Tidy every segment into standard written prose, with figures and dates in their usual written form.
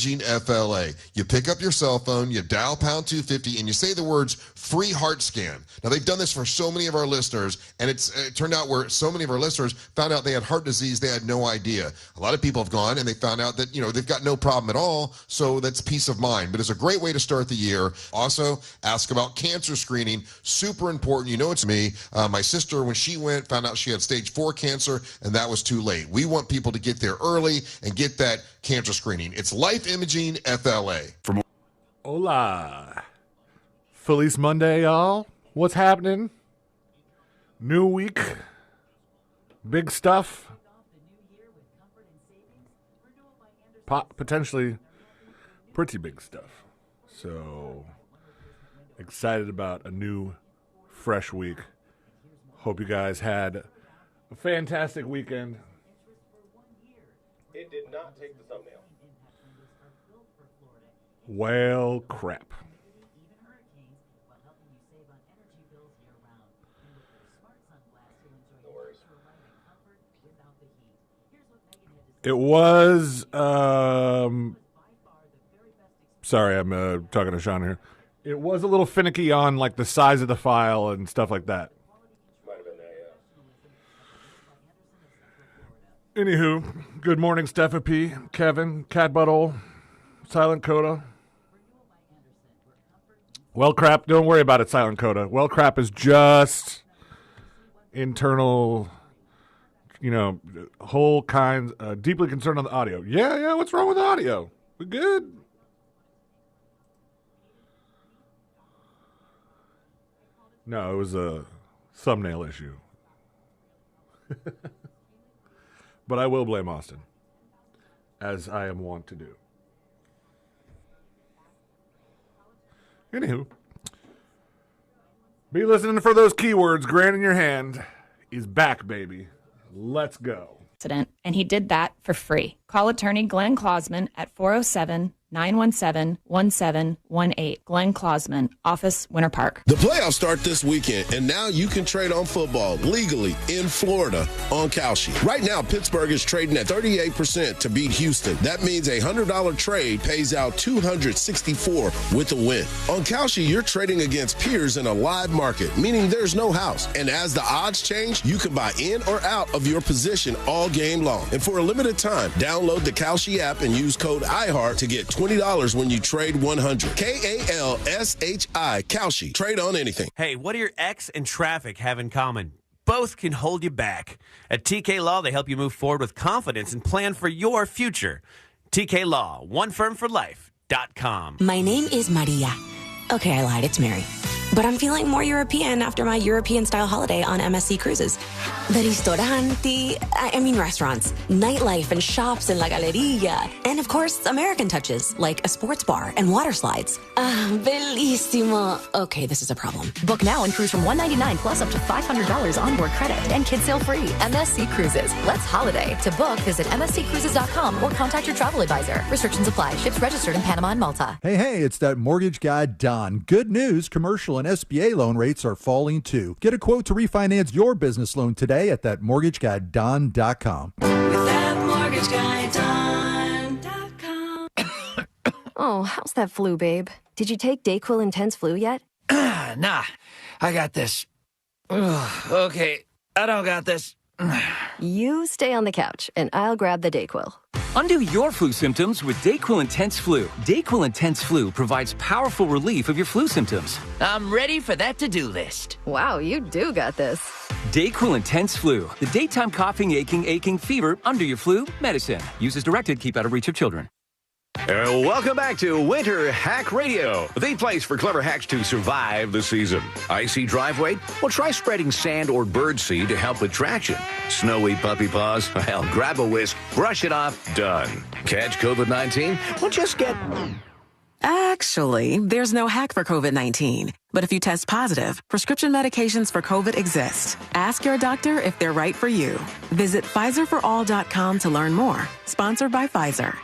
Imaging FLA. You pick up your cell phone, you dial pound 250, and you say the words free heart scan. Now, they've done this for so many of our listeners, and it turned out where so many of our listeners found out they had heart disease, they had no idea. A lot of people have gone and they found out that, they've got no problem at all, so that's peace of mind. But it's a great way to start the year. Also, ask about cancer screening. Super important. You know it's me. My sister, when she went, found out she had stage 4 cancer, and that was too late. We want people to get there early and get that cancer screening. It's Life Imaging FLA. Hola. Feliz Monday, y'all. What's happening? New week. Big stuff. Potentially pretty big stuff. So excited about a new, fresh week. Hope you guys had a fantastic weekend. It did not take the thumbnail. Well, crap. No worries. It was, sorry, I'm talking to Sean here. It was a little finicky on like the size of the file and stuff like that. Might have been that, yeah. Anywho, good morning, Steffa P, Kevin, Cat Butthole, Silent Coda. Well, crap, don't worry about it, Silent Coda. Well, crap is just internal, whole kinds, deeply concerned on the audio. Yeah, what's wrong with the audio? We good? No, it was a thumbnail issue. But I will blame Austin, as I am wont to do. Anywho, be listening for those keywords. Grand in your hand is back, baby. Let's go. And he did that for free. Call attorney Glenn Klausman at 407-917-1718. Glenn Klausman, Office, Winter Park. The playoffs start this weekend, and now you can trade on football legally in Florida on Kalshi. Right now, Pittsburgh is trading at 38% to beat Houston. That means a $100 trade pays out $264 with a win. On Kalshi, you're trading against peers in a live market, meaning there's no house. And as the odds change, you can buy in or out of your position all game long. And for a limited time, download the Kalshi app and use code IHEART to get $20 when you trade 100. Kalshi. Kalshi. Trade on anything. Hey, what do your ex and traffic have in common? Both can hold you back. At TK Law, they help you move forward with confidence and plan for your future. TK Law, onefirmforlife.com. My name is Maria. Okay, I lied. It's Mary. But I'm feeling more European after my European-style holiday on MSC Cruises. The ristoranti, restaurants, nightlife and shops in La Galleria. And, of course, American touches, like a sports bar and water slides. Bellissimo. Okay, this is a problem. Book now and cruise from $199 plus up to $500 onboard credit and kids sail free. MSC Cruises. Let's holiday. To book, visit msccruises.com or contact your travel advisor. Restrictions apply. Ships registered in Panama and Malta. Hey, it's that mortgage guy, Don. Good news, commercial and SBA loan rates are falling too. Get a quote to refinance your business loan today at thatmortgageguyDon.com. With thatmortgageguyDon.com. Oh, how's that flu, babe? Did you take Dayquil Intense Flu yet? Nah, I got this. Ugh, okay, I don't got this. You stay on the couch, and I'll grab the Dayquil. Undo your flu symptoms with Dayquil Intense Flu. Dayquil Intense Flu provides powerful relief of your flu symptoms. I'm ready for that to-do list. Wow, you do got this. Dayquil Intense Flu. The daytime coughing, aching, fever, under your flu, medicine. Use as directed, keep out of reach of children. Welcome back to Winter Hack Radio, the place for clever hacks to survive the season. Icy driveway? Well, try spreading sand or birdseed to help with traction. Snowy puppy paws? Well, grab a whisk, brush it off, done. Catch COVID-19? Well, just get... Actually, there's no hack for COVID-19. But if you test positive, prescription medications for COVID exist. Ask your doctor if they're right for you. Visit PfizerForAll.com to learn more. Sponsored by Pfizer.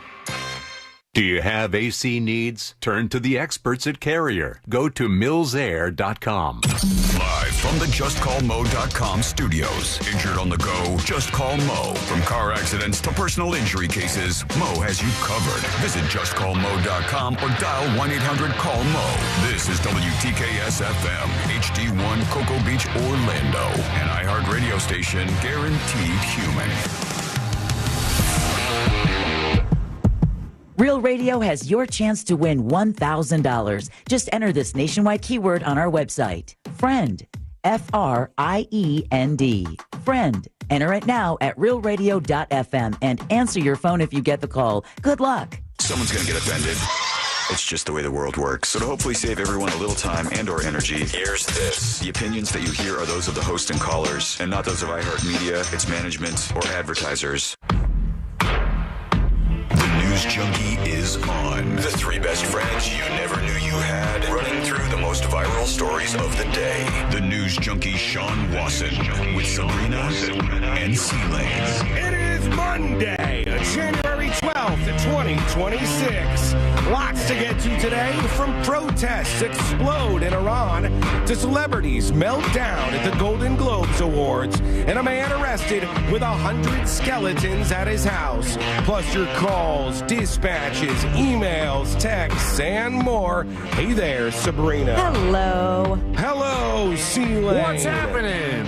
Do you have AC needs? Turn to the experts at Carrier. Go to millsair.com. Live from the JustCallMo.com studios. Injured on the go? Just call Mo. From car accidents to personal injury cases, Mo has you covered. Visit JustCallMo.com or dial 1-800-CALL-MO. This is WTKS-FM, HD1 Cocoa Beach, Orlando. An iHeartRadio station guaranteed human. Real Radio has your chance to win $1,000. Just enter this nationwide keyword on our website. Friend. F-R-I-E-N-D. Friend. Enter it now at realradio.fm and answer your phone if you get the call. Good luck. Someone's going to get offended. It's just the way the world works. So to hopefully save everyone a little time and or energy, here's this. The opinions that you hear are those of the host and callers, and not those of iHeartMedia, its management, or advertisers. News Junkie is on. The three best friends you never knew you had, running through the most viral stories of the day. The News Junkie Sean Wasson with Sabrina and C-Lane. It is Monday, January 12th, 2026. Lots to get to today, from protests explode in Iran to celebrities melt down at the Golden Globes Awards and a man arrested with 100 skeletons at his house. Plus your calls, dispatches, emails, texts, and more. Hey there, Sabrina. Hello. Hello, C-Lane. What's happening?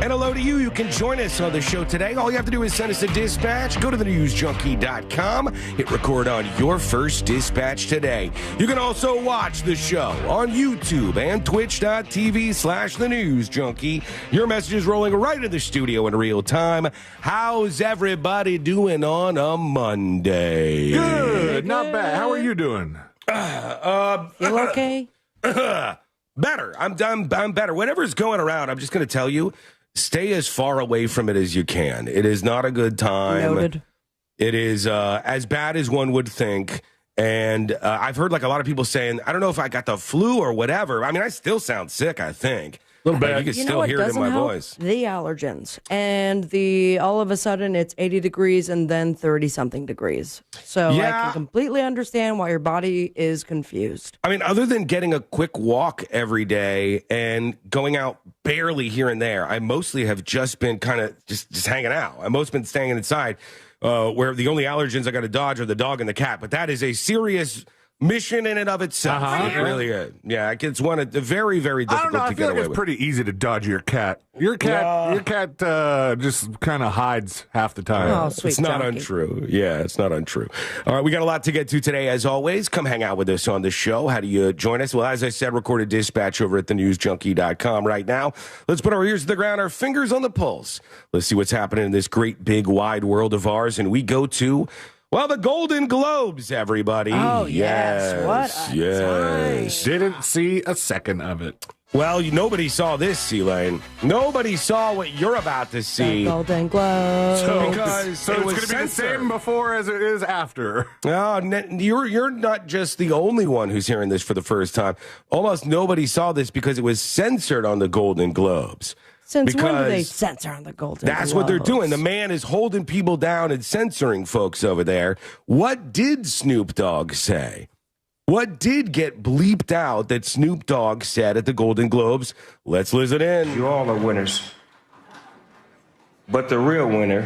And hello to you. You can join us on the show today. All you have to do is send us a dispatch. Go to thenewsjunkie.com. Hit record on your first dispatch today. You can also watch the show on YouTube and twitch.tv/thenewsjunkie. Your message is rolling right in the studio in real time. How's everybody doing on a Monday? Good. Not bad. How are you doing? You okay? Better. I'm better. Whatever's going around, I'm just going to tell you, stay as far away from it as you can. It is not a good time. Noted. It is as bad as one would think. And I've heard like a lot of people saying, I don't know if I got the flu or whatever. I mean, I still sound sick, I think. A little bit. You can still hear it in my voice. The allergens. And all of a sudden it's 80 degrees and then 30-something degrees. So I can completely understand why your body is confused. I mean, other than getting a quick walk every day and going out barely here and there, I mostly have just been kind of just hanging out. I've mostly been staying inside, where the only allergens I got to dodge are the dog and the cat. But that is a serious mission in and of itself. It really is. Yeah, it's very, very difficult to get away with. I feel like it's pretty easy to dodge your cat. Your cat just kind of hides half the time. Oh, sweet. It's not untrue. Yeah, it's not untrue. All right, we got a lot to get to today, as always. Come hang out with us on the show. How do you join us? Well, as I said, recorded dispatch over at thenewsjunkie.com right now. Let's put our ears to the ground, our fingers on the pulse. Let's see what's happening in this great, big, wide world of ours. And we go to... well, the Golden Globes, everybody. Oh, yes. What a time. Didn't see a second of it. Well, nobody saw this, C-Lane. Nobody saw what you're about to see. The Golden Globes. So it's going to be the same before as it is after. No, you're not just the only one who's hearing this for the first time. Almost nobody saw this because it was censored on the Golden Globes. Since when do they censor on the Golden Globes? That's what they're doing. The man is holding people down and censoring folks over there. What did Snoop Dogg say? What did get bleeped out that Snoop Dogg said at the Golden Globes? Let's listen in. You all are winners. But the real winner...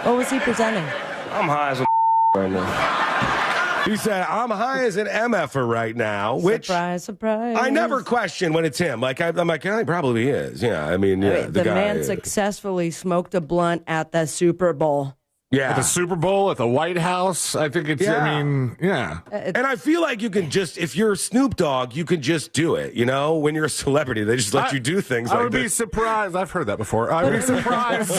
What was he presenting? I'm high as a right now. He said, I'm high as an MFer right now, which surprise. I never question when it's him. Like, I'm like, yeah, he probably is. Yeah, I mean, yeah. The man successfully smoked a blunt at the Super Bowl. Yeah. At the Super Bowl, at the White House. I think it's, I mean, yeah. And I feel like you can just, if you're Snoop Dogg, you can just do it. You know, when you're a celebrity, they just let you do things like I would be surprised. I've heard that before. I'd be surprised.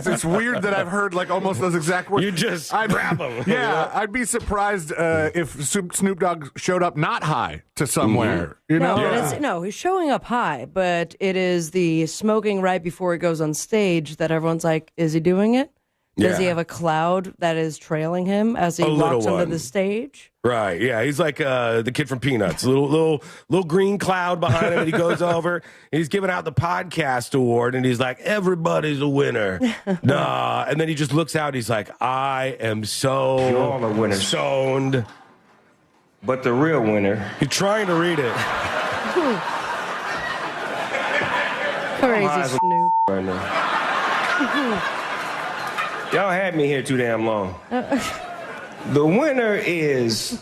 It's weird that I've heard like almost those exact words. You just grab them. Yeah, I'd be surprised if Snoop Dogg showed up not high to somewhere. Mm-hmm. You know? No, he's showing up high, but it is the smoking right before he goes on stage that everyone's like, is he doing it? Does he have a cloud that is trailing him as he walks onto the stage? Right, yeah. He's like the kid from Peanuts. Little green cloud behind him, and he goes over, and he's giving out the podcast award, and he's like, everybody's a winner. Nah. And then he just looks out, and he's like, I am so you all are winners. stoned. But the real winner. You're trying to read it. Crazy Snoop. Right now. Y'all had me here too damn long. The winner is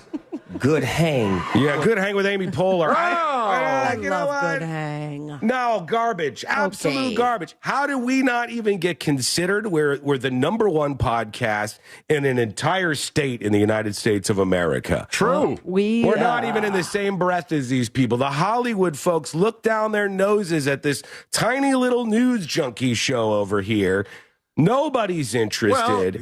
Good Hang. Yeah, Good Hang with Amy Poehler. I You know love what? Good Hang. No, garbage. Absolute Okay. garbage. How did we not even get considered? We're the number one podcast in an entire state in the United States of America. True. We're not even in the same breath as these people. The Hollywood folks look down their noses at this tiny little news junkie show over here. Nobody's interested.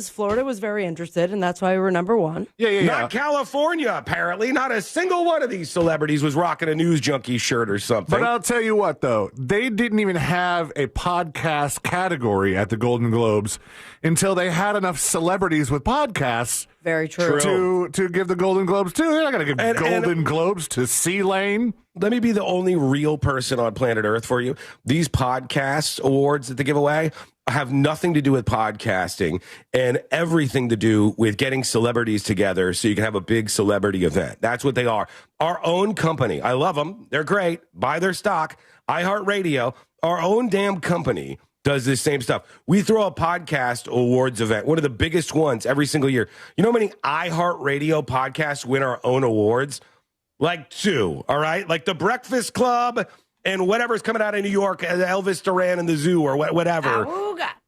Florida was very interested, and that's why we were number one. Not California, apparently. Not a single one of these celebrities was rocking a news junkie shirt or something. But I'll tell you what, though, they didn't even have a podcast category at the Golden Globes until they had enough celebrities with podcasts. Very true. To give the Golden Globes to. They're not going to give Golden Globes to C-Lane. Let me be the only real person on planet Earth for you. These podcast awards that they give away have nothing to do with podcasting and everything to do with getting celebrities together so you can have a big celebrity event. That's what they are. Our own company. I love them. They're great. Buy their stock. iHeartRadio, our own damn company, does this same stuff. We throw a podcast awards event, one of the biggest ones every single year. You know how many iHeartRadio podcasts win our own awards? Like 2, all right? Like the Breakfast Club and whatever's coming out of New York, Elvis Duran and the Zoo or whatever.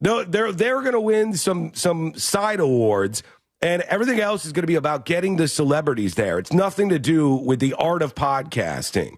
No, they're going to win some side awards, and everything else is going to be about getting the celebrities there. It's nothing to do with the art of podcasting,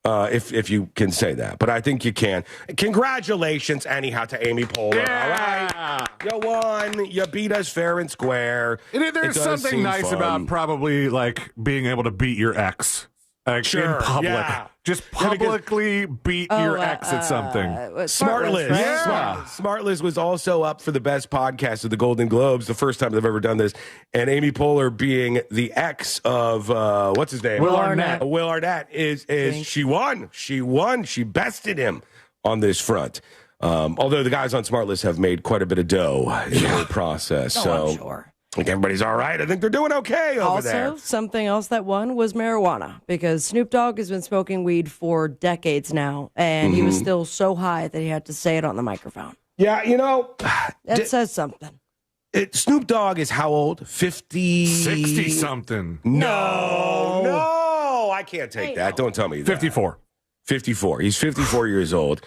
if you can say that. But I think you can. Congratulations, anyhow, to Amy Poehler. Yeah. All right? You won. You beat us fair and square. There's something nice about probably like being able to beat your ex. In public. Yeah. Just publicly beat your ex at something. Smart Liz. Right? Yeah. Smart Liz was also up for the best podcast of the Golden Globes, the first time they've ever done this. And Amy Poehler being the ex of, what's his name? Will Arnett. Will Arnett is she won. She won. She bested him on this front. Although the guys on Smart List have made quite a bit of dough in the process. So I'm sure. I think everybody's all right. I think they're doing okay over there. Also, something else that won was marijuana, because Snoop Dogg has been smoking weed for decades now, and he was still so high that he had to say it on the microphone. Yeah, you know. That says something. Snoop Dogg is how old? 50? 60-something. No, I can't take that. Don't tell me that. 54. 54. He's 54 years old.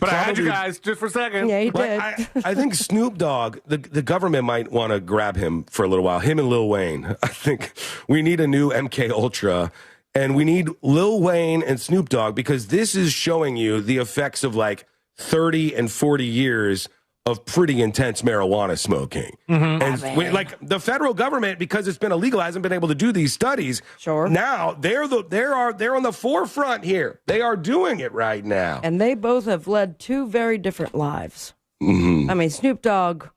But I had you guys just for a second. Yeah, he did. I think Snoop Dogg, the government might want to grab him for a little while. Him and Lil Wayne. I think we need a new MK Ultra, and we need Lil Wayne and Snoop Dogg, because this is showing you the effects of like 30 and 40 years of pretty intense marijuana smoking. And like the federal government, because it's been illegal, hasn't been able to do these studies. Sure. Now they're on the forefront here. They are doing it right now. And they both have led 2 very different lives. I mean, Snoop Dogg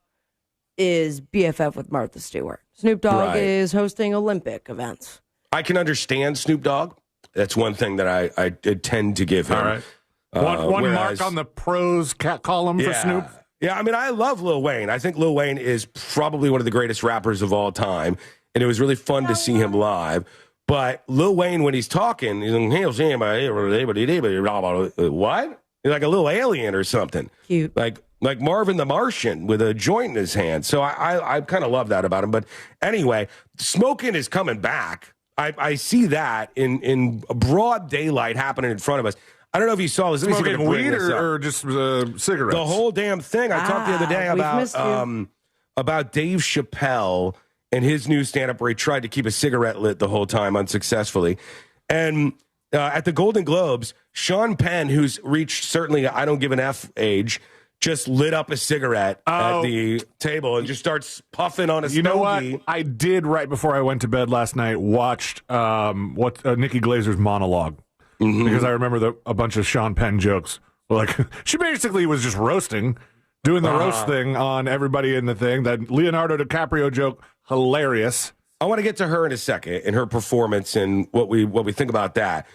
is BFF with Martha Stewart. Snoop Dogg is hosting Olympic events. I can understand Snoop Dogg. That's one thing that I tend to give him. All right. One mark on the pros column for Snoop. Yeah, I mean, I love Lil Wayne. I think Lil Wayne is probably one of the greatest rappers of all time, and it was really fun to see him live. But Lil Wayne, when he's talking, he's like, what? He's like a little alien or something. Cute. Like Marvin the Martian with a joint in his hand. So I kind of love that about him. But anyway, smoking is coming back. I see that in broad daylight happening in front of us. I don't know if you saw this. Smoking weed or just cigarettes? The whole damn thing. I talked the other day about Dave Chappelle and his new stand-up where he tried to keep a cigarette lit the whole time unsuccessfully. And at the Golden Globes, Sean Penn, who's reached certainly I don't give an F age, just lit up a cigarette at the table and just starts puffing on a stogie. You know what? I did right before I went to bed last night, watched Nikki Glazer's monologue. Because I remember a bunch of Sean Penn jokes. Like, she basically was just doing the roast thing on everybody in the thing. That Leonardo DiCaprio joke, hilarious. I want to get to her in a second and her performance and what we think about that.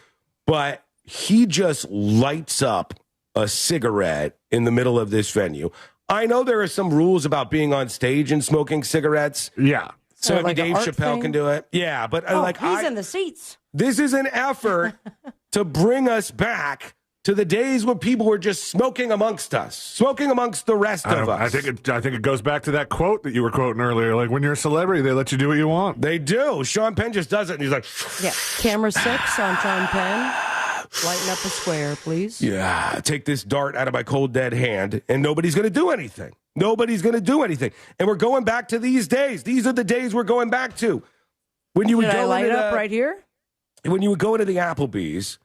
But he just lights up a cigarette in the middle of this venue. I know there are some rules about being on stage and smoking cigarettes. Yeah. So maybe like an Dave art Chappelle thing? can do it. Yeah, but He's in the seats. This is an effort to bring us back to the days when people were just smoking amongst us, smoking amongst the rest of us. I think it goes back to that quote that you were quoting earlier. Like, when you're a celebrity, they let you do what you want. They do. Sean Penn just does it, and he's like, Yeah. Camera 6 on Sean Penn. Lighten up the square, please. yeah, take this dart out of my cold, dead hand, and nobody's going to do anything. Nobody's going to do anything. And we're going back to these days. These are the days we're going back to. When you would Did I go light into it up the- right here? When you would go into the Applebee's,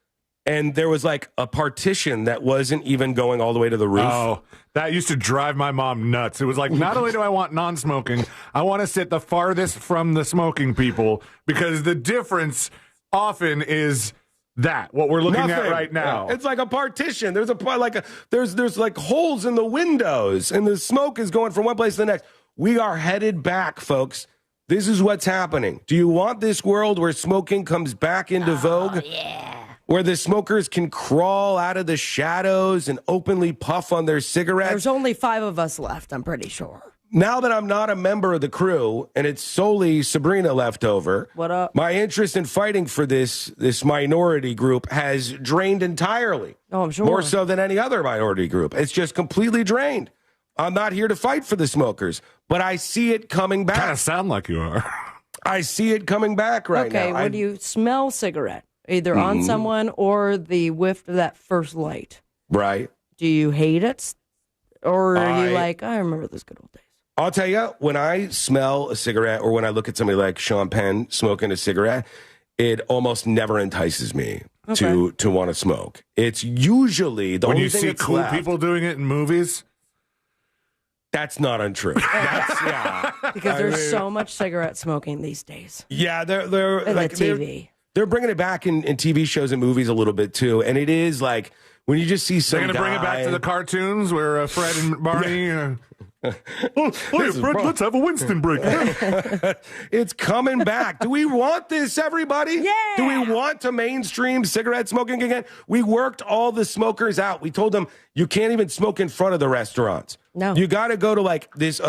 and there was like a partition that wasn't even going all the way to the roof. Oh, that used to drive my mom nuts. It was like, not only do I want non-smoking, I want to sit the farthest from the smoking people, because the difference often is that what we're looking at right now. It's like a partition. There's there's like holes in the windows, and the smoke is going from one place to the next. We are headed back, folks. This is what's happening. Do you want this world where smoking comes back into vogue? Yeah. Where the smokers can crawl out of the shadows and openly puff on their cigarettes? There's only 5 of us left, I'm pretty sure. Now that I'm not a member of the crew and it's solely Sabrina left over, What up? my interest in fighting for this minority group has drained entirely. Oh, I'm sure. More so than any other minority group. It's just completely drained. I'm not here to fight for the smokers, but I see it coming back. Kind of sound like you are. I see it coming back right now. Okay, when you smell cigarette, either on someone or the whiff of that first light, Right. do you hate it? Or are you like, I remember those good old days? I'll tell you, when I smell a cigarette or when I look at somebody like Sean Penn smoking a cigarette, it almost never entices me to want to smoke. It's usually the When only you thing see that's cool left. people doing it in movies, That's not untrue. Because there's so much cigarette smoking these days. Yeah, they're And like the TV. They're bringing it back in TV shows and movies a little bit too, and it is like when you just see some they're going to bring it back to the cartoons where Fred and Barney. Hey, Fred, let's have a Winston break. It's coming back. Do we want this, everybody? Yeah. Do we want to mainstream cigarette smoking again? We worked all the smokers out. We told them you can't even smoke in front of the restaurants. No. You got to go to like this.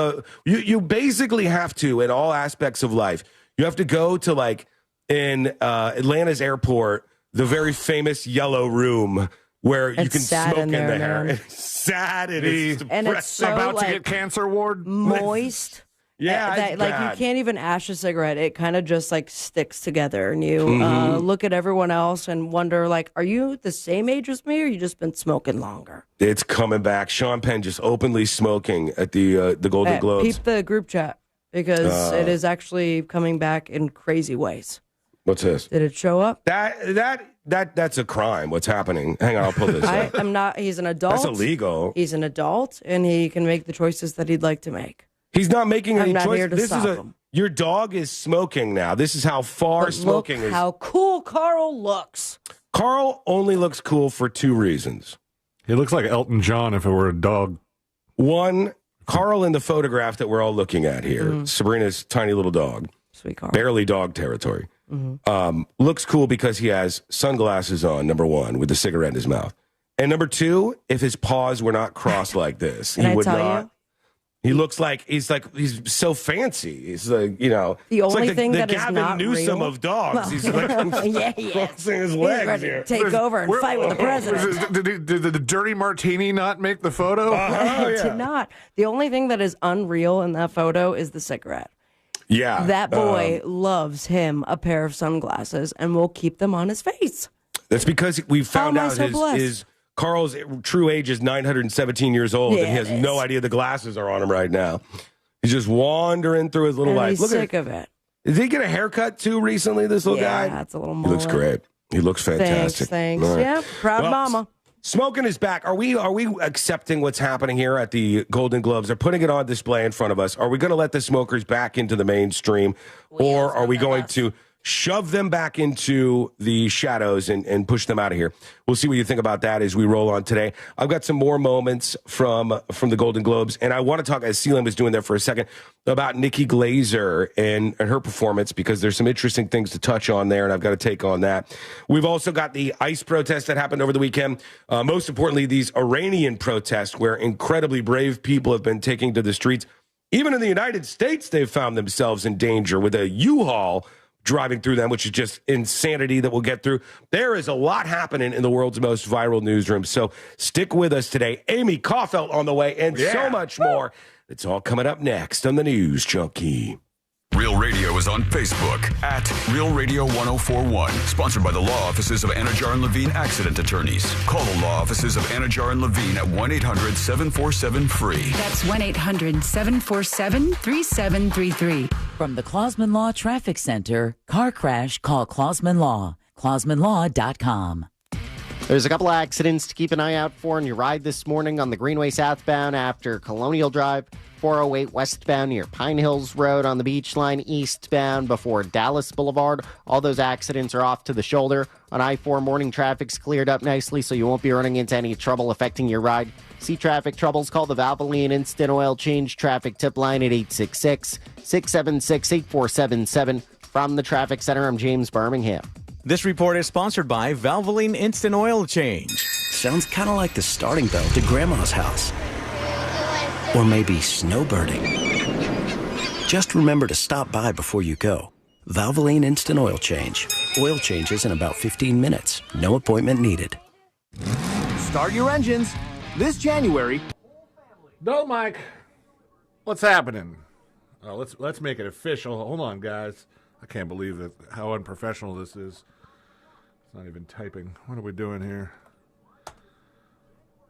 You basically have to, in all aspects of life, you have to go to like in Atlanta's airport, the very famous yellow room where you It's can sad smoke in there, there. man. It's sad. It is. And it's so about like to get cancer ward. moist. Yeah, that, it's like bad. you can't even ash a cigarette. It kind of just like sticks together, and you look at everyone else and wonder, like, are you the same age as me, or you just been smoking longer? It's coming back. Sean Penn just openly smoking at the Golden Globes. Peep the group chat because it is actually coming back in crazy ways. What's this? Did it show up? That's a crime. What's happening? Hang on, I'll pull this up. I'm not. He's an adult. That's illegal. He's an adult, and he can make the choices that he'd like to make. He's not making any I'm not choice. here to This stop is him. your dog is smoking now. This is how far But smoking look is. how cool Carl looks. Carl only looks cool for 2 reasons. He looks like Elton John if it were a dog. One, Carl in the photograph that we're all looking at here, Sabrina's tiny little dog, Sweet Carl. barely dog territory, looks cool because he has sunglasses on, number one, with a cigarette in his mouth. And number 2, if his paws were not crossed like this, Can he I would tell not. you? He looks like he's so fancy. He's like, The it's only like thing the that is Gavin not Newsom real. of dogs. Well, He's like yeah, he is. crossing his He's legs ready here. to take over and fight with the president. Did the dirty martini not make the photo? It did not. The only thing that is unreal in that photo is the cigarette. Yeah, That boy loves him a pair of sunglasses and will keep them on his face. That's because we found am I out so blessed? his Carl's true age is 917 years old, Yeah, and he has it no is. idea the glasses are on him right now. He's just wandering through his little And life. he's Look sick at of it. Did he get a haircut too recently? This little guy. Yeah, it's a little He looks mullet. great. He looks fantastic. Thanks. All right. Yeah, proud Well, mama. Smoking is back. Are we accepting what's happening here at the Golden Globes? They're putting it on display in front of us. Are we going to let the smokers back into the mainstream, or are we going to shove them back into the shadows and push them out of here? We'll see what you think about that as we roll on today. I've got some more moments from the Golden Globes, and I want to talk, as Sealand was doing there for a second, about Nikki Glaser and her performance, because there's some interesting things to touch on there, and I've got to take on that. We've also got the ICE protests that happened over the weekend. Most importantly, these Iranian protests where incredibly brave people have been taking to the streets. Even in the United States, they've found themselves in danger with a U-Haul driving through them, which is just insanity that we'll get through. There is a lot happening in the world's most viral newsroom. So stick with us today. Amy Kaufelt on the way and so much more. It's all coming up next on the News Junkie. Real Radio is on Facebook at Real Radio 1041. Sponsored by the law offices of Anajar and Levine Accident Attorneys. Call the law offices of Anajar and Levine at 1-800-747-FREE. That's 1-800-747-3733. From the Clausman Law Traffic Center, car crash, call Clausman Law. ClausmanLaw.com. There's a couple of accidents to keep an eye out for on your ride this morning on the Greenway southbound after Colonial Drive, 408 westbound near Pine Hills Road on the Beach Line eastbound before Dallas Boulevard. All those accidents are off to the shoulder. On I-4, morning traffic's cleared up nicely, so you won't be running into any trouble affecting your ride. See traffic troubles, call the Valvoline Instant Oil Change traffic tip line at 866-676-8477. From the Traffic Center, I'm James Birmingham. This report is sponsored by Valvoline Instant Oil Change. Sounds kind of like the starting bell to Grandma's house. Or maybe snowbirding. Just remember to stop by before you go. Valvoline Instant Oil Change. Oil changes in about 15 minutes. No appointment needed. Start your engines this January. No, Mike. What's happening? Let's make it official. Hold on, guys. I can't believe that how unprofessional this is. It's not even typing. What are we doing here?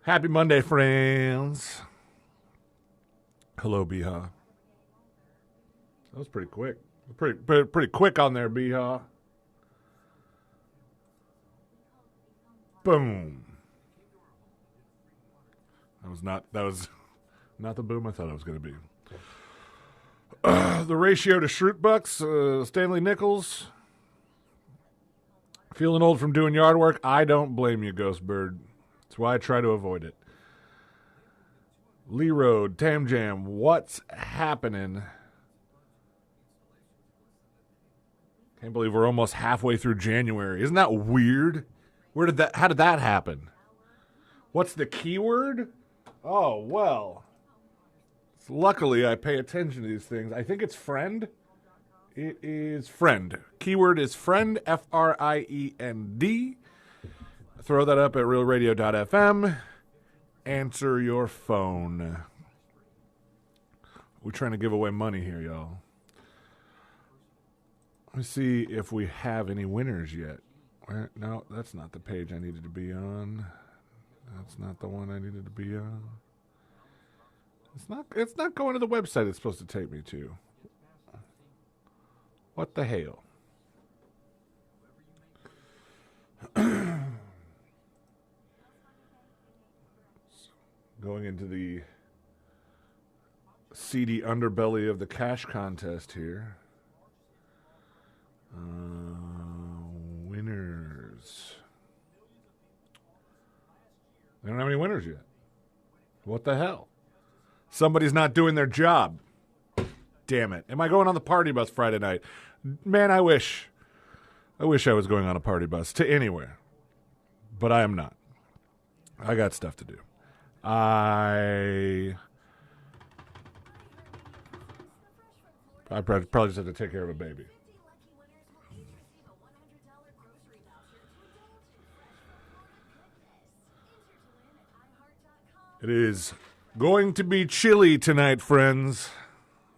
Happy Monday, friends. Hello, Biha. That was pretty quick. Pretty quick on there, Biha. Boom. That was not the boom I thought it was going to be. The ratio to Schrute Bucks, Stanley Nichols. Feeling old from doing yard work? I don't blame you, Ghost Bird. That's why I try to avoid it. Lee Road, Tam Jam, what's happening? Can't believe we're almost halfway through January. Isn't that weird? How did that happen? What's the keyword? Oh, well. Luckily, I pay attention to these things. I think it's friend. It is friend. Keyword is friend, F-R-I-E-N-D. Throw that up at realradio.fm. Answer your phone. We're trying to give away money here, y'all. Let me see if we have any winners yet. No, that's not the page I needed to be on. That's not the one I needed to be on. It's not going to the website it's supposed to take me to. What the hell? Going into the seedy underbelly of the cash contest here. Winners. They don't have any winners yet. What the hell? Somebody's not doing their job. Damn it. Am I going on the party bus Friday night? Man, I wish I was going on a party bus to anywhere. But I am not. I got stuff to do. I probably just have to take care of a baby. It is going to be chilly tonight, friends.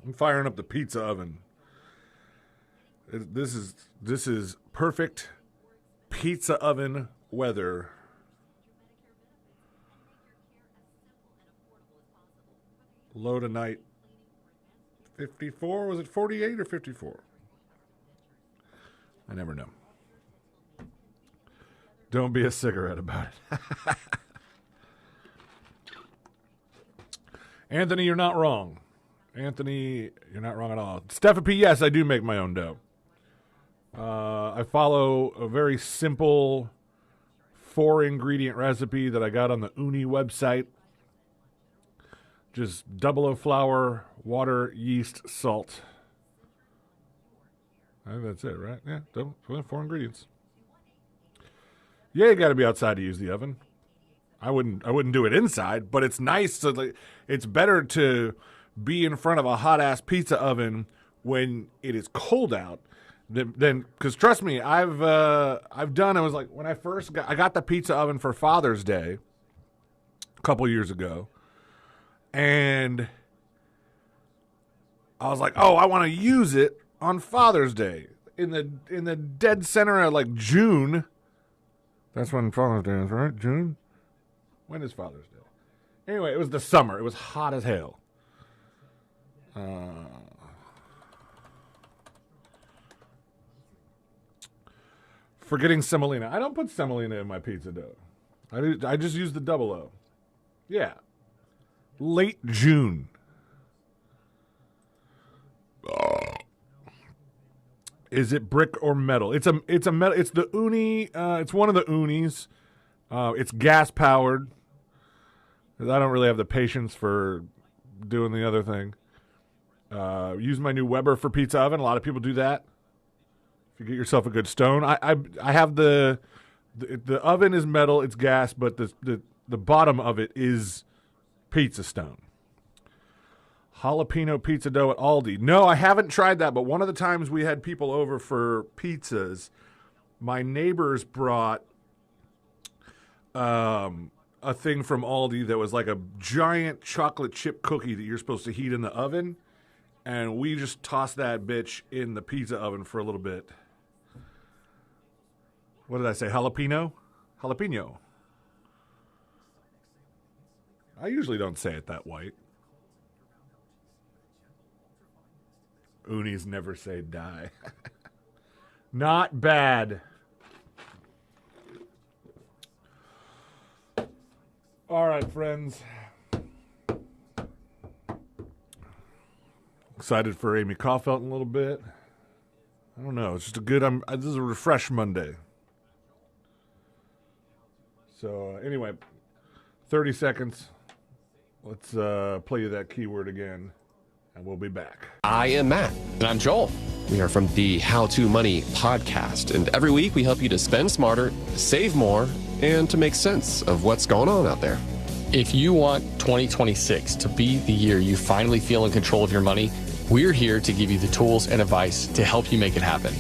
I'm firing up the pizza oven. This is perfect pizza oven weather. Low tonight, 54. Was it 48 or 54? I never know. Don't be a cigarette about it. Anthony, you're not wrong. Anthony, you're not wrong at all. Stephen P., yes, I do make my own dough. I follow a very simple 4-ingredient recipe that I got on the Uni website. Just 00 flour, water, yeast, salt. I think that's it, right? Yeah, 4 ingredients. Yeah, you got to be outside to use the oven. I wouldn't do it inside, but it's nice to. It's better to be in front of a hot-ass pizza oven when it is cold out than because trust me, I've done. It was like when I got the pizza oven for Father's Day a couple years ago, and I was like, oh, I want to use it on Father's Day in the dead center of like June. That's when Father's Day is, right? June? When is Father's Day? Anyway, it was the summer. It was hot as hell. Forgetting semolina. I don't put semolina in my pizza dough. I just use the double O. Yeah. Late June. Is it brick or metal? It's a metal. It's the Uni. It's one of the Unis. It's gas powered. I don't really have the patience for doing the other thing. Use my new Weber for pizza oven. A lot of people do that. If you get yourself a good stone, I have the oven is metal. It's gas, but the bottom of it is pizza stone. Jalapeno pizza dough at Aldi. No, I haven't tried that, but one of the times we had people over for pizzas, my neighbors brought a thing from Aldi that was like a giant chocolate chip cookie that you're supposed to heat in the oven, and we just tossed that bitch in the pizza oven for a little bit. What did I say? Jalapeno? Jalapeno. I usually don't say it that white. Unis never say die. Not bad. All right, friends. Excited for Amy Kaufelt in a little bit. I don't know. It's just a good. This is a refresh Monday. So anyway, 30 seconds. Let's play you that keyword again, and we'll be back. I am Matt. And I'm Joel. We are from the How to Money podcast, and every week we help you to spend smarter, save more, and to make sense of what's going on out there. If you want 2026 to be the year you finally feel in control of your money, we're here to give you the tools and advice to help you make it happen.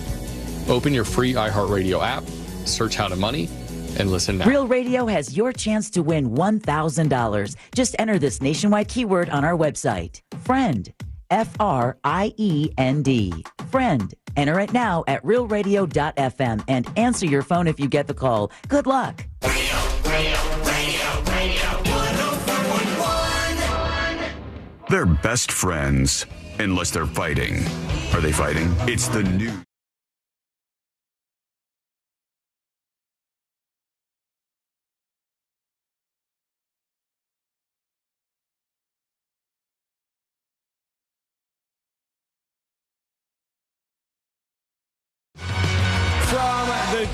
Open your free iHeartRadio app, search How to Money, and listen now. Real Radio has your chance to win $1,000. Just enter this nationwide keyword on our website. Friend. F-R-I-E-N-D. Friend. Enter it now at realradio.fm and answer your phone if you get the call. Good luck. Radio, 104.1. They're best friends, unless they're fighting. Are they fighting? It's the new.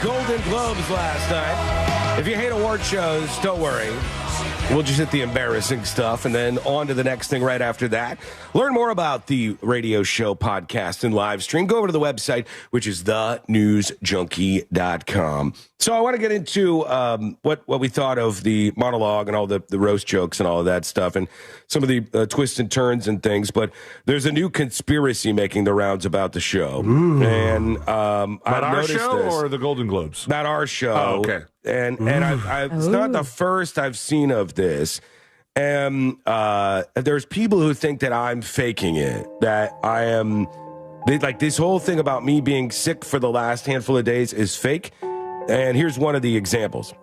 Golden Globes last night. If you hate award shows, don't worry. We'll just hit the embarrassing stuff and then on to the next thing right after that. Learn more about the radio show, podcast, and live stream. Go over to the website, which is thenewsjunkie.com. So I want to get into what we thought of the monologue and all the roast jokes and all of that stuff and some of the twists and turns and things. But there's a new conspiracy making the rounds about the show. Ooh. And Not our show this. Or the Golden Globes? Not our show. Oh, okay. And it's not the first I've seen of this. And there's people who think that I'm faking it, that I am, like this whole thing about me being sick for the last handful of days is fake. And here's one of the examples.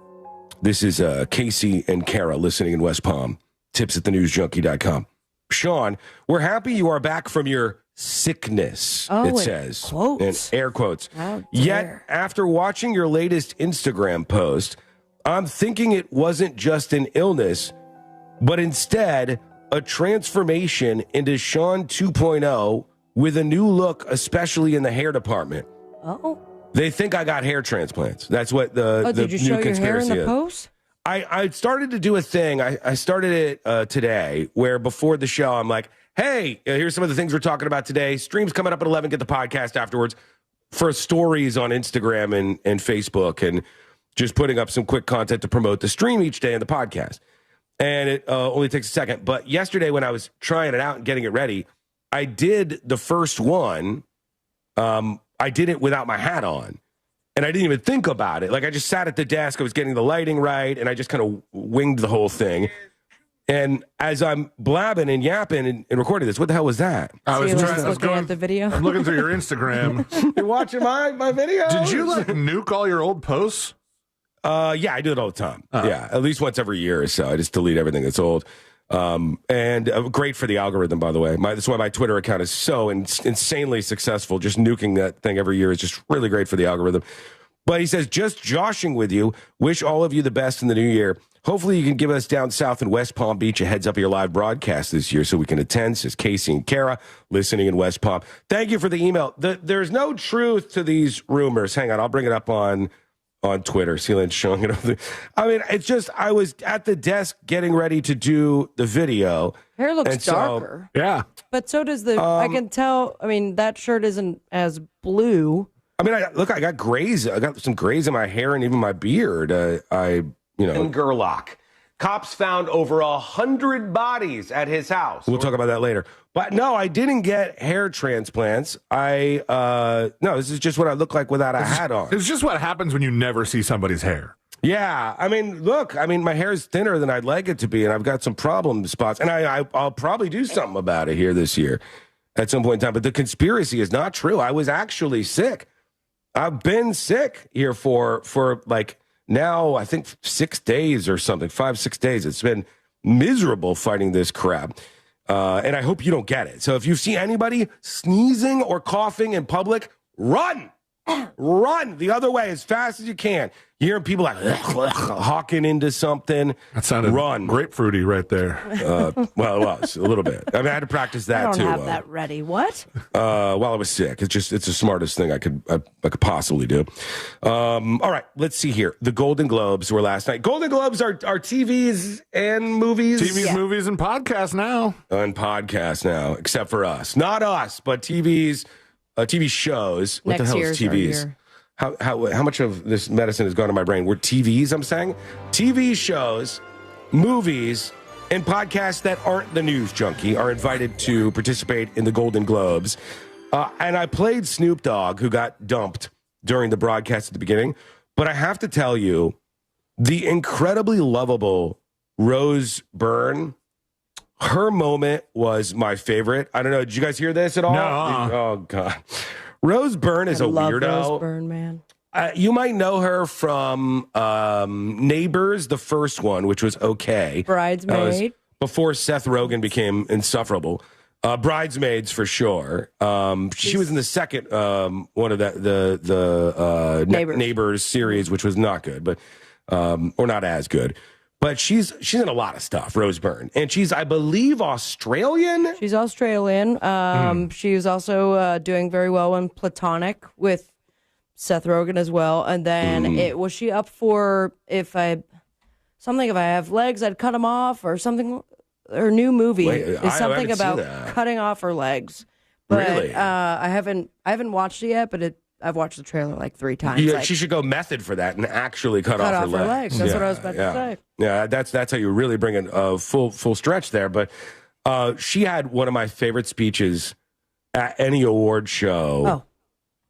This is Casey and Kara listening in West Palm. Tips at thenewsjunkie.com. Sean, we're happy you are back from your sickness, it says. Quotes. In air quotes. Yet, after watching your latest Instagram post, I'm thinking it wasn't just an illness, but instead a transformation into Sean 2.0 with a new look, especially in the hair department. Oh. They think I got hair transplants. That's what the did you new show your conspiracy hair in the is. post? I started to do a thing. I started it today where before the show, I'm like, hey, here's some of the things we're talking about today. Stream's coming up at 11. Get the podcast afterwards for stories on Instagram and Facebook and just putting up some quick content to promote the stream each day and the podcast. and it only takes a second. But yesterday when I was trying it out and getting it ready, I did the first one. I did it without my hat on, and I didn't even think about it. Like, I just sat at the desk, I was getting the lighting right, and I just kind of winged the whole thing. And as I'm blabbing and yapping and recording this, what the hell was that? I was looking at the video. I'm looking through your Instagram. You're watching my video? Did you nuke all your old posts? Yeah, I do it all the time. Yeah, at least once every year or so. I just delete everything that's old. And great for the algorithm, by the way. That's why my Twitter account is so insanely successful. Just nuking that thing every year is just really great for the algorithm. But he says, just joshing with you. Wish all of you the best in the new year. Hopefully you can give us down south in West Palm Beach a heads up of your live broadcast this year so we can attend, says Casey and Kara, listening in West Palm. Thank you for the email. There's no truth to these rumors. Hang on, I'll bring it up on Twitter. Sealand's showing it. I mean, it's just, I was at the desk getting ready to do the video. Hair looks darker. Yeah. But so does the, I can tell, I mean, that shirt isn't as blue. I mean, I got grays. I got some grays in my hair and even my beard. In Gerlach. Cops found over 100 bodies at his house. We'll talk about that later. But no, I didn't get hair transplants. No, this is just what I look like without a hat on. It's just what happens when you never see somebody's hair. Yeah, I mean, look, my hair is thinner than I'd like it to be, and I've got some problem spots, and I'll probably do something about it here this year at some point in time. But the conspiracy is not true. I was actually sick. I've been sick here for like now, I think 6 days or something, 5-6 days. It's been miserable fighting this crap. And I hope you don't get it. So if you see anybody sneezing or coughing in public, run. Run the other way as fast as you can. You hear people like hawking into something. That sounded grapefruity right there. Well, it was a little bit. I mean, I had to practice that too. I don't have that ready. What? While I was sick, it's the smartest thing I could possibly do. All right, let's see here. The Golden Globes were last night. Golden Globes are TVs and movies. TVs, movies, and podcasts now. And podcasts now, except for us. Not us, but TVs. TV shows. What the hell is TVs? How much of this medicine has gone to my brain? We're TVs, I'm saying? TV shows, movies, and podcasts that aren't the news junkie are invited to participate in the Golden Globes. And I played Snoop Dogg, who got dumped during the broadcast at the beginning. But I have to tell you, the incredibly lovable Rose Byrne, her moment was my favorite. I don't know. Did you guys hear this at all? No. Oh, God. Rose Byrne is a weirdo. Rose Byrne, man. You might know her from Neighbors, the first one, which was okay. Bridesmaid. Before Seth Rogen became insufferable. Bridesmaids, for sure. She was in the second one of the Neighbors series, which was not good, but or not as good. But she's in a lot of stuff, Rose Byrne. And she's, I believe, Australian? She's Australian. She's also doing very well in Platonic with Seth Rogen as well. And then was she up for if I have legs, I'd cut them off or something? Her new movie is something about cutting off her legs. But really? I haven't watched it yet, but I've watched the trailer like 3 times. Yeah, she should go method for that and actually cut off her legs. That's what I was about to say. Yeah, that's how you really bring in a full stretch there. But she had one of my favorite speeches at any award show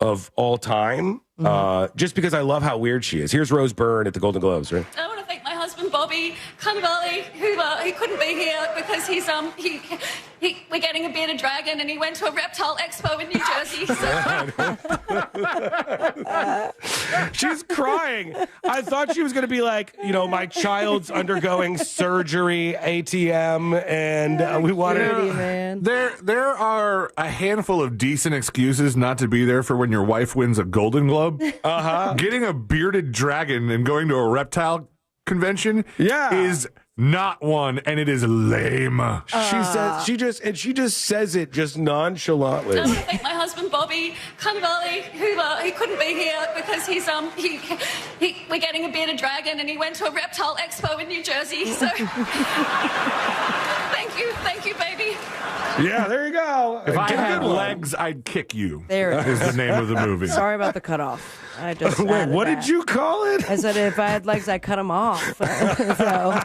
of all time, just because I love how weird she is. Here's Rose Byrne at the Golden Globes, right? I want to thank my husband Bobby Cannavale, who he couldn't be here because we're getting a bearded dragon, and he went to a reptile expo in New Jersey. So. She's crying. I thought she was going to be like, my child's undergoing surgery, ATM, and we wanted. There are a handful of decent excuses not to be there for when your wife wins a Golden Globe. Getting a bearded dragon and going to a reptile convention is not one, and it is lame. She just says it just nonchalantly. I want to thank my husband Bobby Cannavale, who he couldn't be here because we're getting a bearded dragon, and he went to a reptile expo in New Jersey. So thank you, baby. Yeah, there you go. If I had legs, I'd kick you. There it is the name of the movie. Sorry about the cutoff. I just Wait, what did you call it? I said if I had legs, I'd cut them off. So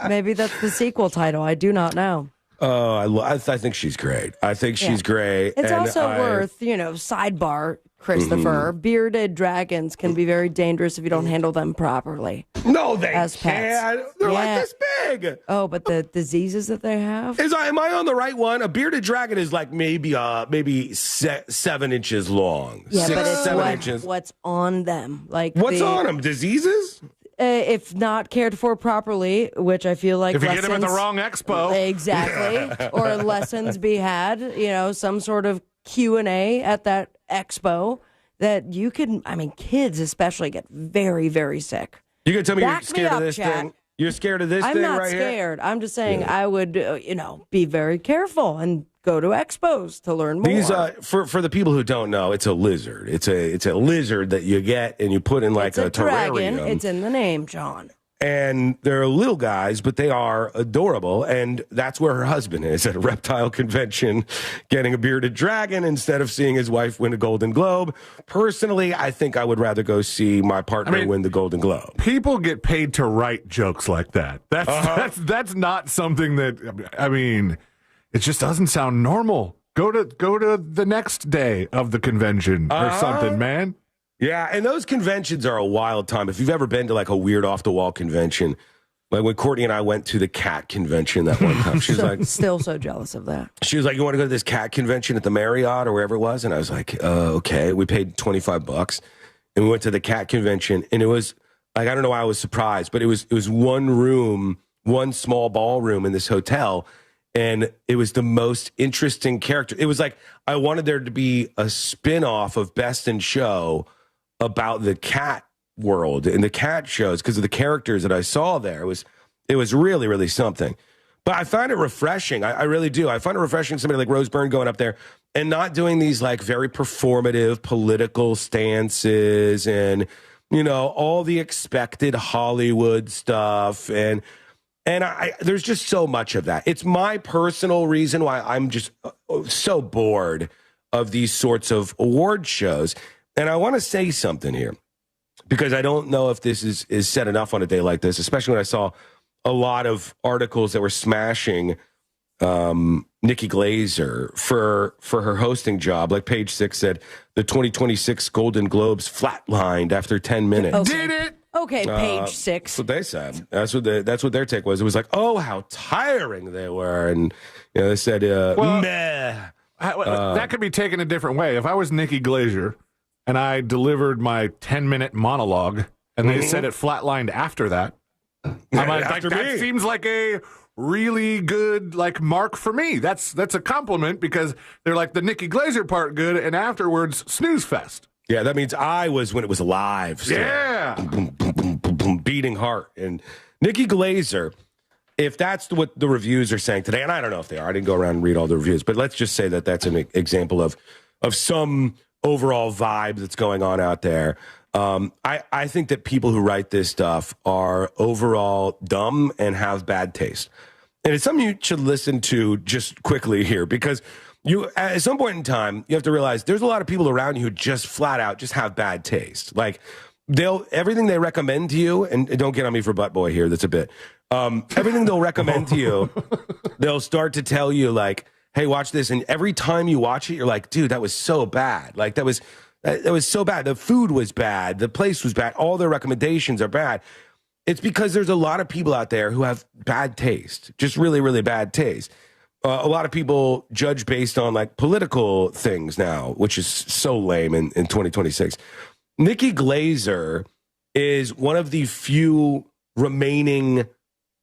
maybe that's the sequel title. I do not know. Oh, I think she's great. I think she's great. It's also worth, sidebar, Christopher. Bearded dragons can be very dangerous if you don't handle them properly. No, they as can't. Pets. They're like this big. Oh, but the diseases that they have? Am I on the right one? A bearded dragon is like maybe 7 inches long. Yeah, 6, but it's 7 inches. What's on them? Like what's on them? Diseases? If not cared for properly, which I feel like if you get them at the wrong expo, exactly, or lessons be had, some sort of Q&A at that expo that you can. I mean, kids especially get very, very sick. You can tell me Back you're scared me of this up, Chad. thing. You're scared of this I'm thing not right scared. here? I'm just saying I would, be very careful and go to expos to learn more. These for the people who don't know, it's a lizard. It's a lizard that you get and you put in like it's a terrarium. dragon. It's in the name, John. And they're little guys, but they are adorable. And that's where her husband is, at a reptile convention, getting a bearded dragon instead of seeing his wife win a Golden Globe. Personally, I think I would rather go see my partner win the Golden Globe. People get paid to write jokes like that. That's not something that, I mean, it just doesn't sound normal. Go to the next day of the convention or something, man. Yeah, and those conventions are a wild time. If you've ever been to like a weird off-the-wall convention, like when Courtney and I went to the cat convention that one time, she was like... Still so jealous of that. She was like, you want to go to this cat convention at the Marriott or wherever it was? And I was like, okay. We paid $25, and we went to the cat convention, and it was, like, I don't know why I was surprised, but it was one room, one small ballroom in this hotel, and it was the most interesting character. It was like, I wanted there to be a spin-off of Best in Show about the cat world and the cat shows because of the characters that I saw there. It was really, really something. But I find it refreshing. I really do. I find it refreshing somebody like Rose Byrne going up there and not doing these like very performative political stances and, all the expected Hollywood stuff. And there's just so much of that. It's my personal reason why I'm just so bored of these sorts of award shows. And I want to say something here, because I don't know if this is said enough on a day like this, especially when I saw a lot of articles that were smashing Nikki Glaser for her hosting job. Like Page 6 said, the 2026 Golden Globes flatlined after 10 minutes. Okay. Did it? Okay, Page 6. That's what they said. That's what their take was. It was like, oh, how tiring they were. And they said, meh. That could be taken a different way. If I was Nikki Glaser and I delivered my 10-minute monologue, and they said it flatlined after that, I'm like, that seems like a really good mark for me. That's a compliment, because they're like, the Nikki Glaser part good, and afterwards snooze fest. Yeah, that means I was when it was live. So. Yeah, boom, boom, boom, boom, boom, beating heart. And Nikki Glaser, if that's what the reviews are saying today, and I don't know if they are, I didn't go around and read all the reviews, but let's just say that that's an example of some overall vibe that's going on out there. I think that people who write this stuff are overall dumb and have bad taste. And it's something you should listen to just quickly here, because you, at some point in time, you have to realize there's a lot of people around you who just flat out just have bad taste. Like, everything they recommend to you, and don't get on me for butt boy here, that's a bit. Everything they'll recommend to you, they'll start to tell you like, hey, watch this. And every time you watch it, you're like, dude, that was so bad. Like, that was so bad. The food was bad. The place was bad. All their recommendations are bad. It's because there's a lot of people out there who have bad taste, just really, really bad taste. A lot of people judge based on like political things now, which is so lame in 2026. Nikki Glaser is one of the few remaining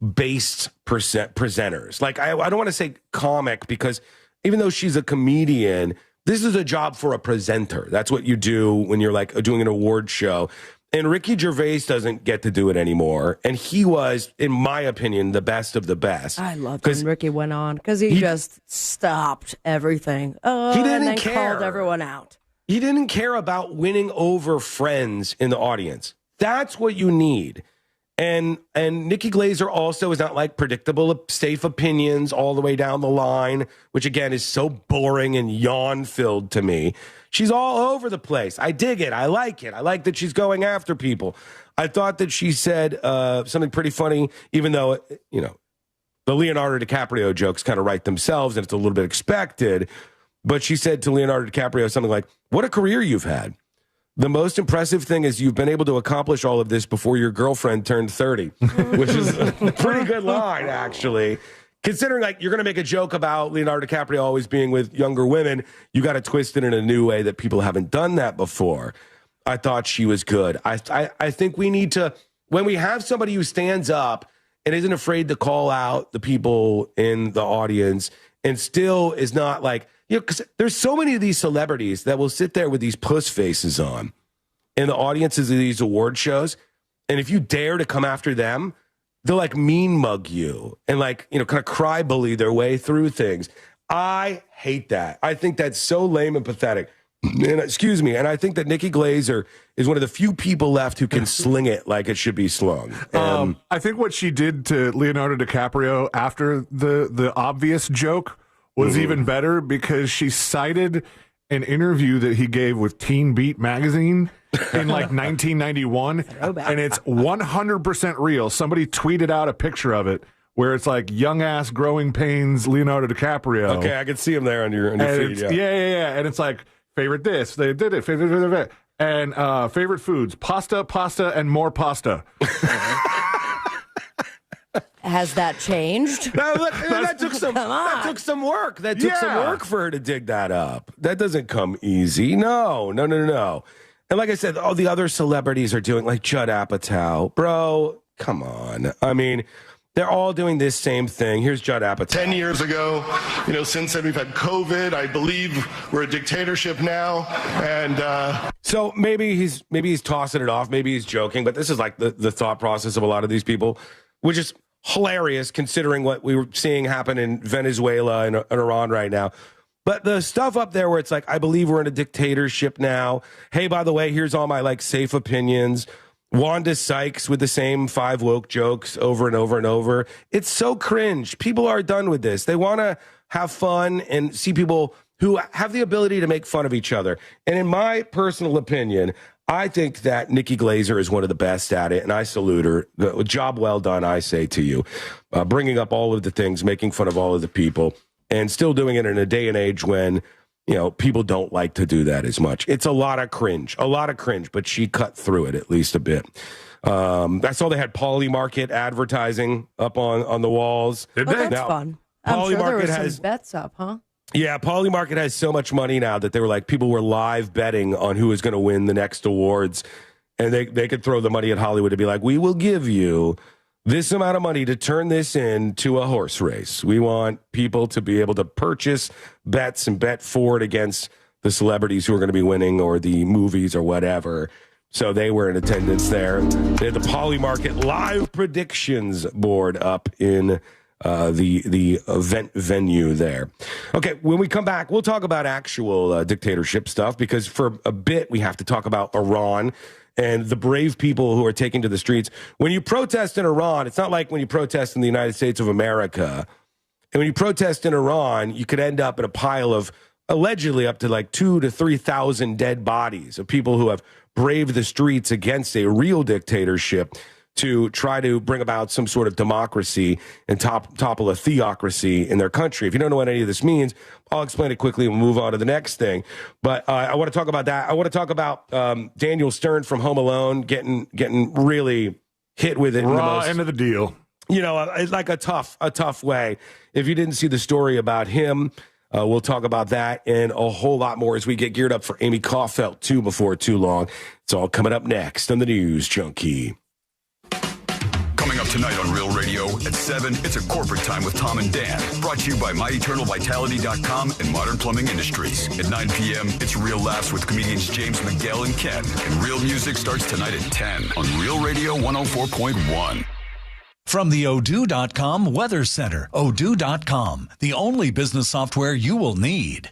based presenters. Like, I don't want to say comic, because even though she's a comedian, this is a job for a presenter. That's what you do when you're like doing an award show. And Ricky Gervais doesn't get to do it anymore. And he was, in my opinion, the best of the best. I loved when Ricky went on, because he just stopped everything. He didn't and then care. Called everyone out. He didn't care about winning over friends in the audience. That's what you need. And Nikki Glaser also is not like predictable, safe opinions all the way down the line, which again is so boring and yawn-filled to me. She's all over the place. I dig it. I like it. I like that she's going after people. I thought that she said something pretty funny, even though, you know, the Leonardo DiCaprio jokes kind of write themselves and it's a little bit expected. But she said to Leonardo DiCaprio something like, "What a career you've had. The most impressive thing is you've been able to accomplish all of this before your girlfriend turned 30, which is a pretty good line, actually. Considering like you're going to make a joke about Leonardo DiCaprio always being with younger women, you got to twist it in a new way that people haven't done that before. I thought she was good. I think we need to, when we have somebody who stands up and isn't afraid to call out the people in the audience and still is not like, you know, because there's so many of these celebrities that will sit there with these puss faces on in the audiences of these award shows. And if you dare to come after them, they'll like mean mug you and like, you know, kind of cry bully their way through things. I hate that. I think that's so lame and pathetic. And excuse me. And I think that Nikki Glaser is one of the few people left who can sling it like it should be slung. I think what she did to Leonardo DiCaprio after the obvious joke was even better because she cited an interview that he gave with Teen Beat magazine in like 1991, and it's 100% real. Somebody tweeted out a picture of it where it's like young ass growing pains Leonardo DiCaprio. Okay, I can see him there on your feed. Yeah. And it's like favorite this, they did it, favorite, and favorite foods, pasta, and more pasta. Has that changed? That took some work. That took some work for her to dig that up. That doesn't come easy. No. And like I said, all the other celebrities are doing, like Judd Apatow. Bro, come on. I mean, they're all doing this same thing. Here's Judd Apatow. 10 years ago, you know, since then we've had COVID. I believe we're a dictatorship now. And so maybe he's tossing it off. Maybe he's joking. But this is like the thought process of a lot of these people, which is hilarious considering what we were seeing happen in Venezuela and Iran right now. But the stuff up there where it's like, I believe we're in a dictatorship now. Hey, by the way, here's all my like safe opinions. Wanda Sykes with the same 5 woke jokes over and over and over. It's so cringe. People are done with this. They want to have fun and see people who have the ability to make fun of each other. And in my personal opinion, I think that Nikki Glaser is one of the best at it, and I salute her. The job well done, I say to you. Bringing up all of the things, making fun of all of the people, and still doing it in a day and age when, you know, people don't like to do that as much. It's a lot of cringe, but she cut through it at least a bit. I saw they had Poly Market advertising up on the walls. Did they? That's fun. I'm sure there were some bets up, huh? Yeah, Poly Market has so much money now that they were like, people were live betting on who is going to win the next awards. And they could throw the money at Hollywood to be like, we will give you this amount of money to turn this into a horse race. We want people to be able to purchase bets and bet for it against the celebrities who are going to be winning or the movies or whatever. So they were in attendance there. They had the Poly Market live predictions board up in the event venue there. Okay, when we come back, we'll talk about actual dictatorship stuff because for a bit we have to talk about Iran and the brave people who are taking to the streets. When you protest in Iran, it's not like when you protest in the United States of America. And when you protest in Iran, you could end up in a pile of allegedly up to like 2,000 to 3,000 dead bodies of people who have braved the streets against a real dictatorship to try to bring about some sort of democracy and topple a theocracy in their country. If you don't know what any of this means, I'll explain it quickly and we'll move on to the next thing. But I want to talk about that. I want to talk about Daniel Stern from Home Alone getting really hit with it. Raw end of the deal. You know, it's like a tough way. If you didn't see the story about him, we'll talk about that and a whole lot more as we get geared up for Amy Kaufeld, too, before too long. It's all coming up next on the News Junkie. Coming up tonight on Real Radio at 7, it's a corporate time with Tom and Dan. Brought to you by MyEternalVitality.com and Modern Plumbing Industries. At 9 p.m., it's Real Laughs with comedians James McGill and Ken. And Real Music starts tonight at 10 on Real Radio 104.1. From the Odoo.com Weather Center, Odoo.com, the only business software you will need.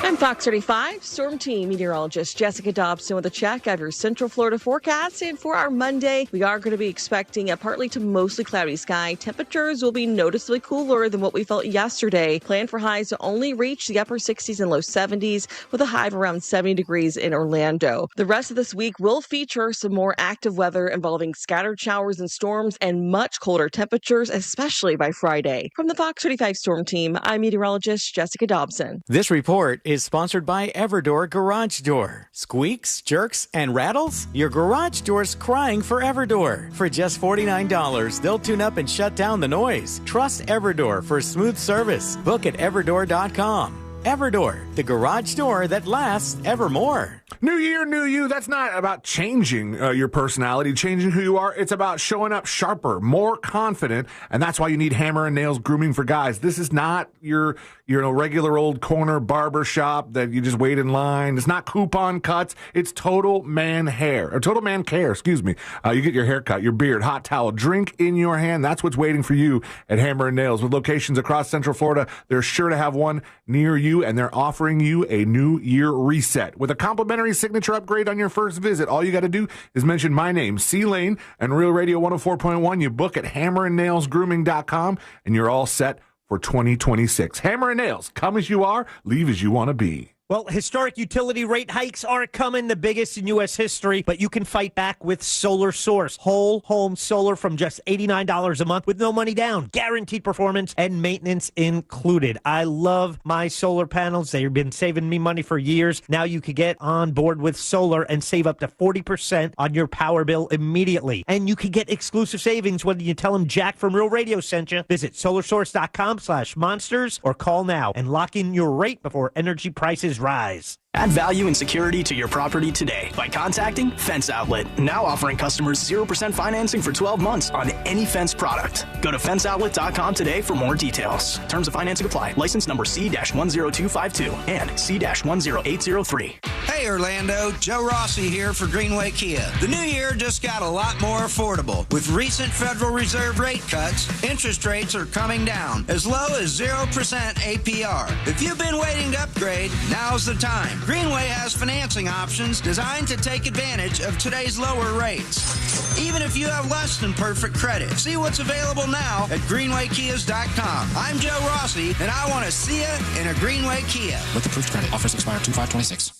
I'm Fox 35 Storm Team meteorologist Jessica Dobson with a check of your Central Florida forecast. And for our Monday, we are going to be expecting a partly to mostly cloudy sky. Temperatures will be noticeably cooler than what we felt yesterday. Plan for highs to only reach the upper 60s and low 70s with a high of around 70 degrees in Orlando. The rest of this week will feature some more active weather involving scattered showers and storms and much colder temperatures, especially by Friday. From the Fox 35 Storm Team, I'm meteorologist Jessica Dobson. This report is sponsored by Everdoor Garage Door. Squeaks, jerks, and rattles? Your garage door's crying for Everdoor. For just $49, they'll tune up and shut down the noise. Trust Everdoor for smooth service. Book at everdoor.com. Everdoor, the garage door that lasts evermore. New year, new you. That's not about changing your personality, changing who you are. It's about showing up sharper, more confident, and that's why you need Hammer and Nails Grooming for Guys. This is not your regular old corner barber shop that you just wait in line. It's not coupon cuts. It's total man hair, or total man care, excuse me. You get your haircut, your beard, hot towel, drink in your hand. That's what's waiting for you at Hammer and Nails. With locations across Central Florida, they're sure to have one near you, and they're offering you a new year reset with a complimentary signature upgrade on your first visit. All you got to do is mention my name, C Lane, and Real Radio 104.1. You book at hammerandnailsgrooming.com, and you're all set for 2026. Hammer and Nails, come as you are, leave as you want to be. Well, historic utility rate hikes are coming, the biggest in U.S. history, but you can fight back with Solar Source. Whole home solar from just $89 a month with no money down. Guaranteed performance and maintenance included. I love my solar panels. They've been saving me money for years. Now you can get on board with solar and save up to 40% on your power bill immediately. And you can get exclusive savings when you tell them Jack from Real Radio sent you. Visit solarsource.com/monsters or call now and lock in your rate before energy prices rise. Add value and security to your property today by contacting Fence Outlet. Now offering customers 0% financing for 12 months on any fence product. Go to fenceoutlet.com today for more details. Terms of financing apply. License number C-10252 and C-10803. Hey Orlando, Joe Rossi here for Greenway Kia. The new year just got a lot more affordable. With recent Federal Reserve rate cuts, interest rates are coming down as low as 0% APR. If you've been waiting to upgrade, now's the time. Greenway has financing options designed to take advantage of today's lower rates. Even if you have less than perfect credit. See what's available now at greenwaykias.com. I'm Joe Rossi, and I want to see you in a Greenway Kia. With approved credit. Offers expire 2/5/26.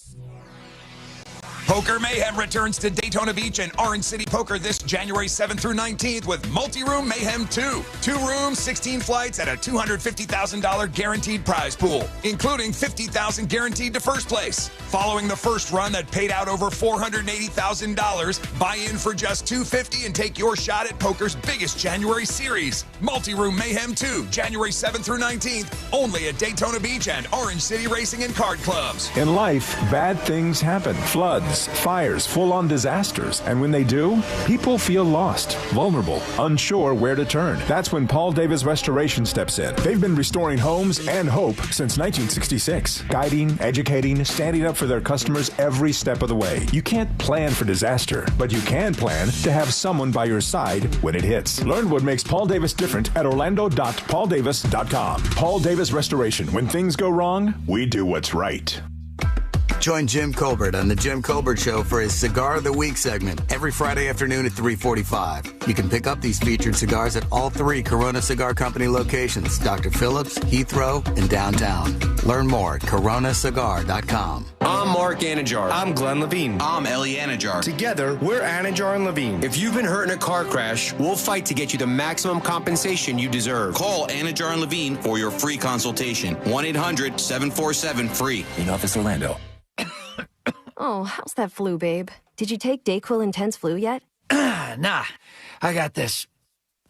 Poker Mayhem returns to Daytona Beach and Orange City Poker this January 7th through 19th with Multi-Room Mayhem 2. 2 rooms, 16 flights, and a $250,000 guaranteed prize pool, including $50,000 guaranteed to first place. Following the first run that paid out over $480,000, buy in for just $250 and take your shot at poker's biggest January series. Multi-Room Mayhem 2, January 7th through 19th, only at Daytona Beach and Orange City Racing and Card Clubs. In life, bad things happen. Floods, fires, full-on disasters. And when they do, people feel lost, vulnerable, unsure where to turn. That's when Paul Davis Restoration steps in. They've been restoring homes and hope since 1966, guiding, educating, standing up for their customers every step of the way. You can't plan for disaster, but you can plan to have someone by your side when it hits. Learn what makes Paul Davis different at orlando.pauldavis.com. Paul Davis Restoration. When things go wrong, we do what's right. Join Jim Colbert on The Jim Colbert Show for his Cigar of the Week segment every Friday afternoon at 3:45. You can pick up these featured cigars at all 3 Corona Cigar Company locations, Dr. Phillips, Heathrow, and downtown. Learn more at coronacigar.com. I'm Mark Anajar. I'm Glenn Levine. I'm Ellie Anajar. Together, we're Anajar and Levine. If you've been hurt in a car crash, we'll fight to get you the maximum compensation you deserve. Call Anajar and Levine for your free consultation. 1-800-747-FREE. In Office Orlando. Oh, how's that flu, babe? Did you take DayQuil Intense Flu yet? Nah, I got this.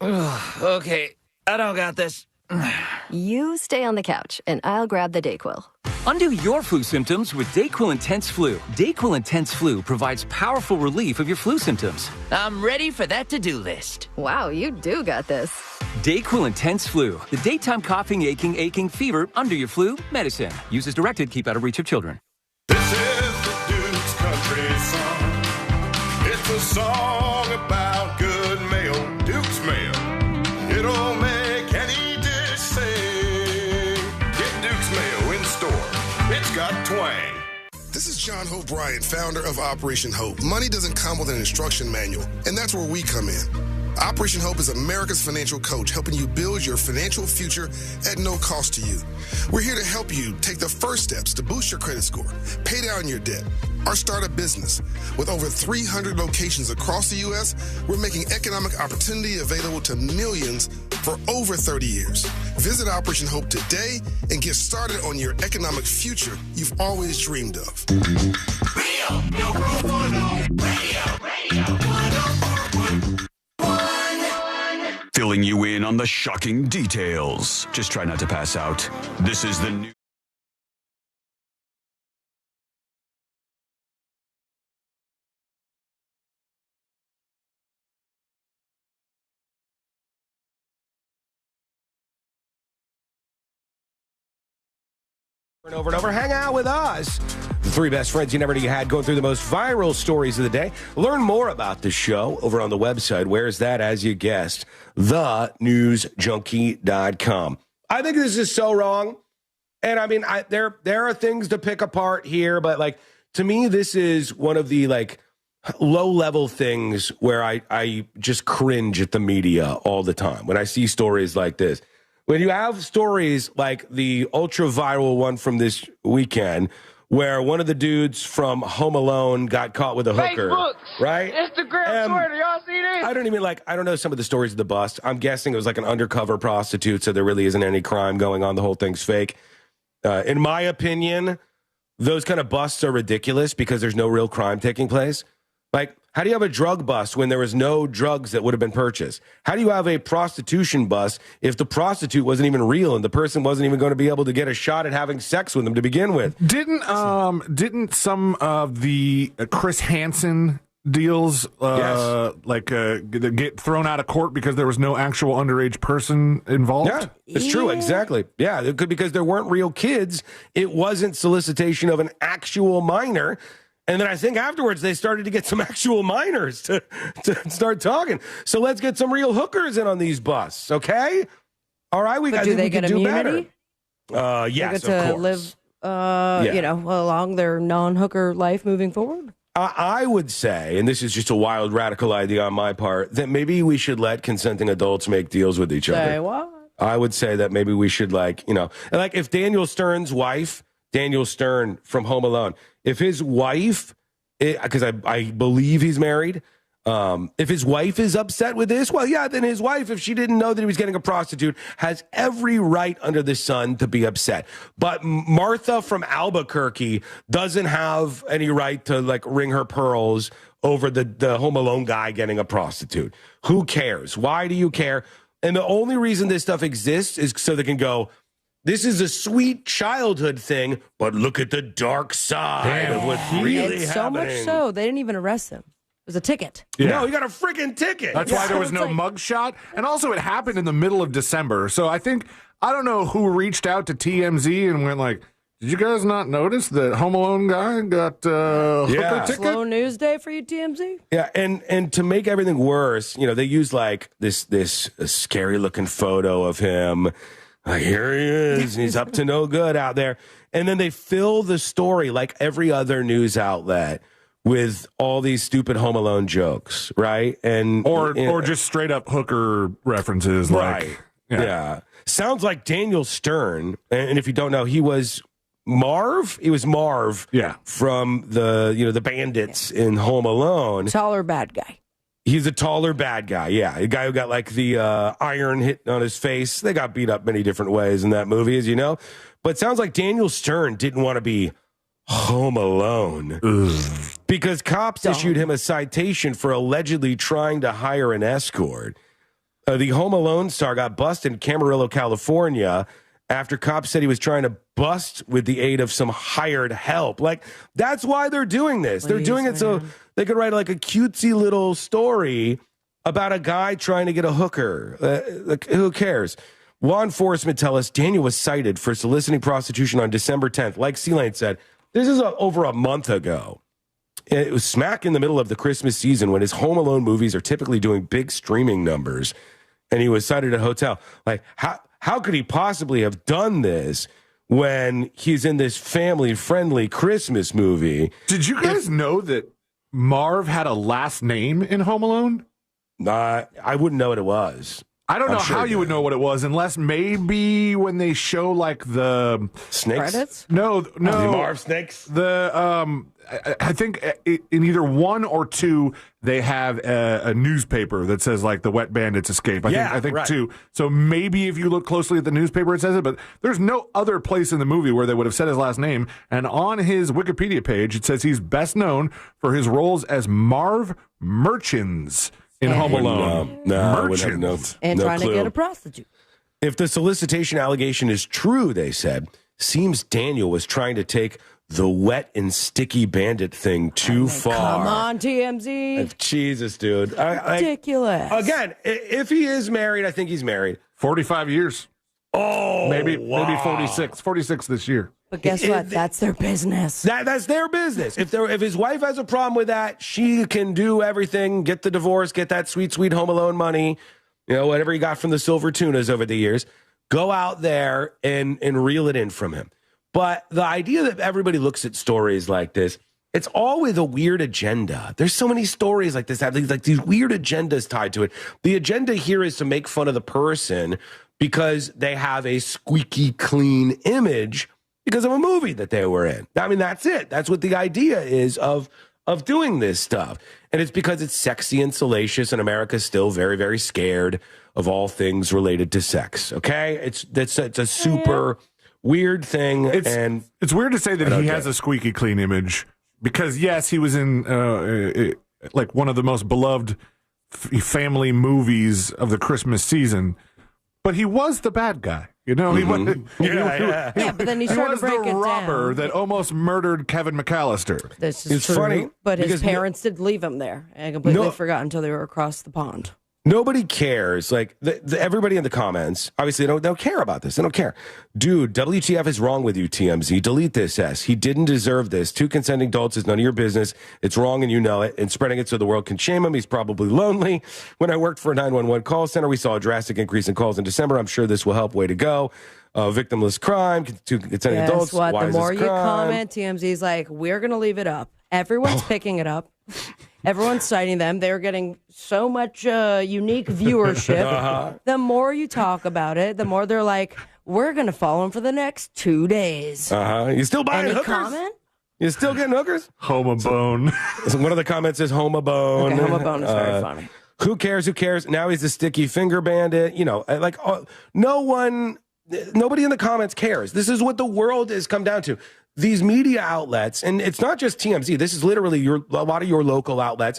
Okay, I don't got this. You stay on the couch, and I'll grab the DayQuil. Undo your flu symptoms with DayQuil Intense Flu. DayQuil Intense Flu provides powerful relief of your flu symptoms. I'm ready for that to-do list. Wow, you do got this. DayQuil Intense Flu. The daytime coughing, aching, fever, under your flu medicine. Use as directed. Keep out of reach of children. This is the Duke's Country Song. It's a song about good mayo, Duke's mayo. It'll make any dish sing. Get Duke's mayo in store. It's got twang. This is John Hope Bryant, founder of Operation Hope. Money doesn't come with an instruction manual, and that's where we come in. Operation Hope is America's financial coach, helping you build your financial future at no cost to you. We're here to help you take the first steps to boost your credit score, pay down your debt, or start a business. With over 300 locations across the U.S., we're making economic opportunity available to millions for over 30 years. Visit Operation Hope today and get started on your economic future you've always dreamed of. Radio, no group radio, 104.1. Filling you in on the shocking details. Just try not to pass out. This is the new. Over and over, hang out with us. The three best friends you never knew you had, going through the most viral stories of the day. Learn more about the show over on the website. Where's that? As you guessed, thenewsjunkie.com. I think this is so wrong. And I mean, there are things to pick apart here, but like, to me, this is one of the like low level things where I just cringe at the media all the time when I see stories like this. When you have stories like the ultra viral one from this weekend, where one of the dudes from Home Alone got caught with a hooker, Facebook, right? Instagram, Twitter, y'all see this? I don't know some of the stories of the bust. I'm guessing it was like an undercover prostitute, so there really isn't any crime going on. The whole thing's fake. In my opinion, those kind of busts are ridiculous because there's no real crime taking place. Like, how do you have a drug bust when there was no drugs that would have been purchased? How do you have a prostitution bust if the prostitute wasn't even real and the person wasn't even going to be able to get a shot at having sex with them to begin with? Didn't some of the Chris Hansen deals get thrown out of court because there was no actual underage person involved? Yeah, it's true. Exactly. Yeah, it could, because there weren't real kids. It wasn't solicitation of an actual minor. And then I think afterwards they started to get some actual minors to start talking. So let's get some real hookers in on these busts, okay? All right, do they get immunity? Yes, they get to live, along their non-hooker life moving forward. I would say, and this is just a wild, radical idea on my part, that maybe we should let consenting adults make deals with each other. Say what? I would say that maybe we should, like if Daniel Stern's wife, Daniel Stern from Home Alone, if his wife, because I believe he's married, if his wife is upset with this, well, yeah, then his wife, if she didn't know that he was getting a prostitute, has every right under the sun to be upset. But Martha from Albuquerque doesn't have any right to like ring her pearls over the Home Alone guy getting a prostitute. Who cares? Why do you care? And the only reason this stuff exists is so they can go, this is a sweet childhood thing, but look at the dark side of what's really happening. So much so, they didn't even arrest him. It was a ticket. Yeah. No, he got a freaking ticket. That's why there was no mugshot. And also, it happened in the middle of December. So I don't know who reached out to TMZ and went like, did you guys not notice that Home Alone guy got hooker ticket? Slow news day for you, TMZ? Yeah, and to make everything worse, they use like this scary looking photo of him. Here he is. He's up to no good out there. And then they fill the story like every other news outlet with all these stupid Home Alone jokes, right? And or just straight up hooker references, right? Like, yeah. Sounds like Daniel Stern. And if you don't know, he was Marv. He was Marv. Yeah. From the bandits in Home Alone. Taller bad guy. He's a taller bad guy, yeah. A guy who got like the iron hit on his face. They got beat up many different ways in that movie, as you know. But it sounds like Daniel Stern didn't want to be Home Alone. Ugh. Because cops issued him a citation for allegedly trying to hire an escort. The Home Alone star got busted in Camarillo, California, after cops said he was trying to bust with the aid of some hired help. Like, that's why they're doing this. They're doing it so they could write like a cutesy little story about a guy trying to get a hooker. Who cares? Law enforcement tell us Daniel was cited for soliciting prostitution on December 10th. Like C-Lane said, this is over a month ago. It was smack in the middle of the Christmas season when his Home Alone movies are typically doing big streaming numbers. And he was cited at a hotel. Like, how could he possibly have done this when he's in this family-friendly Christmas movie. Did you guys know that Marv had a last name in Home Alone? I wouldn't know what it was. I don't know how you would know what it was unless maybe when they show like the snakes. Credits? No, The Marv snakes. I think in either 1 or 2 they have a newspaper that says like the Wet Bandits escape. I think right. 2. So maybe if you look closely at the newspaper it says it, but there's no other place in the movie where they would have said his last name. And on his Wikipedia page it says he's best known for his roles as Marv Merchants in Home Alone. Merchants. And trying to get a prostitute. If the solicitation allegation is true, they said, seems Daniel was trying to take the wet and sticky bandit thing too far. Come on, TMZ. Jesus, dude. Ridiculous. Again, if he is married, I think he's married. 45 years. Oh, maybe wow. 46 this year. But guess what? That's their business. That's their business. If his wife has a problem with that, she can do everything, get the divorce, get that sweet, sweet Home Alone money, whatever he got from the Silver Tunas over the years, go out there and reel it in from him. But the idea that everybody looks at stories like this, it's all with a weird agenda. There's so many stories like this that have these weird agendas tied to it. The agenda here is to make fun of the person because they have a squeaky clean image because of a movie that they were in. I mean, that's it. That's what the idea is of doing this stuff. And it's because it's sexy and salacious, and America's still very, very scared of all things related to sex. Okay? It's a super weird thing. It's weird to say that he has a squeaky clean image because, yes, he was in like one of the most beloved family movies of the Christmas season, but he was the bad guy. He was, but then he started to break the robber that almost murdered Kevin McAllister. This is true, funny, but his parents did leave him there and completely forgot until they were across the pond. Nobody cares. Like everybody in the comments, obviously, they don't care about this. They don't care. Dude, WTF is wrong with you, TMZ? Delete this S. He didn't deserve this. 2 consenting adults is none of your business. It's wrong and you know it. And spreading it so the world can shame him. He's probably lonely. When I worked for a 911 call center, we saw a drastic increase in calls in December. I'm sure this will help. Way to go. Victimless crime. 2 consenting adults. Guess what? The more you crime. comment, TMZ's like, we're going to leave it up. Everyone's picking it up. Everyone's citing them. They're getting so much unique viewership. The more you talk about it, the more they're like, we're going to follow them for the next 2 days. You still buying Any hookers? comment? You still getting hookers? Homobone. So one of the comments is homobone. Okay, homobone is very funny. Who cares? Who cares? Now he's a sticky finger bandit. Nobody in the comments cares. This is what the world has come down to. These media outlets, and it's not just TMZ, this is literally a lot of your local outlets,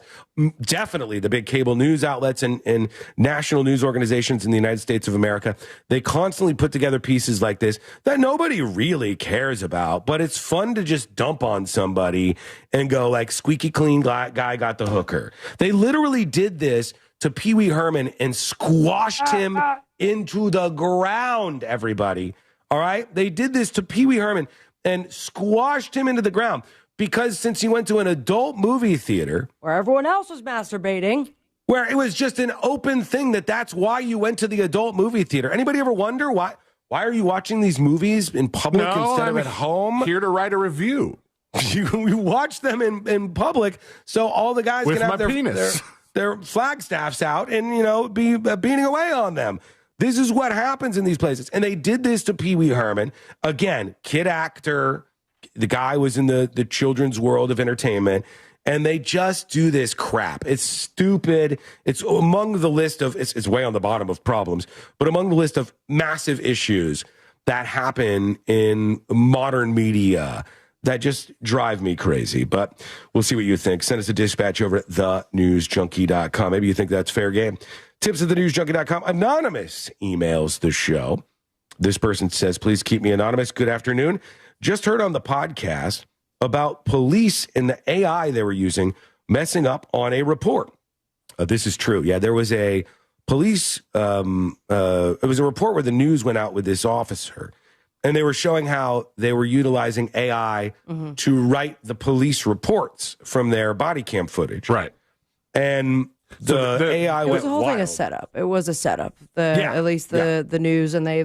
definitely the big cable news outlets and national news organizations in the United States of America. They constantly put together pieces like this that nobody really cares about, but it's fun to just dump on somebody and go like, squeaky clean guy got the hooker. They literally did this to Pee Wee Herman and squashed him into the ground, everybody. All right? They did this to Pee Wee Herman and squashed him into the ground because since he went to an adult movie theater where everyone else was masturbating, where it was just an open thing that's why you went to the adult movie theater. Anybody ever wonder why are you watching these movies in public instead of at home? Here to write a review. You watch them in public so all the guys with can have their Flagstaffs out and be beating away on them. This is what happens in these places. And they did this to Pee Wee Herman. Again, kid actor. The guy was in the children's world of entertainment. And they just do this crap. It's stupid. It's among the list of, it's way on the bottom of problems, but among the list of massive issues that happen in modern media that just drive me crazy. But we'll see what you think. Send us a dispatch over at thenewsjunkie.com. Maybe you think that's fair game. Tips at thenewsjunkie.com. Anonymous emails the show. This person says, please keep me anonymous. Good afternoon. Just heard on the podcast about police and the AI they were using messing up on a report. This is true. Yeah, there was a police, it was a report where the news went out with this officer. And they were showing how they were utilizing AI to write the police reports from their body cam footage. Right. And the AI it was a whole thing, a setup. It was a setup. At least the news, and they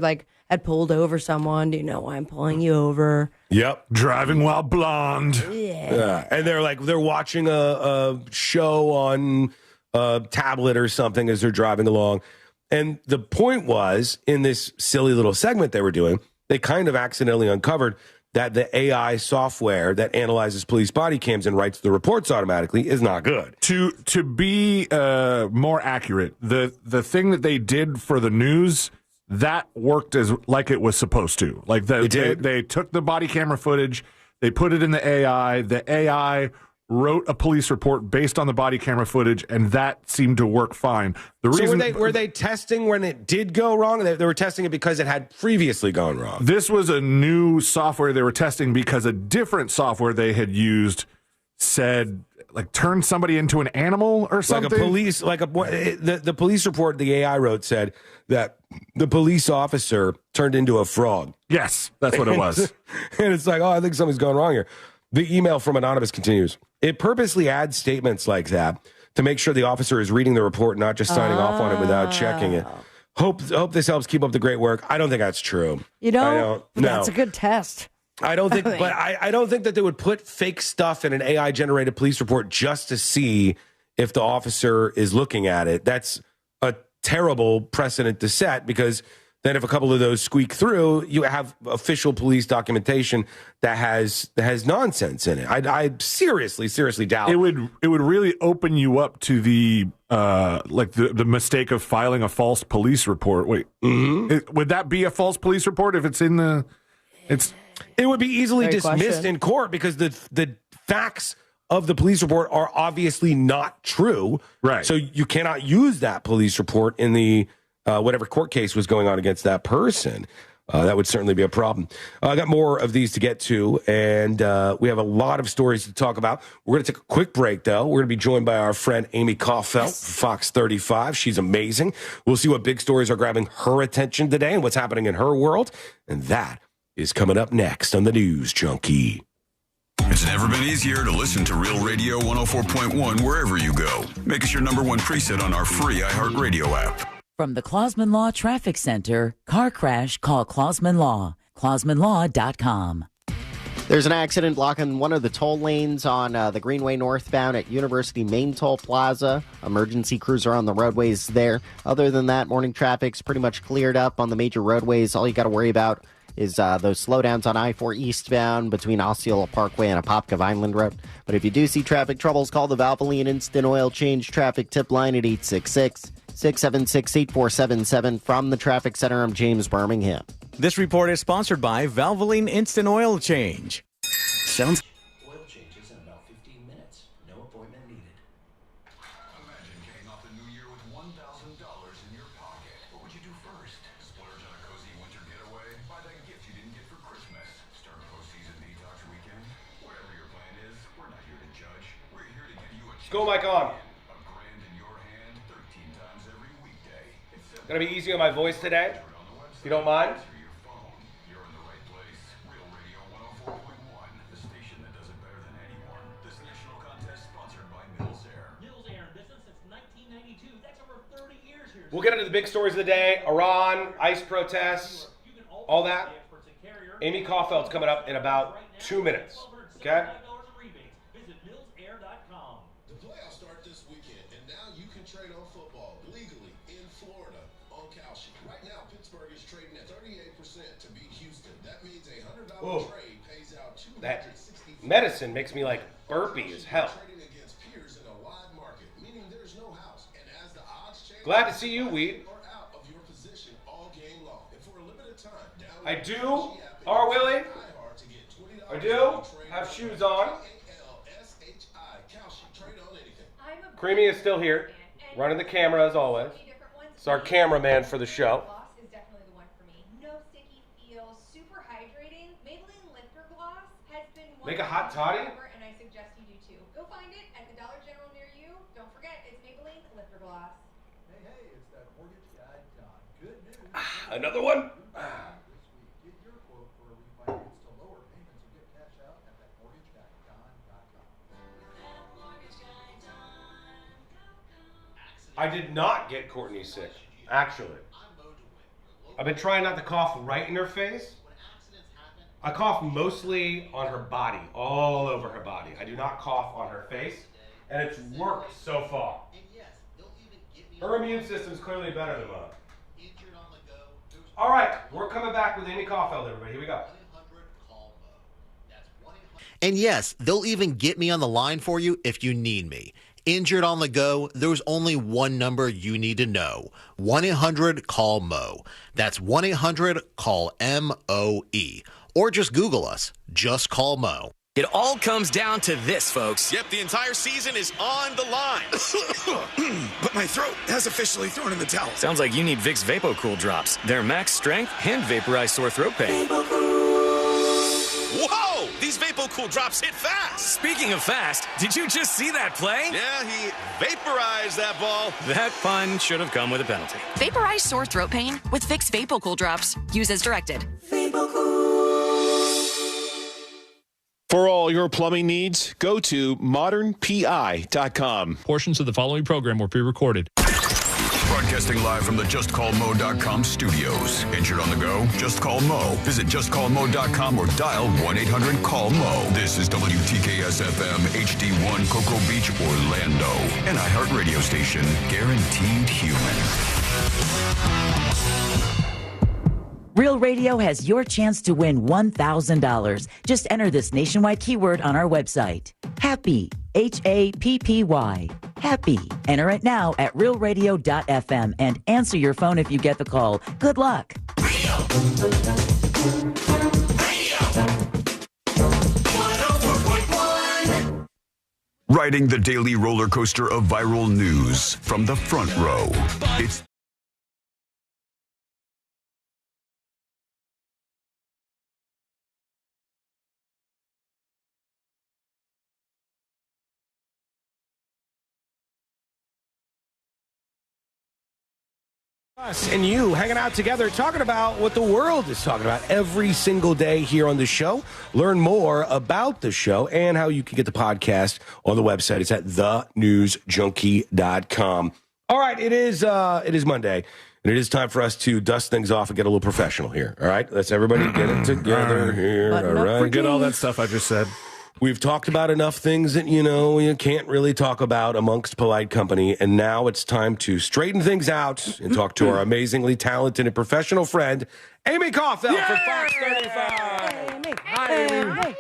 had pulled over someone. Do you know why I'm pulling you over? Yep. Driving while blonde. Yeah. And they're watching a show on a tablet or something as they're driving along. And the point was, in this silly little segment they were doing, they kind of accidentally uncovered that the AI software that analyzes police body cams and writes the reports automatically is not good. To be more accurate, the thing that they did for the news, that worked as like it was supposed to. Like they took the body camera footage, they put it in the AI. The AI wrote a police report based on the body camera footage, and that seemed to work fine. Were they testing when it did go wrong? They were testing it because it had previously gone wrong. This was a new software they were testing because a different software they had used said, like, turn somebody into an animal or something. The police report the AI wrote said that the police officer turned into a frog. Yes, that's what it was. And it's like, oh, I think something's going wrong here. The email from Anonymous continues. It purposely adds statements like that to make sure the officer is reading the report, not just signing off on it without checking it. Hope this helps keep up the great work. I don't think that's true. You don't? That's a good test. I don't think, but I don't think that they would put fake stuff in an AI generated police report just to see if the officer is looking at it. That's a terrible precedent to set, because then if a couple of those squeak through, you have official police documentation that has nonsense in it. I seriously doubt it would really open you up to the the mistake of filing a false police report. Wait, would that be a false police report if it's in the? It would be easily dismissed in court because the facts of the police report are obviously not true. Right. So you cannot use that police report in the whatever court case was going on against that person. That would certainly be a problem. I got more of these to get to, and we have a lot of stories to talk about. We're going to take a quick break, though. We're going to be joined by our friend Amy Kaufeld, Fox 35. She's amazing. We'll see what big stories are grabbing her attention today and what's happening in her world. And that is coming up next on the News Junkie. It's never been easier to listen to Real Radio 104.1 wherever you go. Make us your number one preset on our free iHeartRadio app. From the Clausman Law Traffic Center, car crash, call Clausman Law. ClausmanLaw.com. There's an accident blocking one of the toll lanes on the Greenway northbound at University Main Toll Plaza. Emergency crews are on the roadways there. Other than that, morning traffic's pretty much cleared up on the major roadways. All you got to worry about is those slowdowns on I-4 eastbound between Osceola Parkway and Apopka Vineland Road. But if you do see traffic troubles, call the Valvoline Instant Oil Change Traffic Tip Line at 866-676-8477. From the Traffic Center, I'm James Birmingham. This report is sponsored by Valvoline Instant Oil Change. Sounds... Oil changes in about 15 minutes. No appointment needed. Imagine kicking off the new year with $1,000 in your pocket. What would you do first? Splurge on a cozy winter getaway? Buy that gift you didn't get for Christmas? Start a postseason detox weekend? Whatever your plan is, we're not here to judge. We're here to give you a Go, Mike, on. $1 grand in your hand 13 times every weekday. It's Gonna be easy on my voice today, if you don't mind. You're in the right place. Real Radio 104.1, the station that does it better than anyone. This national contest sponsored by Mills Air. Mills Air in business since 1992. That's over 30 years here. We'll get into the big stories of the day. Iran, ICE protests, all that. Amy Kaufeld's coming up in about 2 minutes. Okay? Visit millsair.com. The playoffs start this weekend, and now you can trade on football legally in Florida on Kalshi. Right now, Pittsburgh is trading at 38% to beat Houston. That means a $100 trade pays out $260. That medicine makes me like burpy as hell. Trading against peers in a live market, meaning there's no house. And as the odds change, Glad to see you, Weed. you're out of your position all game long. And for a limited time, download I do. Kalshi app and Our Willie. iHeart to get $20 I do. Have shoes on. Kalshi, trade on anything. Creamy is still here, running the camera as always. It's our cameraman for the show. Gloss is definitely the one for me. No sticky feel, super hydrating. Maybelline Lifter Gloss has been one Make a hot toddy? and I suggest you do too. Go find it at the Dollar General near you. Don't forget, it's Maybelline Lifter Gloss. Hey, it's that mortgage guy, John. Good news. Another one? Get your quote for a refinance to lower payments or get cash out at thatmortgageguyjon.com. I did not get Courtney sick, actually. I've been trying not to cough right in her face. I cough mostly on her body, all over her body. I do not cough on her face, and it's worked so far. Her immune system's clearly better than mine. All right, we're coming back with Amy Caulfield, everybody. Here we go. And yes, they'll even get me on the line for you if you need me. Injured on the go, there's only one number you need to know. 1-800-CALL-MO. That's 1-800-CALL-MOE. Or just Google us. Just Call Mo. It all comes down to this, folks. Yep, the entire season is on the line. But my throat has officially thrown in the towel. Sounds like you need Vicks VapoCool drops. Their max strength and vaporize sore throat pain. Whoa! These VapoCool drops hit fast. Speaking of fast, did you just see that play? Yeah, he vaporized that ball. That pun should have come with a penalty. Vaporize sore throat pain with Vicks VapoCool drops. Use as directed. For all your plumbing needs, go to modernpi.com. Portions of the following program were pre-recorded. Broadcasting live from the JustCallMo.com studios. Injured on the go? Just call Mo. Visit JustCallMo.com or dial 1-800-CALL-MO. This is WTKS-FM HD1 Cocoa Beach, Orlando. An iHeartRadio station guaranteed human. Real Radio has your chance to win $1,000. Just enter this nationwide keyword on our website. Happy. Happy. Happy. Enter it now at realradio.fm and answer your phone if you get the call. Good luck. Radio. Riding the daily roller coaster of viral news from the front row. It's Us and you hanging out together, talking about what the world is talking about every single day here on the show. Learn more about the show and how you can get the podcast on the website. It's at thenewsjunkie.com. All right, it is Monday, and it is time for us to dust things off and get a little professional here. All right, let's everybody get it together here. All right, get all that stuff I just said. We've talked about enough things that, you can't really talk about amongst polite company. And now it's time to straighten things out and talk to our amazingly talented and professional friend, Amy Caulfield from Fox 35. Hi, Amy.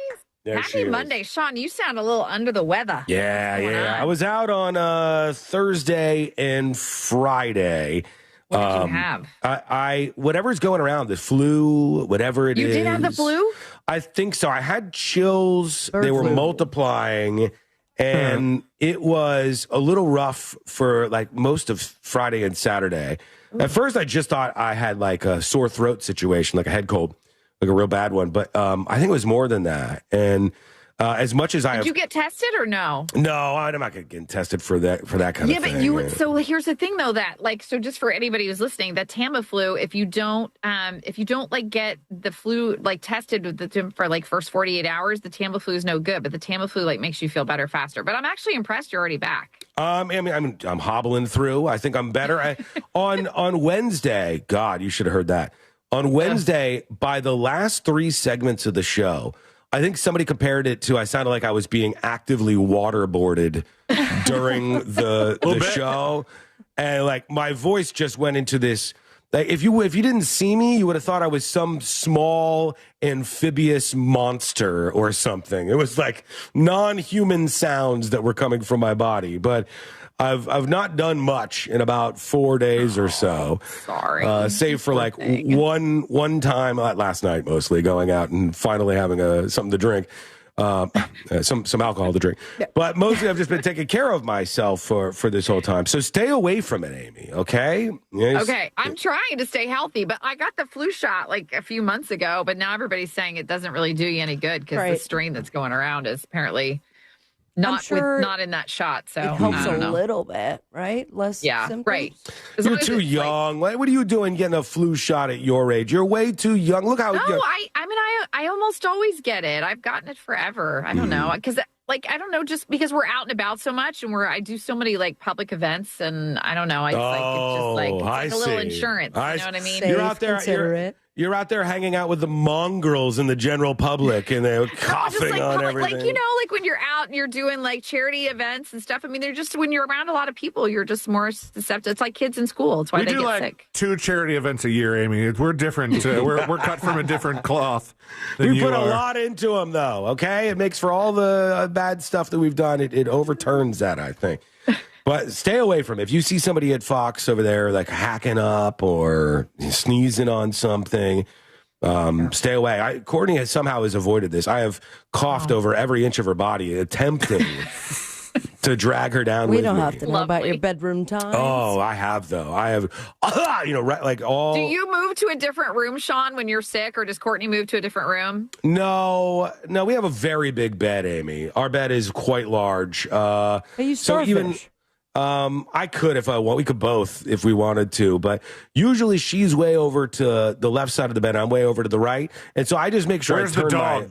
Happy Monday. Sean, you sound a little under the weather. Yeah. I was out on Thursday and Friday. What did you have? I whatever's going around, the flu, whatever it is. You did have the flu? I think so. I had chills. They were multiplying, and it was a little rough for like most of Friday and Saturday. At first, I just thought I had like a sore throat situation, like a head cold, like a real bad one. But I think it was more than that. And as much as Did you get tested or no? No, I'm not getting tested for that kind of thing. Yeah, but so here's the thing though, that so just for anybody who's listening, that Tamiflu, if you don't like get the flu like tested with for like first 48 hours, the Tamiflu is no good, but the Tamiflu like makes you feel better faster. But I'm actually impressed you're already back. I'm hobbling through. I think I'm better. On Wednesday, God, you should have heard that. On Wednesday, by the last 3 segments of the show, I think somebody compared it to I sounded like I was being actively waterboarded during the show. And like my voice just went into this. Like if you didn't see me, you would have thought I was some small amphibious monster or something. It was like non-human sounds that were coming from my body. But I've not done much in about 4 days or so. Sorry. Save for like one time last night, mostly going out and finally having something to drink, some alcohol to drink. But mostly I've just been taking care of myself for this whole time. So stay away from it, Amy. Okay. Yes. Okay. I'm trying to stay healthy, but I got the flu shot like a few months ago. But now everybody's saying it doesn't really do you any good because the strain that's going around is apparently not in that shot. So it helps a little bit, right? Less symptoms. Right. You're too young. What are you doing getting a flu shot at your age? You're way too young. Look how. No, I almost always get it. I've gotten it forever. I don't know because like, I don't know, just because we're out and about so much and I do so many like public events and I don't know. It's like a little insurance. You know what I mean? You're out there. You're out there hanging out with the mongrels and the general public, and they're coughing on everything. Like, you know, like when you're out and you're doing like charity events and stuff. I mean, they're just, when you're around a lot of people, you're just more susceptible. It's like kids in school. It's why they get sick. 2 charity events a year, Amy. We're different. We're cut from a different cloth. We put a lot into them, though. Okay, it makes for all the bad stuff that we've done. It overturns that, I think. But stay away from it. If you see somebody at Fox over there, like hacking up or sneezing on something, stay away. Courtney has avoided this. I have coughed over every inch of her body, attempting to drag her down. We don't have to know about your bedroom times. Oh, I have though. I have, like all. Do you move to a different room, Sean, when you're sick, or does Courtney move to a different room? No, we have a very big bed, Amy. Our bed is quite large. You starfish. I could if I want. We could both if we wanted to, but usually she's way over to the left side of the bed. I'm way over to the right, and so I just make sure I turn my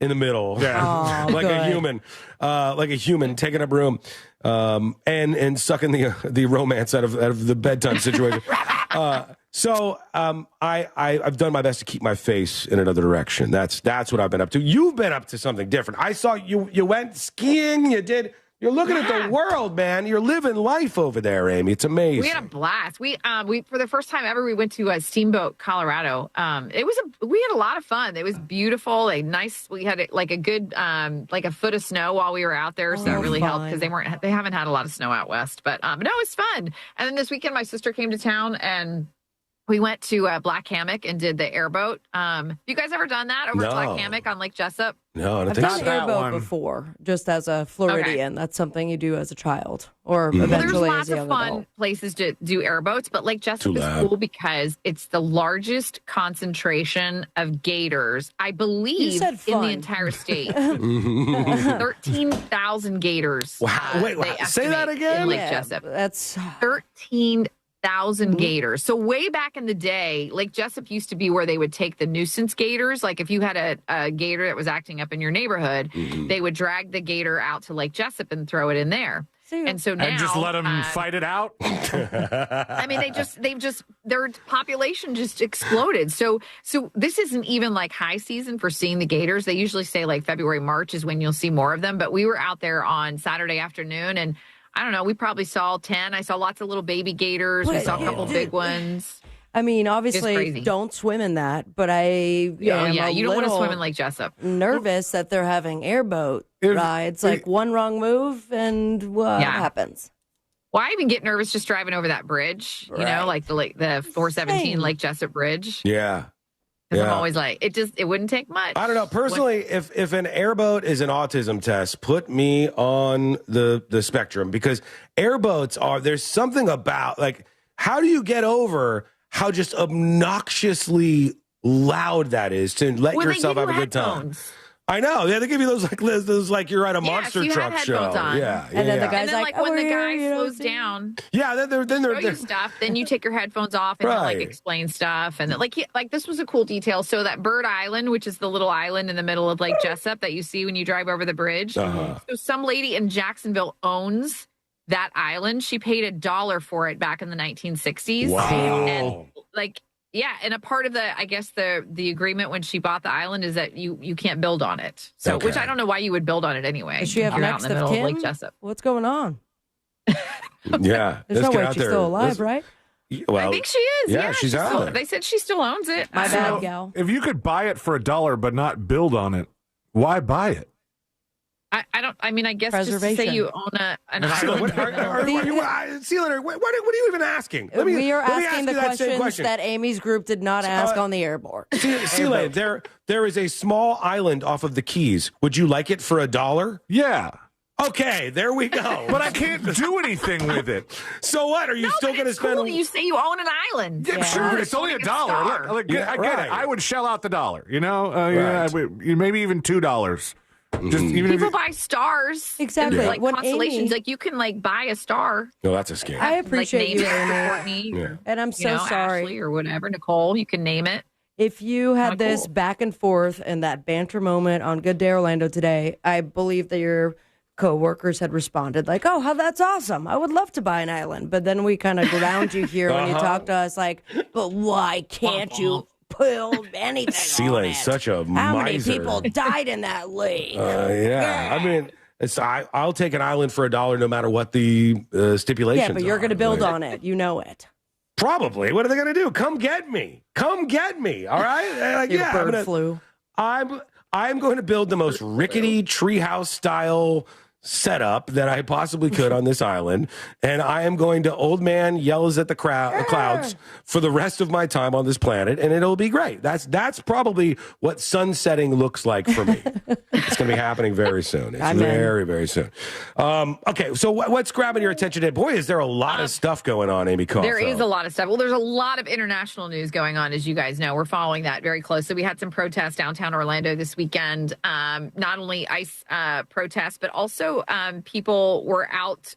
in the middle, like a human taking up room, and sucking the romance out of the bedtime situation. So I've done my best to keep my face in another direction. That's what I've been up to. You've been up to something different. I saw you went skiing. You're looking at the world, man. You're living life over there, Amy. It's amazing. We had a blast. We for the first time ever, we went to Steamboat, Colorado. We had a lot of fun. It was beautiful. We had like a good like a foot of snow while we were out there, so that really helped because they haven't had a lot of snow out west. But no, it was fun. And then this weekend, my sister came to town and we went to Black Hammock and did the airboat. Have you guys ever done that over at Black Hammock on Lake Jessup? No, I've done airboat before, just as a Floridian. Okay. That's something you do as a child, or eventually there's as a lots young of fun adult. places to do airboats, but Lake Jessup is cool because it's the largest concentration of gators, I believe, in the entire state. 13,000 gators. Wow! Wait, say that again. In Lake Jessup, that's 13,000 gators. So way back in the day, Lake Jessup used to be where they would take the nuisance gators. Like if you had a gator that was acting up in your neighborhood, they would drag the gator out to Lake Jessup and throw it in there. And so now, and just let them fight it out. I mean, their population just exploded. So this isn't even like high season for seeing the gators. They usually say like February, March is when you'll see more of them. But we were out there on Saturday afternoon, and I don't know, we probably saw 10. I saw lots of little baby gators. We saw a couple big ones. I mean, obviously, don't swim in that, but you don't want to swim in Lake Jessup. Nervous that they're having airboat rides. Like one wrong move, and what happens? Well, I even get nervous just driving over that bridge. You know, like the 417 Lake Jessup Bridge. Yeah. Because I'm always like, it wouldn't take much. I don't know. Personally, if an airboat is an autism test, put me on the spectrum, because airboats there's something about, like, how do you get over how just obnoxiously loud that is to let yourself have a good time? I know. Yeah, they give you those like you're at a monster truck show. On. Yeah. And then the guy's like when the guy slows down. Yeah, then they're stuff. Then you take your headphones off and like explain stuff. And like this was a cool detail. So that Bird Island, which is the little island in the middle of Lake Jessup that you see when you drive over the bridge. So some lady in Jacksonville owns that island. She paid $1 for it back in the 1960s. Wow. And and a part of the agreement when she bought the island is that you can't build on it. So, which I don't know why you would build on it anyway. Does she have next of kin? Lake Jessup. What's going on? Yeah. There's no way she's still alive, right? Well, I think she is. Yeah, she's out there. They said she still owns it. My bad, gal. If you could buy it for $1 but not build on it, why buy it? I guess just to say you own an island. Sealander, what are you even asking? We are asking the questions that Amy's group did not ask on the airboard. Sealander, there is a small island off of the Keys. Would you like it for $1? Yeah. Okay, there we go. But I can't do anything with it. So what? Are you still going to spend? Cool. You say you own an island. Yeah, sure. It's only $1. I get it. I would shell out the $1. You know, maybe even $2. Just even people buy stars, exactly. Like constellations, like you can like buy a star. No, that's a scam. I appreciate you, Courtney, and I'm so sorry, Ashley or whatever, Nicole. You can name it. If you had this back and forth and that banter moment on Good Day Orlando today, I believe that your coworkers had responded like, "Oh, that's awesome! I would love to buy an island." But then we kind of ground you here when you talk to us like, "But why can't you build anything?" Sealay's such a How miser. many people died in that lake? Yeah, I mean, I'll take an island for $1 no matter what the stipulations. Yeah, but you're going to build on it. You know it. Probably. What are they going to do? Come get me. Come get me. All right. Like, Your bird flu. I'm going to build the most rickety treehouse style setup that I possibly could on this island, and I am going to old man yells at the clouds for the rest of my time on this planet, and it'll be great. That's probably what sunsetting looks like for me. It's going to be happening very soon. It's very, very soon. Okay, so what's grabbing your attention today? Boy, is there a lot of stuff going on, Amy Kaufman. There is a lot of stuff. Well, there's a lot of international news going on, as you guys know. We're following that very closely. We had some protests downtown Orlando this weekend, not only ICE protests, but also people were out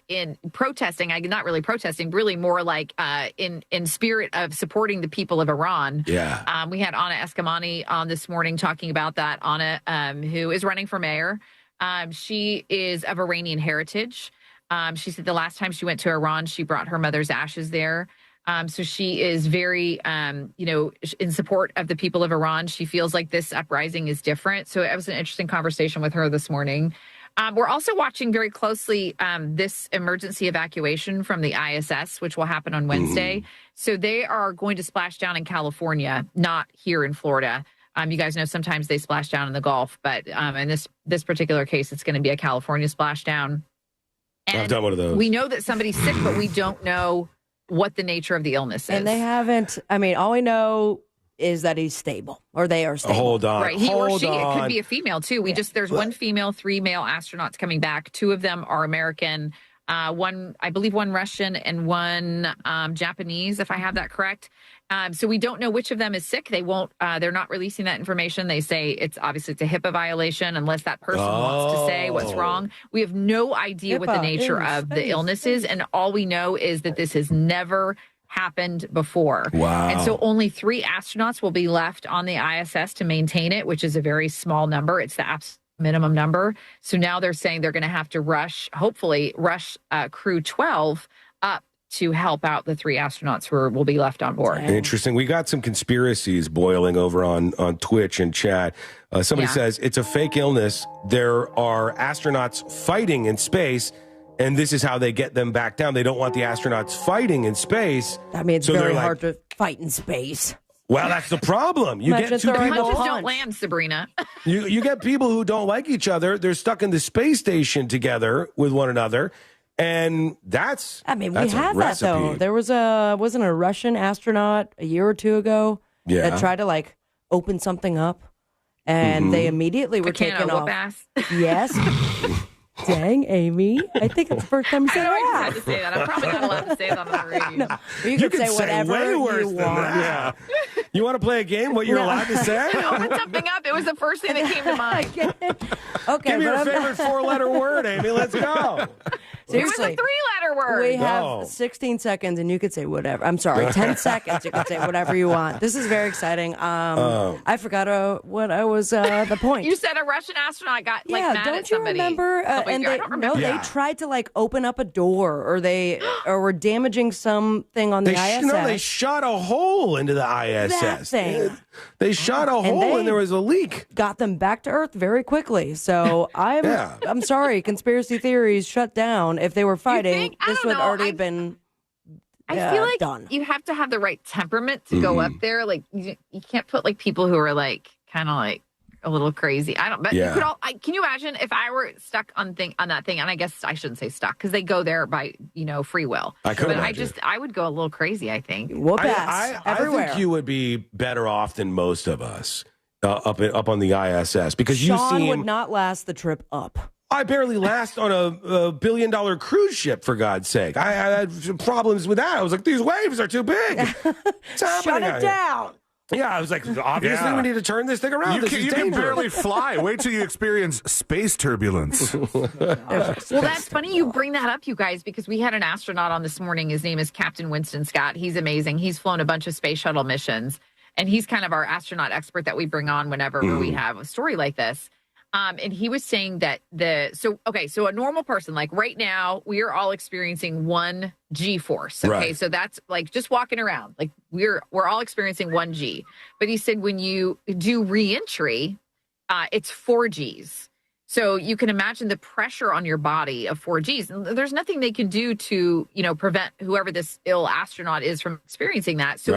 in protesting. Not really protesting, really more like in spirit of supporting the people of Iran. Yeah. We had Anna Eskamani on this morning talking about that. Anna, who is running for mayor. She is of Iranian heritage. She said the last time she went to Iran, she brought her mother's ashes there. So she is very, in support of the people of Iran. She feels like this uprising is different. So it was an interesting conversation with her this morning. We're also watching very closely this emergency evacuation from the ISS, which will happen on Wednesday. So they are going to splash down in California, not here in Florida. You guys know sometimes they splash down in the Gulf, but in this particular case, it's going to be a California splashdown. And I've done one of those. We know that somebody's sick, but we don't know what the nature of the illness is. And they haven't, all we know is that he's stable, or they are stable. Hold on. Right, he or she. It could be a female, too. There's one female, 3 male astronauts coming back. 2 of them are American. One Russian and one Japanese, if I have that correct. So we don't know which of them is sick. They're not releasing that information. They say it's a HIPAA violation unless that person wants to say what's wrong. We have no idea what the nature of the illness is. And all we know is that this has never happened before. Wow. And so only 3 astronauts will be left on the ISS to maintain it, which is a very small number. It's the absolute minimum number. So now they're saying they're going to have to hopefully rush crew 12 up to help out the 3 astronauts who will be left on board. Interesting. We got some conspiracies boiling over on Twitch and chat. Somebody says it's a fake illness. There are astronauts fighting in space, and this is how they get them back down. They don't want the astronauts fighting in space. I mean, it's very hard to fight in space. Well, that's the problem. You get 2 people. Punches don't land, Sabrina. you get people who don't like each other. They're stuck in the space station together with one another. And that's we have that, though. There wasn't a Russian astronaut a year or 2 ago that tried to open something up, and they immediately were taken off. Yes. Dang, Amy. I think it's the first time you said that. I had to say that. I'm probably not allowed to say that on the radio. No, you can say whatever way worse you than want. that. Yeah. You want to play a game? What you're allowed to say? Open something up. It was the first thing that came to mind. Okay, give me your favorite 4-letter word, Amy. Let's go. It Seriously. was a 3-letter word. We have 16 seconds, and you could say whatever. I'm sorry, 10 seconds. You can say whatever you want. This is very exciting. I forgot what I was the point. You said a Russian astronaut got mad at somebody. Don't you remember? I don't remember. They tried to open up a door, or or were damaging something on the ISS. No, they shot a hole into the ISS. That thing. They shot a hole, and there was a leak. Got them back to Earth very quickly. So I'm sorry, conspiracy theories shut down. If they were fighting, this would already have been. I feel like done. You have to have the right temperament to go up there. You can't put people who are kind of a little crazy. I don't. But you could all. Can you imagine if I were stuck on that thing? And I guess I shouldn't say stuck because they go there by free will. I could. But I would go a little crazy. I think. Whoop ass everywhere. I think you would be better off than most of us up on the ISS because Sean would not last the trip up. I barely last on a $1 billion cruise ship, for God's sake. I had problems with that. I was like, these waves are too big. Shut it down. Yeah, I was like, obviously we need to turn this thing around. You can barely fly. Wait till you experience space turbulence. Well, that's funny you bring that up, you guys, because we had an astronaut on this morning. His name is Captain Winston Scott. He's amazing. He's flown a bunch of space shuttle missions. and he's kind of our astronaut expert that we bring on whenever we have a story like this. And he was saying that so a normal person, like right now, we are all experiencing 1 G force. Okay. Right. So that's like just walking around, like we're all experiencing 1 G. But he said when you do reentry, it's 4 Gs. So you can imagine the pressure on your body of 4 Gs. And there's nothing they can do to, prevent whoever this ill astronaut is from experieing that. So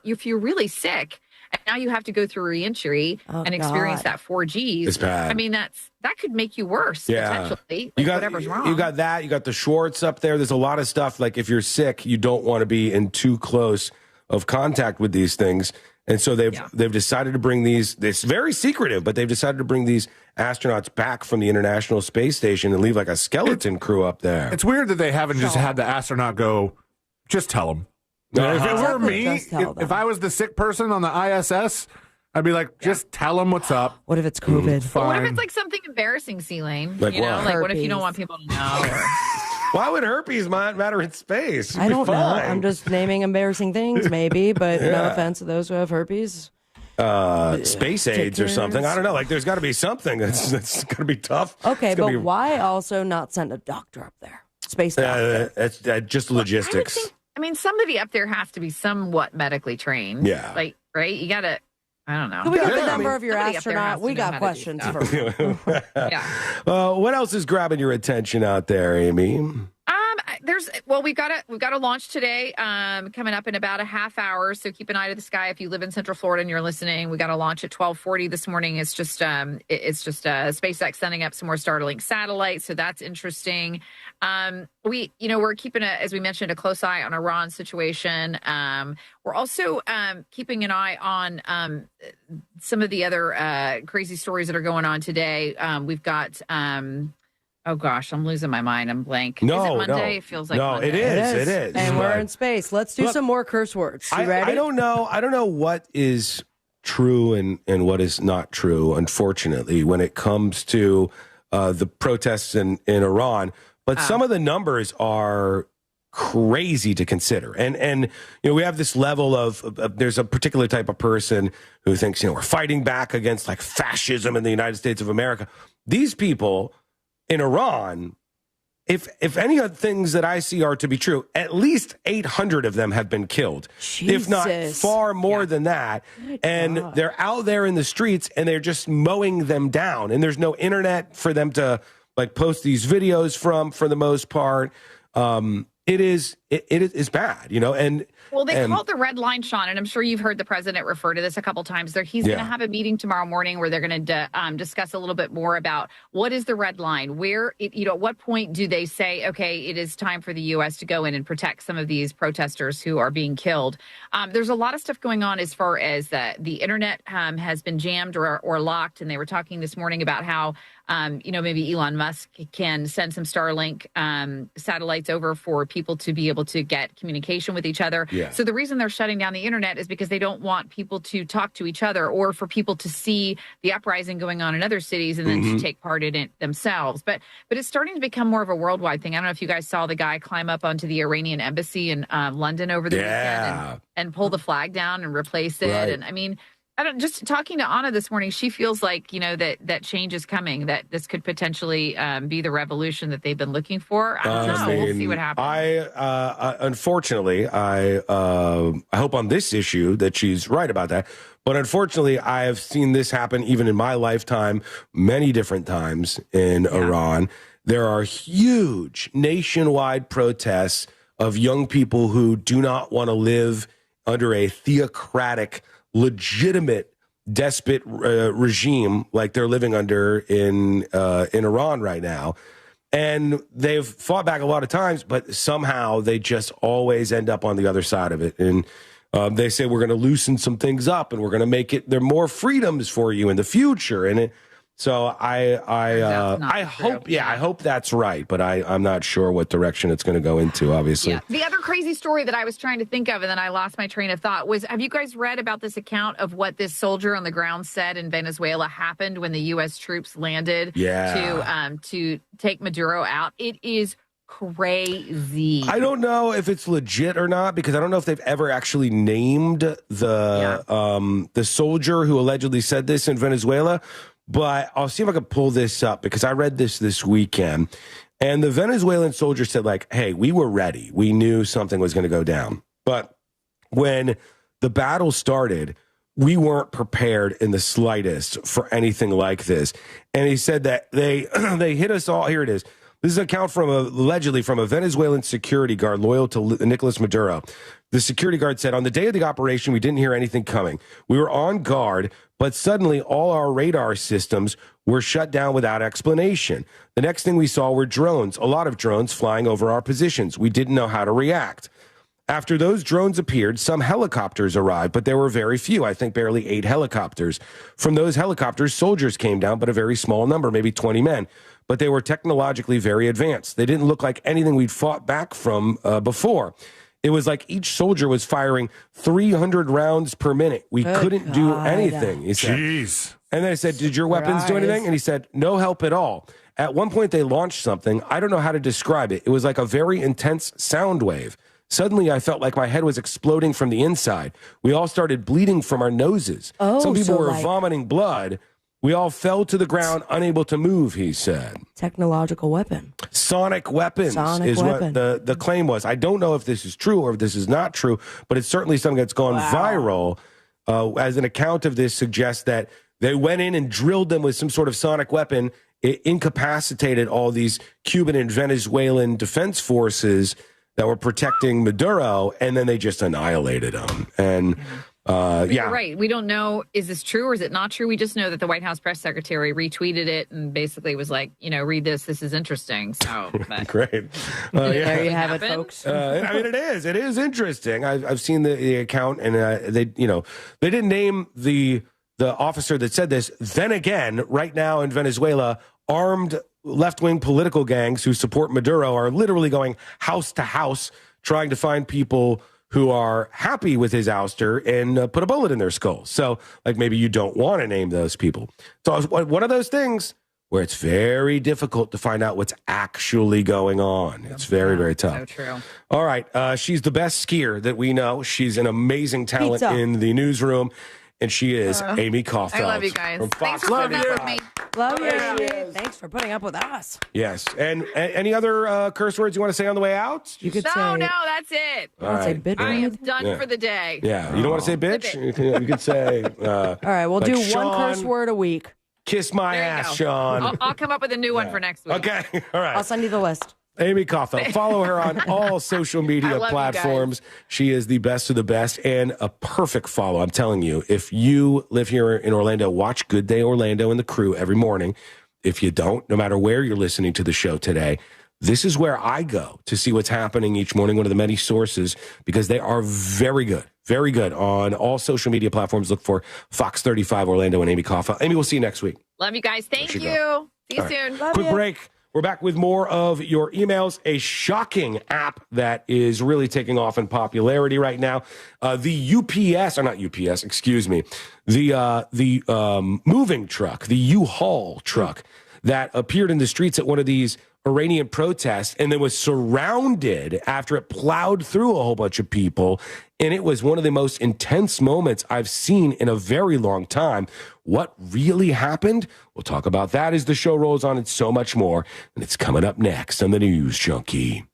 if you're really sick, and now you have to go through reentry and experience that 4 Gs. It's bad. I mean, that could make you worse, potentially. You got whatever's wrong. You got that. You got the Schwartz up there. There's a lot of stuff. Like if you're sick, you don't want to be in too close of contact with these things. And so they've decided to bring these. It's very secretive, but they've decided to bring these astronauts back from the International Space Station and leave like a skeleton crew up there. It's weird that they haven't just had the astronaut go, just tell them. If it were me, if I was the sick person on the ISS, I'd be like, just tell them what's up. What if it's COVID? But what if it's like something embarrassing, C-Lane? Like what? Like what if you don't want people to know? Why would herpes matter in space? I don't know. I'm just naming embarrassing things, maybe, but no offense to those who have herpes. Space AIDS or something. I don't know. Like, there's got to be something that's going to be tough. Okay, but why also not send a doctor up there? Space doctor. That's just logistics. I mean, somebody up there has to be somewhat medically trained. Yeah. Like, right? You got to, I don't know. Can we get the number of your astronaut? We got questions for you. What else is grabbing your attention out there, Amy? We've got a launch today coming up in about a half hour. So keep an eye to the sky if you live in Central Florida and you're listening. We got a launch at 12:40 this morning. It's just SpaceX sending up some more Starlink satellites, so that's interesting. We're keeping as we mentioned, a close eye on Iran's situation. We're also keeping an eye on some of the other crazy stories that are going on today. We've got. Oh gosh, I'm losing my mind. I'm blank. Is it Monday? It feels like Monday. It is. And we're in space. Let's do some more curse words. You ready? I don't know what is true and what is not true, unfortunately, when it comes to the protests in Iran. But some of the numbers are crazy to consider. And we have this level of there's a particular type of person who thinks, we're fighting back against like fascism in the United States of America. These people in Iran, if any of the things that I see are to be true, at least 800 of them have been killed, if not far more than that. And they're out there in the streets and they're just mowing them down. And there's no internet for them to like post these videos from, for the most part. It is bad, and they call it the red line, Sean, and I'm sure you've heard the president refer to this a couple times. He's going to have a meeting tomorrow morning where they're going to discuss a little bit more about what is the red line, where at what point do they say, okay, it is time for the U.S. to go in and protect some of these protesters who are being killed. There's a lot of stuff going on as far as the internet has been jammed or locked, and they were talking this morning about how maybe Elon Musk can send some Starlink satellites over for people to be able to get communication with each other. Yeah. So the reason they're shutting down the internet is because they don't want people to talk to each other or for people to see the uprising going on in other cities and then to take part in it themselves. But it's starting to become more of a worldwide thing. I don't know if you guys saw the guy climb up onto the Iranian embassy in London over the weekend and pull the flag down and replace it. Right. And I mean, just talking to Anna this morning, she feels like, that change is coming, that this could potentially be the revolution that they've been looking for. I don't know. We'll see what happens. Unfortunately, I hope on this issue that she's right about that. But unfortunately, I have seen this happen even in my lifetime, many different times in Iran. There are huge nationwide protests of young people who do not want to live under a theocratic, legitimate despot regime like they're living under in Iran right now. And they've fought back a lot of times, but somehow they just always end up on the other side of it. And they say, we're going to loosen some things up and we're going to make it, there are more freedoms for you in the future. And so I hope that's right, but I'm not sure what direction it's going to go into, obviously. Yeah. The other crazy story that I was trying to think of and then I lost my train of thought was, have you guys read about this account of what this soldier on the ground said in Venezuela happened when the U.S. troops landed to take Maduro out? It is crazy. I don't know if it's legit or not because I don't know if they've ever actually named the soldier who allegedly said this in Venezuela. But I'll see if I can pull this up because I read this weekend. And the Venezuelan soldier said, like, hey, we were ready. We knew something was going to go down. But when the battle started, we weren't prepared in the slightest for anything like this. And he said that they hit us all. Here it is. This is an account allegedly from a Venezuelan security guard loyal to Nicolas Maduro. The security guard said, on the day of the operation, we didn't hear anything coming. We were on guard, but suddenly all our radar systems were shut down without explanation. The next thing we saw were drones, a lot of drones flying over our positions. We didn't know how to react. After those drones appeared, some helicopters arrived, but there were very few, I think barely 8 helicopters. From those helicopters, soldiers came down, but a very small number, maybe 20 men. But they were technologically very advanced. They didn't look like anything we'd fought back from before. It was like each soldier was firing 300 rounds per minute. We couldn't do anything, he said. Jeez. And then I said, did your weapons do anything? And he said, no help at all. At one point, they launched something. I don't know how to describe it. It was like a very intense sound wave. Suddenly, I felt like my head was exploding from the inside. We all started bleeding from our noses. Some people were vomiting blood. We all fell to the ground, unable to move, he said. Technological weapon. Sonic weapons is what the claim was. I don't know if this is true or if this is not true, but it's certainly something that's gone viral. As an account of this suggests that they went in and drilled them with some sort of sonic weapon. It incapacitated all these Cuban and Venezuelan defense forces that were protecting Maduro, and then they just annihilated them. And You're right. We don't know, is this true or is it not true? We just know that the White House press secretary retweeted it and basically was like, read this. This is interesting. So great. There you have it, folks. I mean, it is interesting. I've seen the account, and they didn't name the officer that said this. Then again, right now in Venezuela, armed left-wing political gangs who support Maduro are literally going house to house trying to find people who are happy with his ouster and put a bullet in their skull. So, like, maybe you don't want to name those people. So it's one of those things where it's very difficult to find out what's actually going on. It's very, very tough. So true. All right. She's the best skier that we know. She's an amazing talent in the newsroom. And she is Amy Kaufeld. I love you guys. Thanks for putting up with me. Love you, Amy. Thanks for putting up with us. Yes. And any other curse words you want to say on the way out? You could No, say... no, that's it. All right. Say bitch. I am done for the day. Yeah. You don't want to say bitch? You could say... All right, we'll do Sean, one curse word a week. Kiss my ass, Sean. I'll come up with a new one for next week. Okay. All right. I'll send you the list. Amy Kaufeld. Follow her on all social media platforms. She is the best of the best and a perfect follow. I'm telling you, if you live here in Orlando, watch Good Day Orlando and the Crew every morning. If you don't, no matter where you're listening to the show today, this is where I go to see what's happening each morning, one of the many sources, because they are very good on all social media platforms. Look for Fox 35 Orlando and Amy Kaufeld. Amy, we'll see you next week. Love you guys. Thank you. Go. See you All right. soon. Quick break. We're back with more of your emails, a shocking app that is really taking off in popularity right now. The moving truck, the U-Haul truck that appeared in the streets at one of these Iranian protests and then was surrounded after it plowed through a whole bunch of people. And it was one of the most intense moments I've seen in a very long time. What really happened? We'll talk about that as the show rolls on and so much more. And it's coming up next on the News Junkie.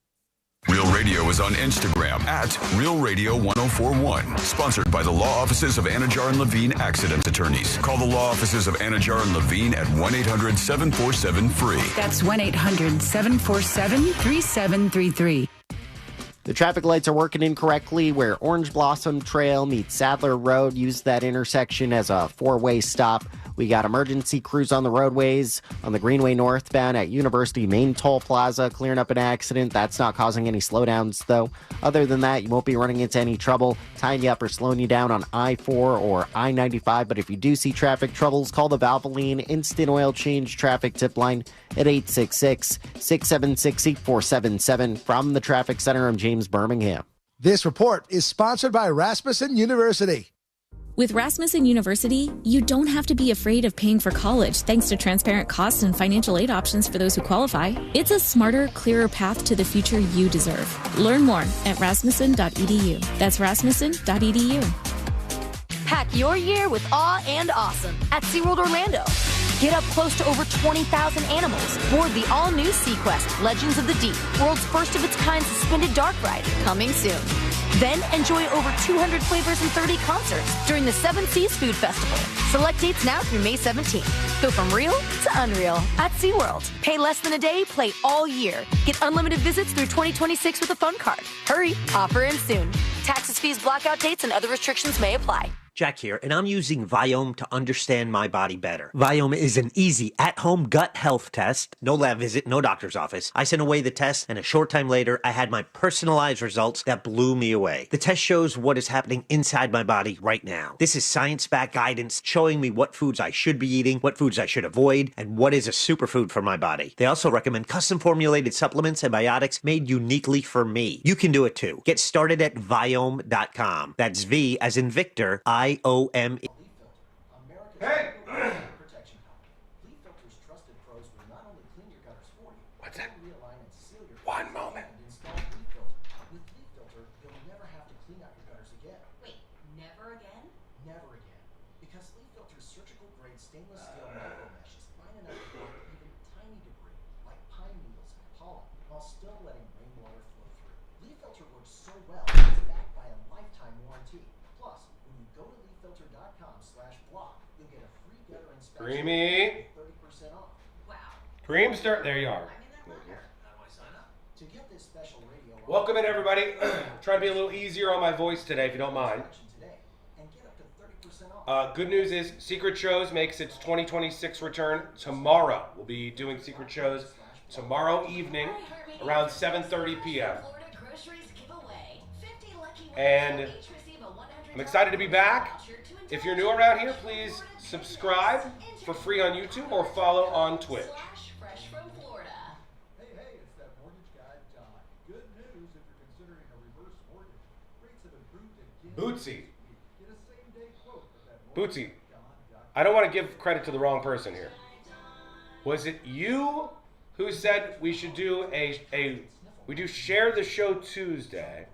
Real Radio is on Instagram at Real Radio 1041. Sponsored by the law offices of Anajar and Levine Accident Attorneys. Call the law offices of Anajar and Levine at 1-800-747-FREE. That's 1-800-747-3733. The traffic lights are working incorrectly where Orange Blossom Trail meets Sadler Road. Use that intersection as a four-way stop. We got emergency crews on the roadways on the Greenway northbound at University Main Toll Plaza, clearing up an accident. That's not causing any slowdowns, though. Other than that, you won't be running into any trouble, tying you up or slowing you down on I-4 or I-95. But if you do see traffic troubles, call the Valvoline Instant Oil Change traffic tip line at 866-676-8477. From the Traffic Center, I'm James Birmingham. This report is sponsored by Rasmussen University. With Rasmussen University, you don't have to be afraid of paying for college thanks to transparent costs and financial aid options for those who qualify. It's a smarter, clearer path to the future you deserve. Learn more at rasmussen.edu. That's rasmussen.edu. Pack your year with awe and awesome at SeaWorld Orlando. Get up close to over 20,000 animals. Board the all-new SeaQuest Legends of the Deep, world's first of its kind suspended dark ride, coming soon. Then enjoy over 200 flavors and 30 concerts during the Seven Seas Food Festival. Select dates now through May 17th. Go from real to unreal at SeaWorld. Pay less than a day, play all year. Get unlimited visits through 2026 with a fun card. Hurry, offer ends soon. Taxes, fees, blackout dates, and other restrictions may apply. Jack here, and I'm using Viome to understand my body better. Viome is an easy, at-home gut health test. No lab visit, no doctor's office. I sent away the test, and a short time later, I had my personalized results that blew me away. The test shows what is happening inside my body right now. This is science-backed guidance showing me what foods I should be eating, what foods I should avoid, and what is a superfood for my body. They also recommend custom-formulated supplements and biotics made uniquely for me. You can do it too. Get started at Viome.com. That's V as in Victor, IOME. Hey! Protection company. Leaf Filter's trusted pros will not only clean your gutters for you, What's that? realign and seal your One moment. and install Leaf Filter. With Leaf Filter, you'll never have to clean out your gutters again. Wait, never again? Never again. Because Leaf Filter's surgical grade stainless steel micro mesh is fine enough to block even tiny debris like pine needles and pollen while still letting rainwater flow through. Leaf Filter works so well, it's backed by a lifetime warranty. Plus, when you go to leaffilter.com/block, you'll get a free gutter inspection. Creamy. 30% off. Wow. Creamster. There you are. To get this special radio Welcome in, everybody. Trying to be a little easier on my voice today, if you don't mind. today and get up to 30% off. Good news is Secret Shows makes its 2026 return tomorrow. We'll be doing Secret Shows tomorrow evening around 7:30 p.m. And I'm excited to be back. If you're new around here, please subscribe for free on YouTube or follow on Twitch. Hey, it's that mortgage guy, Don. Good news if you're considering a reverse mortgage. Rates have improved again. Bootsy. Get a same-day quote with that mortgage. Bootsy. I don't want to give credit to the wrong person here. Was it you who said we should do we do Share the Show Tuesday?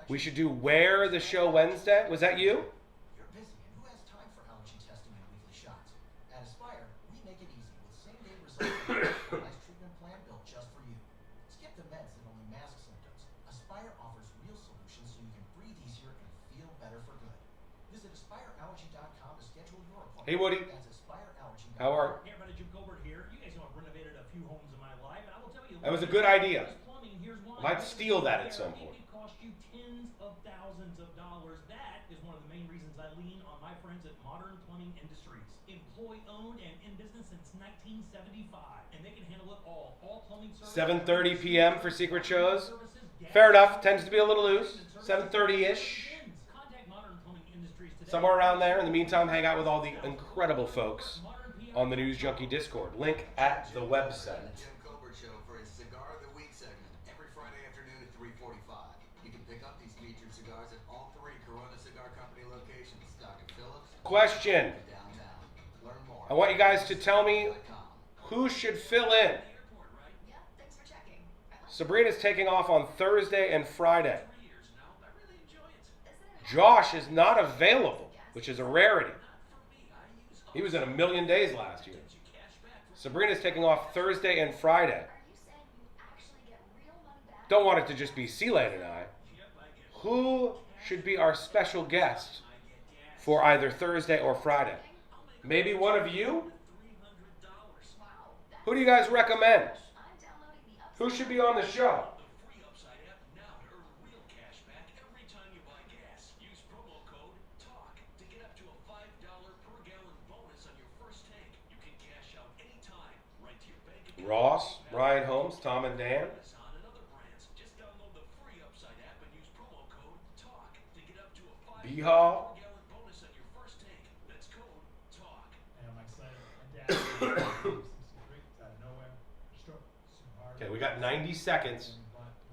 We should do Wear the Show Wednesday? Was that you? You're busy, and who has time for allergy testing and weekly shots? At Aspire, we make it easy with same-day results and a personalized treatment plan built just for you. Skip the meds that only mask symptoms. Aspire offers real solutions so you can breathe easier and feel better for good. Visit AspireAllergy.com to schedule your appointment. Hey, Woody. That's AspireAllergy.com. How are Hey everybody, Jim Colbert here. You guys know I've renovated a few homes in my life, and I will tell you. That was a good idea. Plumbing, here's one. I might steal that at some point. It could cost you tens of thousands of dollars. That is one of the main reasons I lean on my friends at Modern Plumbing Industries. Employee-owned and in business since 1975, and they can handle it all. All plumbing services. 7:30 p.m. for Secret Shows? Fair enough. Tends to be a little loose. 7:30-ish. Somewhere around there. In the meantime, hang out with all the incredible folks on the News Junkie Discord. Link at the website. Jim Colbert Show for his Cigar of the Week segment every Friday afternoon at 3:45. You can pick up these featured cigars at all three Corona Cigar Company locations, Dr. Phillips. Question. Downtown. Learn more. I want you guys to tell me who should fill in. Sabrina's taking off on Thursday and Friday. Josh is not available, which is a rarity. He was in a million days last year. Sabrina's taking off Thursday and Friday. Don't want it to just be C-Lane and I. Who should be our special guest for either Thursday or Friday? Maybe one of you? Who do you guys recommend? Who should be on the show? Ross, Ryan Holmes, Tom and Dan. B-Hall. Okay, we got 90 seconds.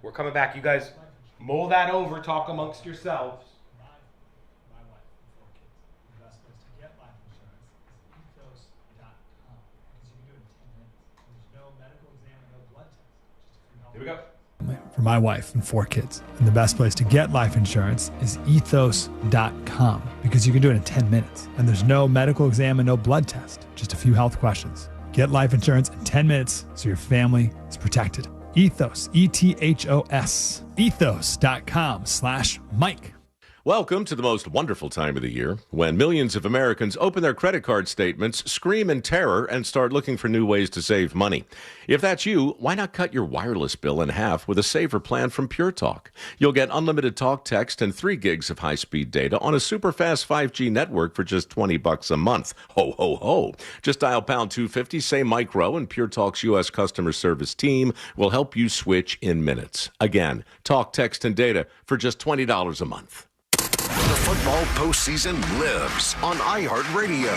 We're coming back. You guys mull that over, talk amongst yourselves. Here we go. For my wife and 4 kids. And the best place to get life insurance is ethos.com because you can do it in 10 minutes. And there's no medical exam and no blood test, just a few health questions. Get life insurance in 10 minutes so your family is protected. Ethos, E-T-H-O-S, ethos.com/Mike. Welcome to the most wonderful time of the year when millions of Americans open their credit card statements, scream in terror, and start looking for new ways to save money. If that's you, why not cut your wireless bill in half with a saver plan from Pure Talk? You'll get unlimited talk, text, and 3 gigs of high-speed data on a super fast 5G network for just $20 a month. Ho, ho, ho. Just dial pound 250, say Mike Rowe, and Pure Talk's U.S. customer service team will help you switch in minutes. Again, talk, text, and data for just $20 a month. The football postseason lives on iHeartRadio.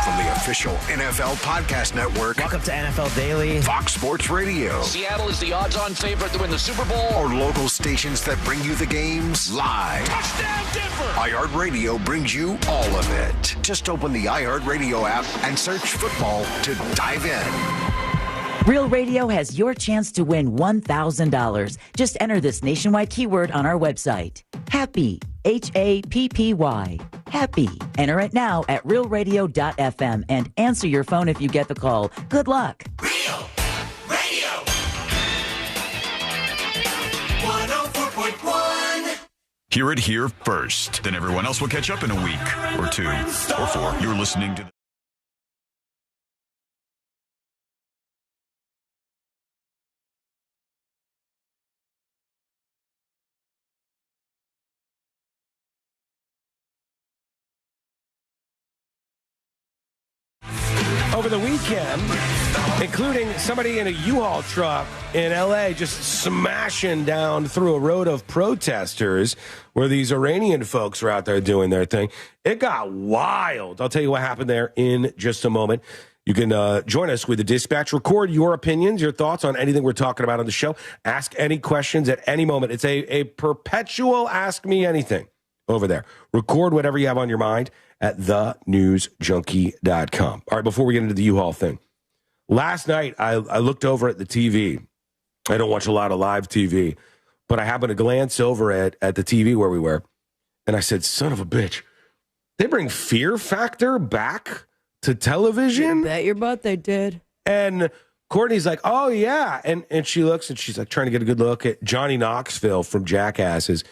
From the official NFL Podcast Network. Welcome to NFL Daily. Fox Sports Radio. Seattle is the odds-on favorite to win the Super Bowl. Or local stations that bring you the games live. Touchdown Denver! iHeartRadio brings you all of it. Just open the iHeartRadio app and search football to dive in. Real Radio has your chance to win $1,000. Just enter this nationwide keyword on our website. Happy, Happy. Happy. Enter it now at realradio.fm and answer your phone if you get the call. Good luck. Real Radio 104.1. Hear it here first. Then everyone else will catch up in a week or 2 or 4. You're listening to Over the weekend, including somebody in a U-Haul truck in L.A. just smashing down through a road of protesters where these Iranian folks were out there doing their thing. It got wild. I'll tell you what happened there in just a moment. You can join us with the Dispatch. Record your opinions, your thoughts on anything we're talking about on the show. Ask any questions at any moment. It's a perpetual Ask Me Anything over there. Record whatever you have on your mind at thenewsjunkie.com. All right, before we get into the U-Haul thing, last night I looked over at the TV. I don't watch a lot of live TV, but I happened to glance over at the TV where we were, and I said, son of a bitch, they bring Fear Factor back to television? You bet your butt they did. And Courtney's like, oh, yeah. And she looks, and she's like trying to get a good look at Johnny Knoxville from Jackass is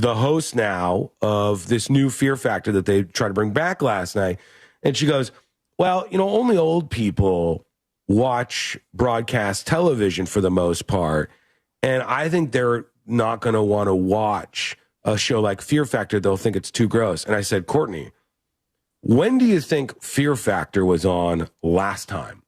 the host now of this new Fear Factor that they tried to bring back last night. And she goes, well, only old people watch broadcast television for the most part. And I think they're not going to want to watch a show like Fear Factor. They'll think it's too gross. And I said, Courtney, when do you think Fear Factor was on last time?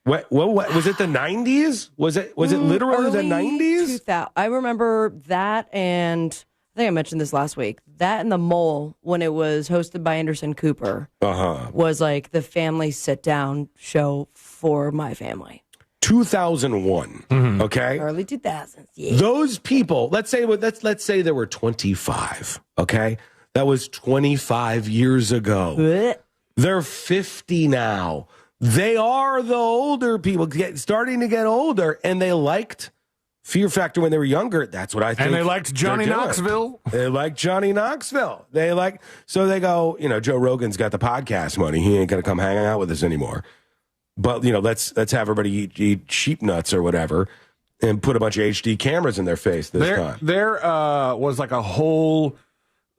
What was it? The 90s? Was it literally the 90s? 2000. I remember that, and I think I mentioned this last week. That and The Mole, when it was hosted by Anderson Cooper, was like the family sit-down show for my family. 2001, okay? Early 2000s, yeah. Those people, let's say there were 25, okay? That was 25 years ago. They're 50 now. They are the older people, starting to get older, and they liked Fear Factor when they were younger. That's what I think. And they liked Johnny Knoxville. They liked Johnny Knoxville. So they go, Joe Rogan's got the podcast money. He ain't going to come hang out with us anymore. But, let's have everybody eat sheep nuts or whatever and put a bunch of HD cameras in their face this time. There was like a whole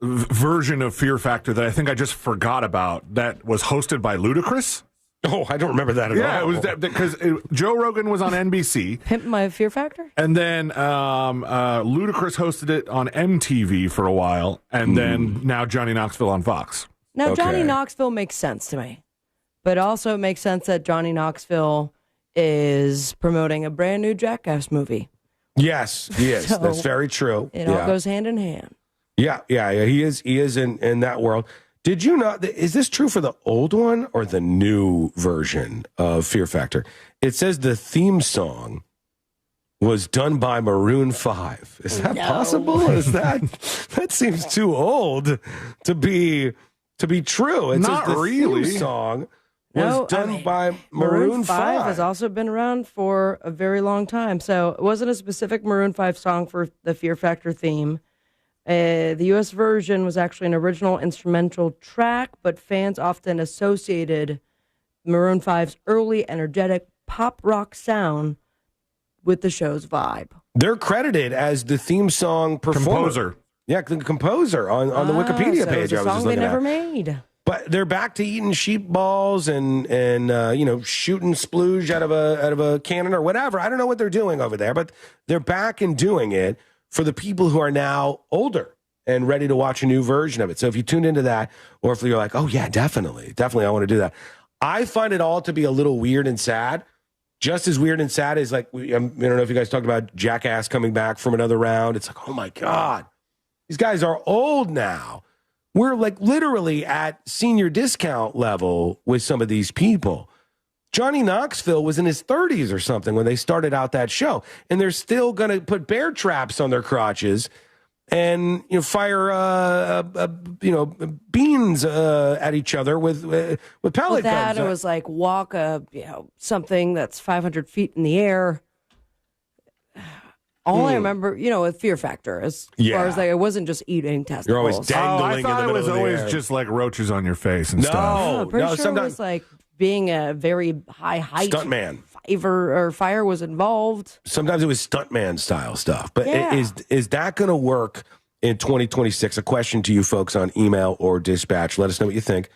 version of Fear Factor that I think I just forgot about that was hosted by Ludacris. Oh, I don't remember that at all. Yeah, it was that because Joe Rogan was on NBC. Pimp My Fear Factor? And then Ludacris hosted it on MTV for a while, and then now Johnny Knoxville on Fox. Now, Johnny Knoxville makes sense to me, but also it makes sense that Johnny Knoxville is promoting a brand new Jackass movie. Yes, he is. So that's very true. It all goes hand in hand. Yeah. He is in that world. Did you know, is this true for the old one or the new version of Fear Factor? It says the theme song was done by Maroon 5. Is that possible? Is that seems too old to be true? It Not says the really. theme song was done by Maroon 5. has also been around for a very long time. So it wasn't a specific Maroon 5 song for the Fear Factor theme. The U.S. version was actually an original instrumental track, but fans often associated Maroon 5's early, energetic pop rock sound with the show's vibe. They're credited as the theme song performer. Composer. Yeah, the composer on the Wikipedia so page. It was a I was song just they looking never at. made. But they're back to eating sheep balls and shooting splooge out of a cannon or whatever. I don't know what they're doing over there, but they're back and doing it for the people who are now older and ready to watch a new version of it. So if you tuned into that, or if you're like, oh yeah, definitely, I want to do that. I find it all to be a little weird and sad. Just as weird and sad as like, I don't know if you guys talked about Jackass coming back from another round. It's like, oh my God, these guys are old now. We're like literally at senior discount level with some of these people. Johnny Knoxville was in his 30s or something when they started out that show, and they're still going to put bear traps on their crotches and fire beans at each other with pellet guns. It was like walk something that's 500 feet in the air. All I remember, with Fear Factor, as far as it wasn't just eating testicles. You're always dangling I thought in the it was middle of the always air. just like roaches on your face and stuff. I'm pretty sure it was like being a very high height stuntman. Fire was involved. Sometimes it was stuntman style stuff. But Yeah. is that going to work in 2026? A question to you folks on email or dispatch. Let us know what you think.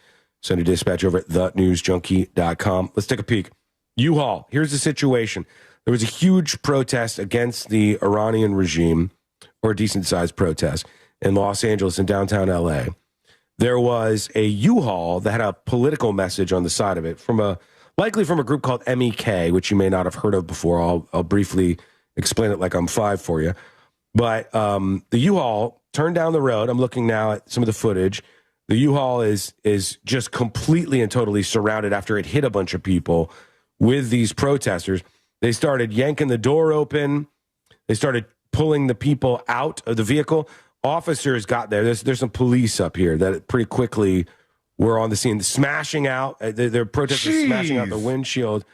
Send a dispatch over at thenewsjunkie.com. Let's take a peek. U-Haul. Here's the situation. There was a huge protest against the Iranian regime, or a decent-sized protest, in Los Angeles and downtown L.A. There was a U-Haul that had a political message on the side of it, likely from a group called MEK, which you may not have heard of before. I'll briefly explain it like I'm five for you. But the U-Haul turned down the road. I'm looking now at some of the footage. The U-Haul is just completely and totally surrounded after it hit a bunch of people with these protesters. They started yanking the door open. They started pulling the people out of the vehicle. Officers got there. There's some police up here that pretty quickly were on the scene, smashing out. They're protesters smashing out the windshield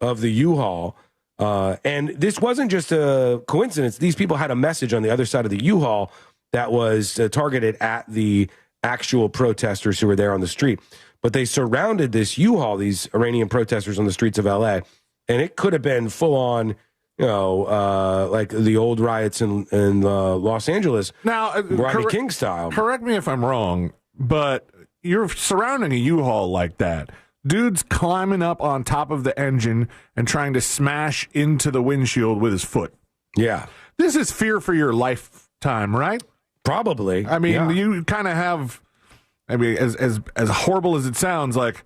of the U-Haul. And this wasn't just a coincidence. These people had a message on the other side of the U-Haul that was targeted at the actual protesters who were there on the street. But they surrounded this U-Haul, these Iranian protesters on the streets of L.A., and it could have been full on, like the old riots in Los Angeles. Now, Rodney King style. Correct me if I'm wrong, but you're surrounding a U-Haul like that. Dude's climbing up on top of the engine and trying to smash into the windshield with his foot. Yeah. This is fear for your lifetime, right? Probably. I mean, yeah. you kind of have, as horrible as it sounds, like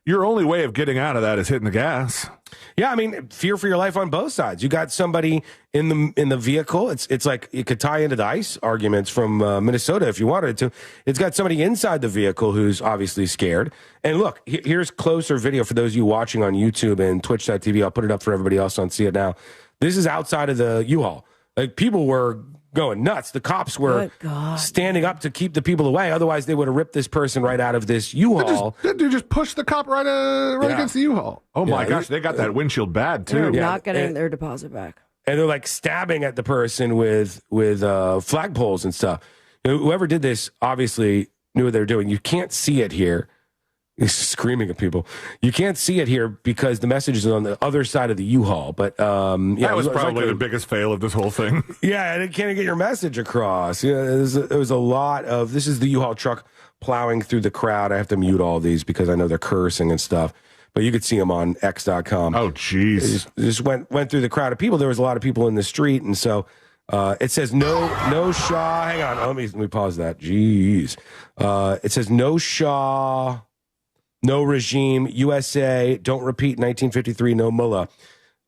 your only way of getting out of that is hitting the gas. Yeah, I mean, fear for your life on both sides. You got somebody in the vehicle. It's like it could tie into the ICE arguments from Minnesota if you wanted to. It's got somebody inside the vehicle who's obviously scared. And look, here's closer video for those of you watching on YouTube and Twitch.tv. I'll put it up for everybody else on See It Now. This is outside of the U-Haul. Like, people were going nuts. The cops were standing up to keep the people away. Otherwise, they would have ripped this person right out of this U-Haul. They just pushed the cop right against the U-Haul. Oh, my gosh. They got that windshield bad, too. They're not getting their deposit back. And they're like stabbing at the person with flagpoles and stuff. Whoever did this obviously knew what they were doing. You can't see it here. He's screaming at people. You can't see it here because the message is on the other side of the U-Haul. But that was probably the biggest fail of this whole thing. Yeah, and it can't get your message across. Yeah, there was a lot of. This is the U-Haul truck plowing through the crowd. I have to mute all these because I know they're cursing and stuff. But you could see them on X.com. Oh, jeez. Just went through the crowd of people. There was a lot of people in the street, and so it says no Shaw. Hang on, let me pause that. Jeez. It says no Shaw. No regime, USA, don't repeat 1953, no mullah.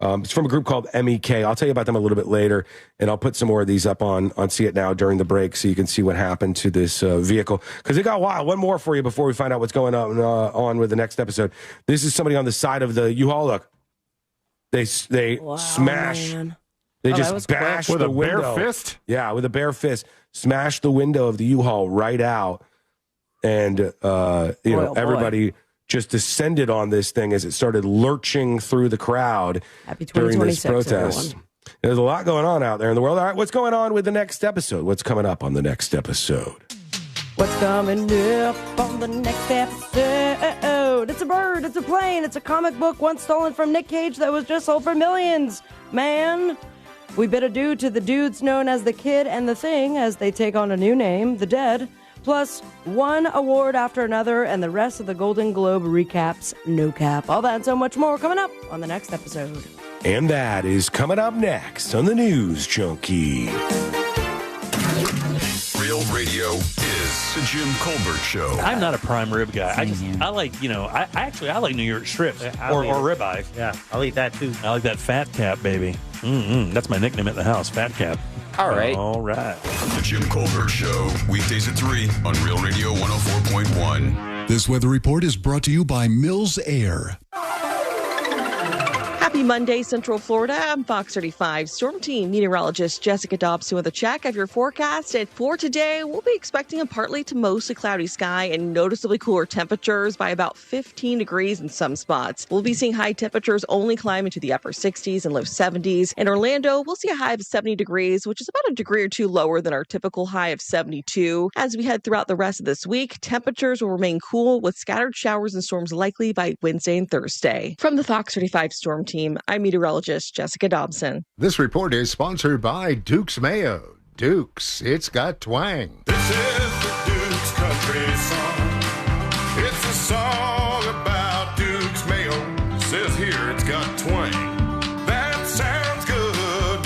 It's from a group called MEK. I'll tell you about them a little bit later, and I'll put some more of these up on See It Now during the break so you can see what happened to this vehicle. Because it got wild. One more for you before we find out what's going on with the next episode. This is somebody on the side of the U-Haul. Look, they smash They Oh, that was just quick. bashed With the a bare window. fist? Yeah, with a bare fist. Smashed the window of the U-Haul right out. And, boy. everybody just descended on this thing as it started lurching through the crowd Happy during this 2026, protest. everyone. There's a lot going on out there in the world. All right, what's going on with the next episode? What's coming up on the next episode? What's coming up on the next episode? It's a bird, it's a plane, it's a comic book once stolen from Nick Cage that was just sold for millions. Man, we bid adieu to the dudes known as The Kid and The Thing as they take on a new name, The Dead. Plus, one award after another, and the rest of the Golden Globe recaps, no cap. All that and so much more coming up on the next episode. And that is coming up next on the News Junkie. Real radio is the Jim Colbert Show. I'm not a prime rib guy. I like, I like New York strips or ribeye. Yeah, I'll eat that too. I like that fat cap, baby. That's my nickname at the house, Fat Cap. All right. All right. The Jim Colbert Show, weekdays at 3 on Real Radio 104.1. This weather report is brought to you by Mills Air. Happy Monday, Central Florida. I'm Fox 35 Storm Team meteorologist Jessica Dobson with a check of your forecast. And for today, we'll be expecting a partly to mostly cloudy sky and noticeably cooler temperatures by about 15 degrees in some spots. We'll be seeing high temperatures only climb into the upper 60s and low 70s. In Orlando, we'll see a high of 70 degrees, which is about a degree or two lower than our typical high of 72. As we head throughout the rest of this week, temperatures will remain cool with scattered showers and storms likely by Wednesday and Thursday. From the Fox 35 Storm Team, I'm meteorologist Jessica Dobson. This report is sponsored by Duke's Mayo. Duke's, it's got twang. This is the Duke's Country Song. It's a song about Duke's Mayo. It says here it's got twang. That sounds good.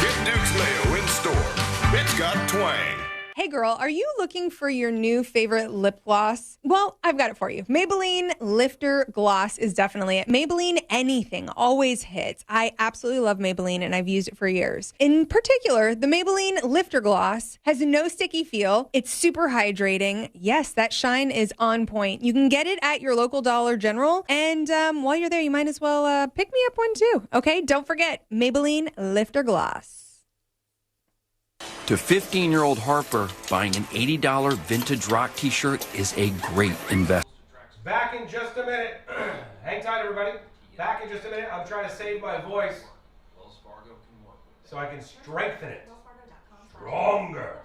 Get Duke's Mayo in store. It's got twang. Hey girl, are you looking for your new favorite lip gloss? Well, I've got it for you. Maybelline Lifter Gloss is definitely it. Maybelline anything always hits. I absolutely love Maybelline and I've used it for years. In particular, the Maybelline Lifter Gloss has no sticky feel. It's super hydrating. Yes, that shine is on point. You can get it at your local Dollar General. And while you're there, you might as well pick me up one too. Okay, don't forget Maybelline Lifter Gloss. To 15-year-old Harper, buying an $80 vintage rock t-shirt is a great investment. Back in just a minute. Hang tight, everybody. Back in just a minute. I'm trying to save my voice so I can strengthen it. Stronger.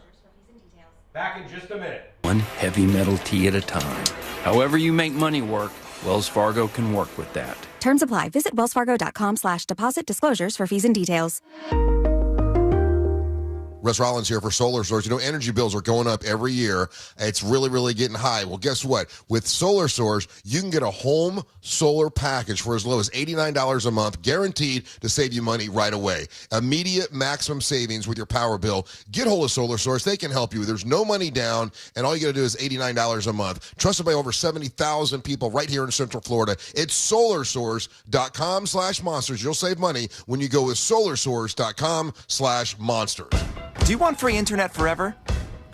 Back in just a minute. One heavy metal tee at a time. However you make money work, Wells Fargo can work with that. Terms apply. Visit wellsfargo.com/deposit disclosures for fees and details. Russ Rollins here for Solar Source. You know, energy bills are going up every year. It's really, really getting high. Well, guess what? With Solar Source, you can get a home solar package for as low as $89 a month, guaranteed to save you money right away. Immediate maximum savings with your power bill. Get hold of Solar Source. They can help you. There's no money down, and all you got to do is $89 a month. Trusted by over 70,000 people right here in Central Florida. It's solarsource.com/monsters. You'll save money when you go with solarsource.com/monsters. Do you want free internet forever?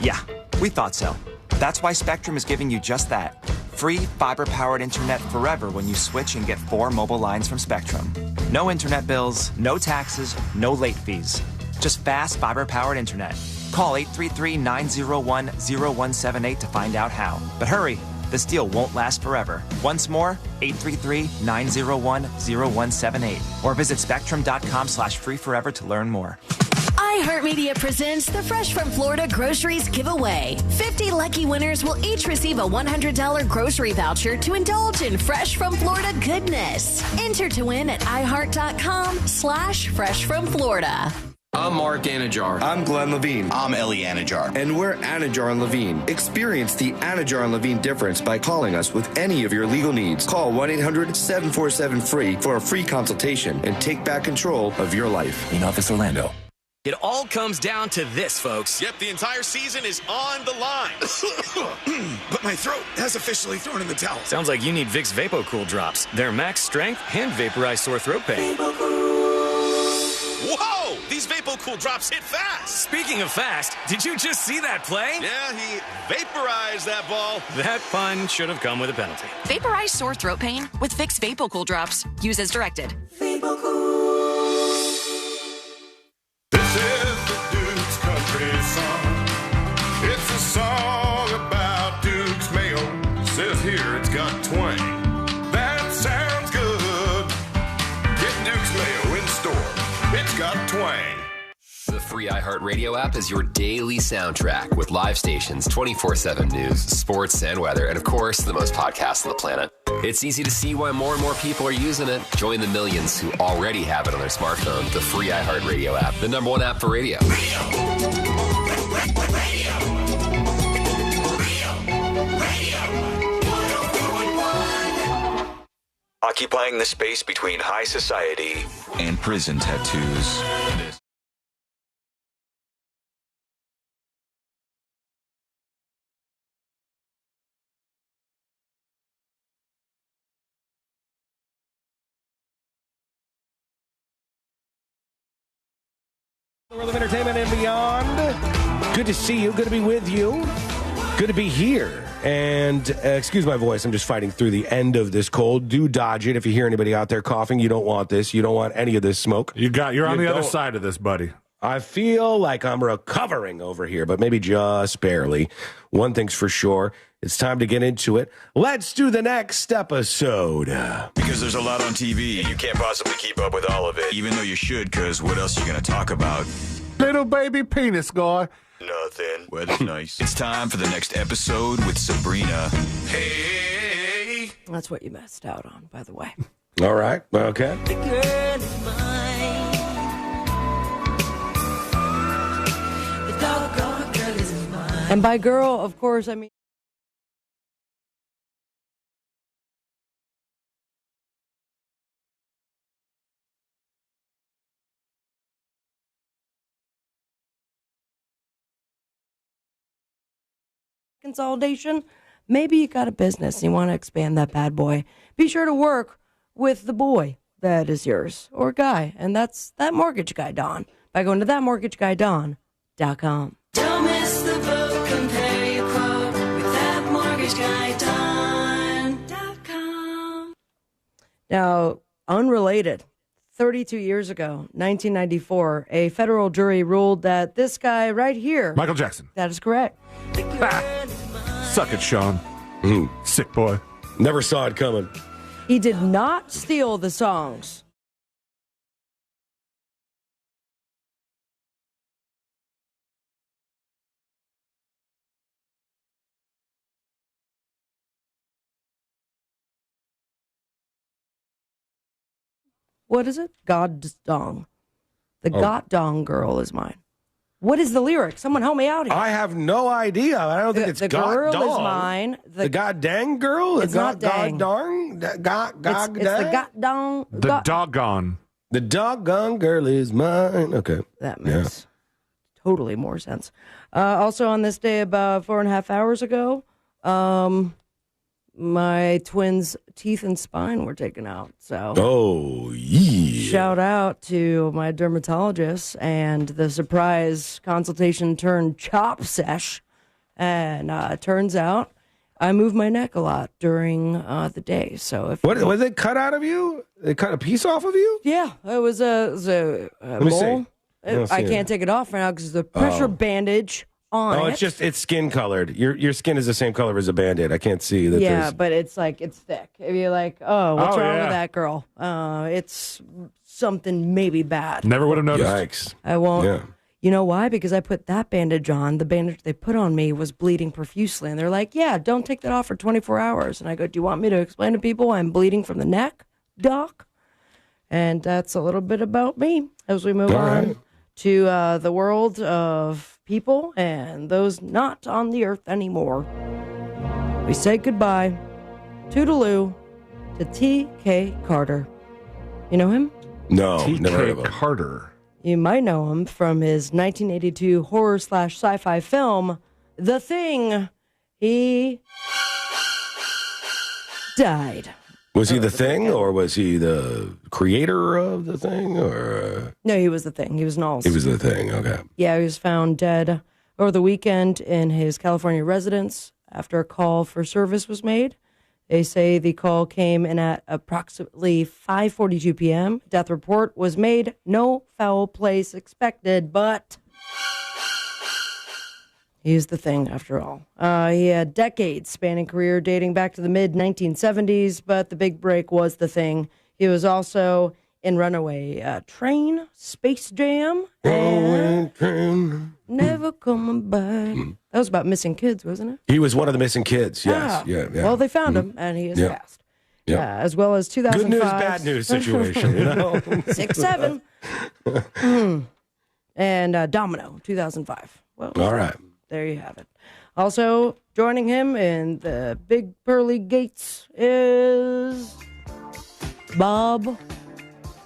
Yeah, we thought so. That's why Spectrum is giving you just that. Free fiber-powered internet forever when you switch and get 4 mobile lines from Spectrum. No internet bills, no taxes, no late fees. Just fast fiber-powered internet. Call 833-901-0178 to find out how. But hurry, this deal won't last forever. Once more, 833-901-0178. Or visit spectrum.com/free forever to learn more. iHeartMedia presents the Fresh from Florida Groceries Giveaway. 50 lucky winners will each receive a $100 grocery voucher to indulge in Fresh from Florida goodness. Enter to win at iHeart.com/freshfromflorida. I'm Mark Anajar. I'm Glenn Levine. I'm Ellie Anajar. And we're Anajar and Levine. Experience the Anajar and Levine difference by calling us with any of your legal needs. Call 1-800-747-FREE for a free consultation and take back control of your life. In Office, Orlando. It all comes down to this, folks. Yep, the entire season is on the line. But my throat has officially thrown in the towel. Sounds like you need Vicks VapoCool drops. They're max strength and vaporize sore throat pain. Whoa! These VapoCool drops hit fast. Speaking of fast, did you just see that play? Yeah, he vaporized that ball. That pun should have come with a penalty. Vaporize sore throat pain with Vicks VapoCool drops. Use as directed. song. It's a song about Duke's Mayo. Says here it's got twang. That sounds good. Get Duke's Mayo in store. It's got twang. The free iHeartRadio app is your daily soundtrack with live stations, 24/7 news, sports, and weather, and of course, the most podcasts on the planet. It's easy to see why more and more people are using it. Join the millions who already have it on their smartphone. The free iHeartRadio app, the #1 app for radio. Occupying the space between high society and prison tattoos. The world of entertainment and beyond. Good to see you. Good to be with you. Good to be here. And excuse my voice. I'm just fighting through the end of this cold. Do dodge it. If you hear anybody out there coughing, you don't want this. You don't want any of this smoke. You're on the other side of this, buddy. I feel like I'm recovering over here, but maybe just barely. One thing's for sure. It's time to get into it. Let's do the next episode. Because there's a lot on TV, and you can't possibly keep up with all of it, even though you should, because what else are you going to talk about? Little baby penis guy. Nothing. Weather's nice. It's time for the next episode with Sabrina. Hey. That's what you missed out on, by the way. All right. Okay. The girl is mine. The doggone girl is mine. And by girl, of course, I mean consolidation. Maybe you got a business and you want to expand that bad boy. Be sure to work with the boy that is yours or guy, and that's that mortgage guy Don by going to thatmortgagiguydon.com. Don't miss the boat. Compare your quote with thatmortgagiguydon.com. Now, unrelated, 32 years ago, 1994, a federal jury ruled that this guy right here, Michael Jackson. That is correct. Suck it, Sean. Sick boy. Never saw it coming. He did not steal the songs. What is it? God Dong. The God Dong girl is mine. What is the lyric? Someone help me out here. I have no idea. I don't think it's the God girl Dong. is mine. The God Dang girl? It's not dang. God Darn? God It's the God Dong. The doggone. The doggone girl is mine. Okay. That makes totally more sense. Also on this day, about 4.5 hours ago, my twins' teeth and spine were taken out. So, shout out to my dermatologist and the surprise consultation turned chop sesh. And turns out I move my neck a lot during the day. So, if was it cut out of you? They cut a piece off of you? Yeah, it was a Let me mole. see. I can't take it off right now because the pressure bandage on it. It's skin colored. Your skin is the same color as a Band-Aid. I can't see that. Yeah, but it's thick. If you're like, what's wrong with that girl? It's something maybe bad. Never would have noticed. Yikes. I won't. Yeah. You know why? Because I put that bandage on. The bandage they put on me was bleeding profusely. And they're like, yeah, don't take that off for 24 hours. And I go, do you want me to explain to people why I'm bleeding from the neck, doc? And that's a little bit about me as we move on to the world of people and those not on the earth anymore. We say goodbye, toodaloo, to T.K. Carter. You know him? No, never heard of him. Carter. You might know him from his 1982 horror/sci-fi film, The Thing. He died. Was he the Thing, or was he the creator of the Thing, or? No, he was The Thing. He was an all. He was the Thing. Okay. Yeah, he was found dead over the weekend in his California residence after a call for service was made. They say the call came in at approximately 5:42 p.m. Death report was made. No foul play expected, but He's the thing, after all. He had decades-spanning career dating back to the mid-1970s, but the big break was The Thing. He was also in Runaway Train, Space Jam, and Never Coming Back. That was about missing kids, wasn't it? He was one of the missing kids, yes. Yeah. Well, they found him, and he is fast. Yep. Yeah, as well as 2005. Good news, bad news situation, you know? 6'7". And Domino, 2005. Well, all right. There you have it. Also joining him in the big pearly gates is Bob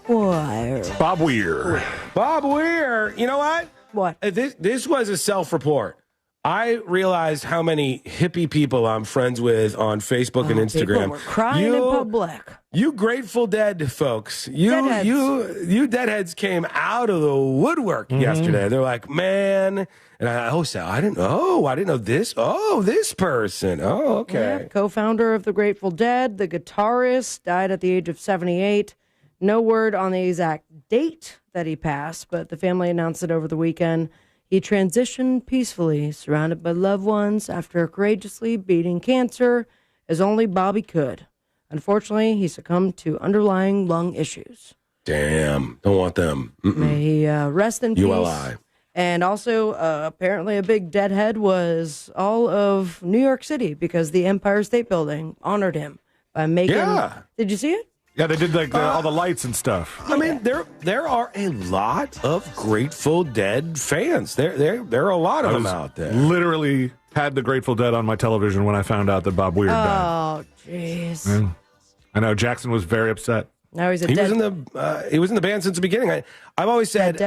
Weir. Bob Weir. Bob Weir. You know what? What? This was a self-report. I realized how many hippie people I'm friends with on Facebook and Instagram. People were crying in public. You Grateful Dead folks, you Deadheads came out of the woodwork yesterday. They're like, man, and Sal, I didn't know this. Oh, this person. Oh, okay. Yeah, co-founder of the Grateful Dead, the guitarist, died at the age of 78. No word on the exact date that he passed, but the family announced it over the weekend. He transitioned peacefully, surrounded by loved ones, after courageously beating cancer as only Bobby could. Unfortunately, he succumbed to underlying lung issues. Damn, don't want them. May he rest in peace. ULI. And also, apparently a big deadhead was all of New York City because the Empire State Building honored him by making... Yeah. Did you see it? Yeah, they did all the lights and stuff. I mean, there are a lot of Grateful Dead fans. There are a lot of them out there. Literally had the Grateful Dead on my television when I found out that Bob Weir died. Oh, jeez. Yeah. I know Jackson was very upset. Now he's he was in the band since the beginning. I've always said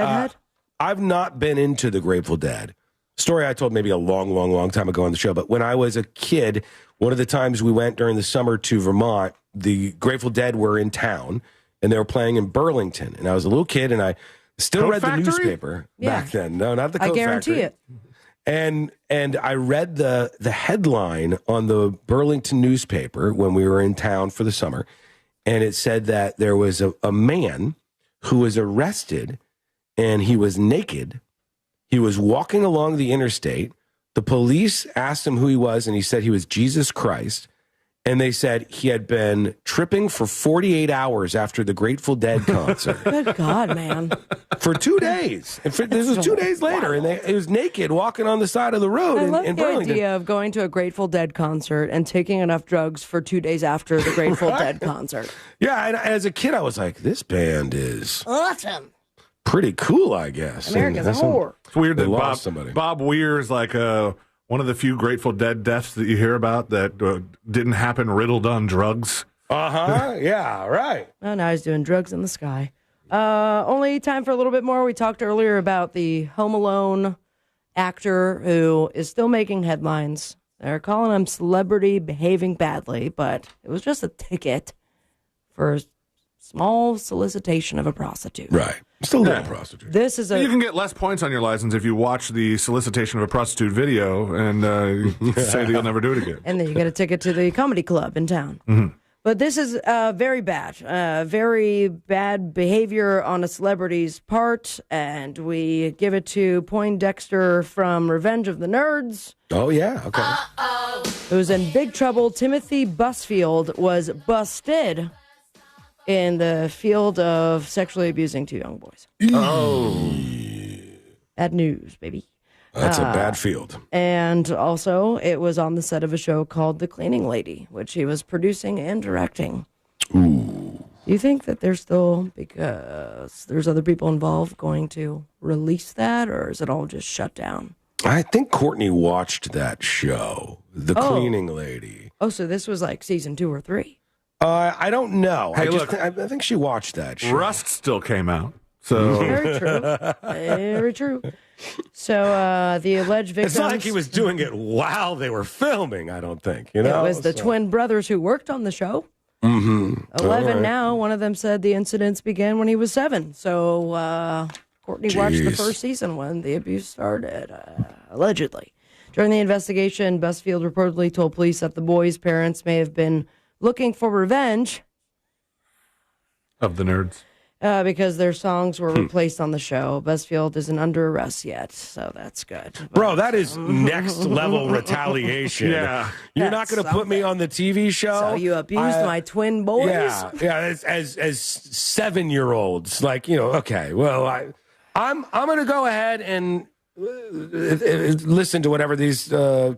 I've not been into the Grateful Dead. Story I told maybe a long time ago on the show. But when I was a kid, one of the times we went during the summer to Vermont, the Grateful Dead were in town, and they were playing in Burlington. And I was a little kid, and I still Coat read Factory? the newspaper back then. No, not the Coat I guarantee Factory. it. And I read the headline on the Burlington newspaper when we were in town for the summer, and it said that there was a man who was arrested, and he was naked. He was walking along the interstate. The police asked him who he was, and he said he was Jesus Christ. And they said he had been tripping for 48 hours after the Grateful Dead concert. Good God, man. For 2 days. And this was 2 days later, and he was naked walking on the side of the road in the Burlington. idea of going to a Grateful Dead concert and taking enough drugs for 2 days after the Grateful Dead concert. Yeah, and as a kid, I was like, this band is awesome. Pretty cool, I guess. America's a whore. It's weird that Bob Weir is like one of the few Grateful Dead deaths that you hear about that didn't happen riddled on drugs. Yeah, right. Oh, now he's doing drugs in the sky. Only time for a little bit more. We talked earlier about the Home Alone actor who is still making headlines. They're calling him celebrity behaving badly, but it was just a ticket for a small solicitation of a prostitute. Right. Still not a prostitute. This is You can get less points on your license if you watch the solicitation of a prostitute video and say that you'll never do it again. And then you get a ticket to the comedy club in town. Mm-hmm. But this is very bad behavior on a celebrity's part, and we give it to Poindexter from Revenge of the Nerds. Oh, yeah, okay. Who's in big trouble. Timothy Busfield was busted in the field of sexually abusing 2 young boys. Oh. Bad news, baby. That's a bad field. And also, it was on the set of a show called The Cleaning Lady, which he was producing and directing. Ooh. Do you think that they're still, because there's other people involved, going to release that, or is it all just shut down? I think Courtney watched that show, The Cleaning Lady. Oh, so this was like season 2 or 3. I don't know. Hey, I think she watched that show. Rust still came out. So Very true. Very true. So the alleged victims... It's not like he was doing it while they were filming, I don't think. You know? It was the twin brothers who worked on the show. Mm-hmm. 11 now. One of them said the incidents began when he was 7. So Courtney watched the first season when the abuse started, allegedly. During the investigation, Busfield reportedly told police that the boys' parents may have been looking for revenge of the nerds, because their songs were replaced on the show. Buzzfield isn't under arrest yet, so that's good. Bro, that is next level retaliation. Yeah. You're not going to put me on the TV show? So you abused my twin boys? Yeah, as 7-year-olds. Like, okay, well, I'm going to go ahead and listen to whatever these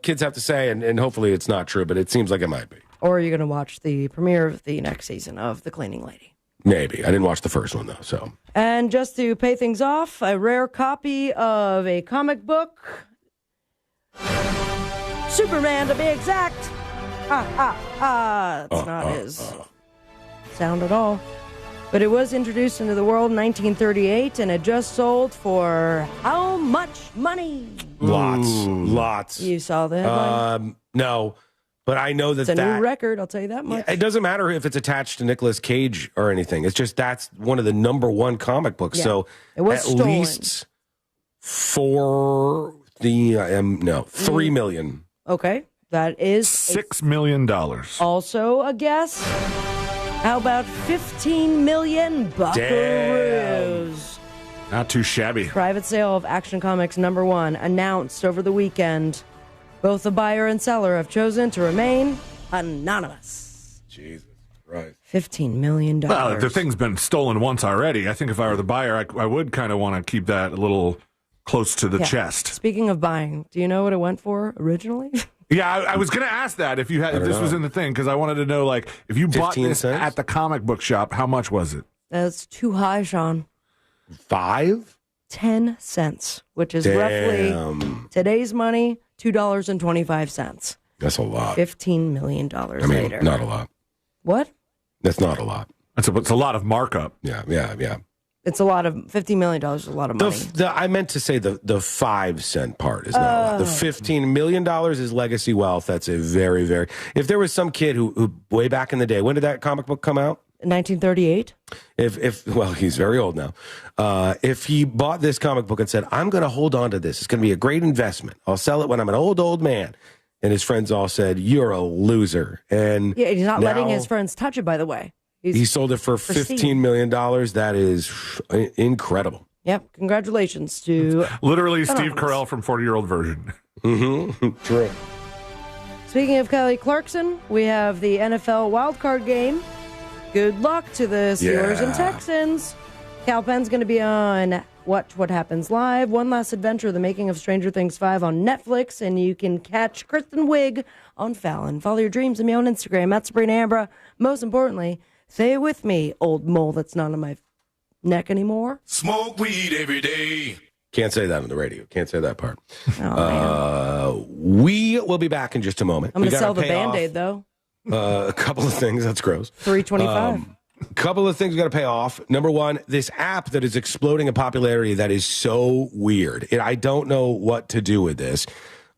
kids have to say, and hopefully it's not true, but it seems like it might be. Or are you going to watch the premiere of the next season of The Cleaning Lady? Maybe. I didn't watch the first one, though, so. And just to pay things off, a rare copy of a comic book. Superman, to be exact. That's not his sound at all. But it was introduced into the world in 1938, and it just sold for how much money? Lots. You saw the headline? No. But I know it's a new record, I'll tell you that much. It doesn't matter if it's attached to Nicolas Cage or anything. It's just that's one of the number one comic books. Yeah. So it was at stolen. least 3 million. Okay, that is $6 million. Also a guess. How about 15 million buckaroos? Not too shabby. Private sale of Action Comics #1 announced over the weekend. Both the buyer and seller have chosen to remain anonymous. Jesus Christ. $15 million. Well, the thing's been stolen once already. I think if I were the buyer, I would kind of want to keep that a little close to the chest. Speaking of buying, do you know what it went for originally? Yeah, I was going to ask that if this was in the thing, because I wanted to know, like, if you bought this at the comic book shop, how much was it? That's too high, Sean. 5? 10 cents, which is roughly today's money, $2.25. That's a lot. $15 million later. Not a lot. What? That's not a lot. It's a lot of markup. Yeah. It's a lot of $50 million is a lot of money. I meant to say the 5 cent part is not a lot. The $15 million is legacy wealth. That's a very, very. If there was some kid who way back in the day, when did that comic book come out? 1938. Well, he's very old now. If he bought this comic book and said, I'm going to hold on to this, it's going to be a great investment. I'll sell it when I'm an old man. And his friends all said, you're a loser. And yeah, he's not letting his friends touch it, by the way. He sold it for $15 million. That is incredible. Yep. Congratulations to... Literally Steve Carell from 40-Year-Old Version. Mm-hmm. True. Speaking of Kelly Clarkson, we have the NFL wildcard game. Good luck to the Steelers and Texans. Cal Penn's going to be on What Happens Live. One Last Adventure, The Making of Stranger Things 5 on Netflix. And you can catch Kristen Wiig on Fallon. Follow your dreams and me on Instagram. That's Sabrina Ambra. Most importantly, say it with me, old mole that's not on my neck anymore. Smoke weed every day. Can't say that on the radio. Can't say that part. We will be back in just a moment. I'm going to sell the Band-Aid, though. A couple of things. That's gross. $3.25. A couple of things we got to pay off. Number one, this app that is exploding in popularity that is so weird. I don't know what to do with this.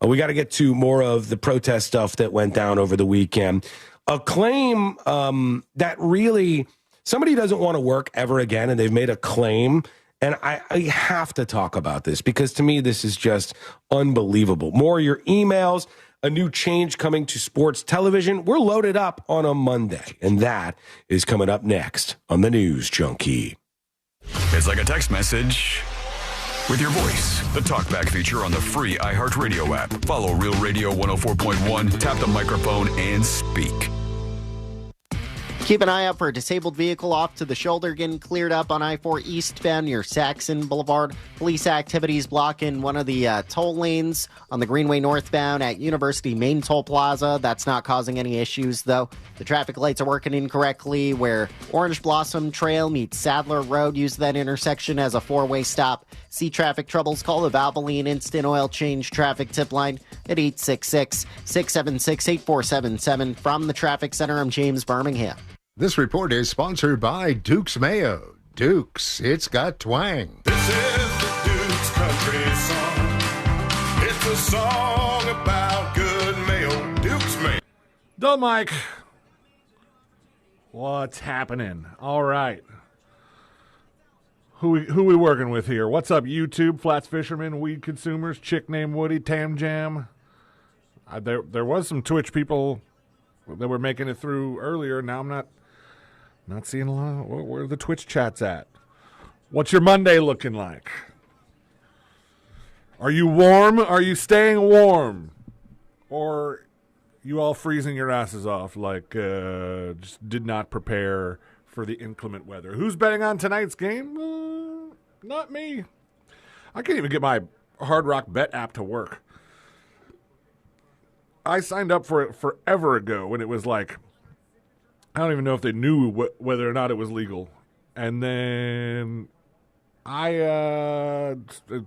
We got to get to more of the protest stuff that went down over the weekend. A claim that really somebody doesn't want to work ever again, and they've made a claim. And I have to talk about this because to me, this is just unbelievable. More of your emails. A new change coming to sports television. We're loaded up on a Monday, and that is coming up next on the News Junkie. It's like a text message with your voice. The TalkBack feature on the free iHeartRadio app. Follow Real Radio 104.1, tap the microphone, and speak. Keep an eye out for a disabled vehicle off to the shoulder getting cleared up on I-4 eastbound near Saxon Boulevard. Police activities blocking one of the toll lanes on the Greenway northbound at University Main Toll Plaza. That's not causing any issues, though. The traffic lights are working incorrectly where Orange Blossom Trail meets Sadler Road. Use that intersection as a four-way stop. See traffic troubles, call the Valvoline Instant Oil Change traffic tip line at 866-676-8477. From the Traffic Center, I'm James Birmingham. This report is sponsored by Duke's Mayo. Duke's, it's got twang. This is the Duke's Country Song. It's a song about good mayo. Duke's Mayo. Duh, Mike. What's happening? All right. Who we working with here? What's up, YouTube? Flats Fishermen, Weed Consumers, Chick Named Woody, Tam Jam. There was some Twitch people that were making it through earlier. Now I'm not seeing a lot. Where are the Twitch chats at? What's your Monday looking like? Are you warm? Are you staying warm? Or you all freezing your asses off like just did not prepare for the inclement weather? Who's betting on tonight's game? Not me. I can't even get my Hard Rock Bet app to work. I signed up for it forever ago when it was like, I don't even know if they knew whether or not it was legal. And then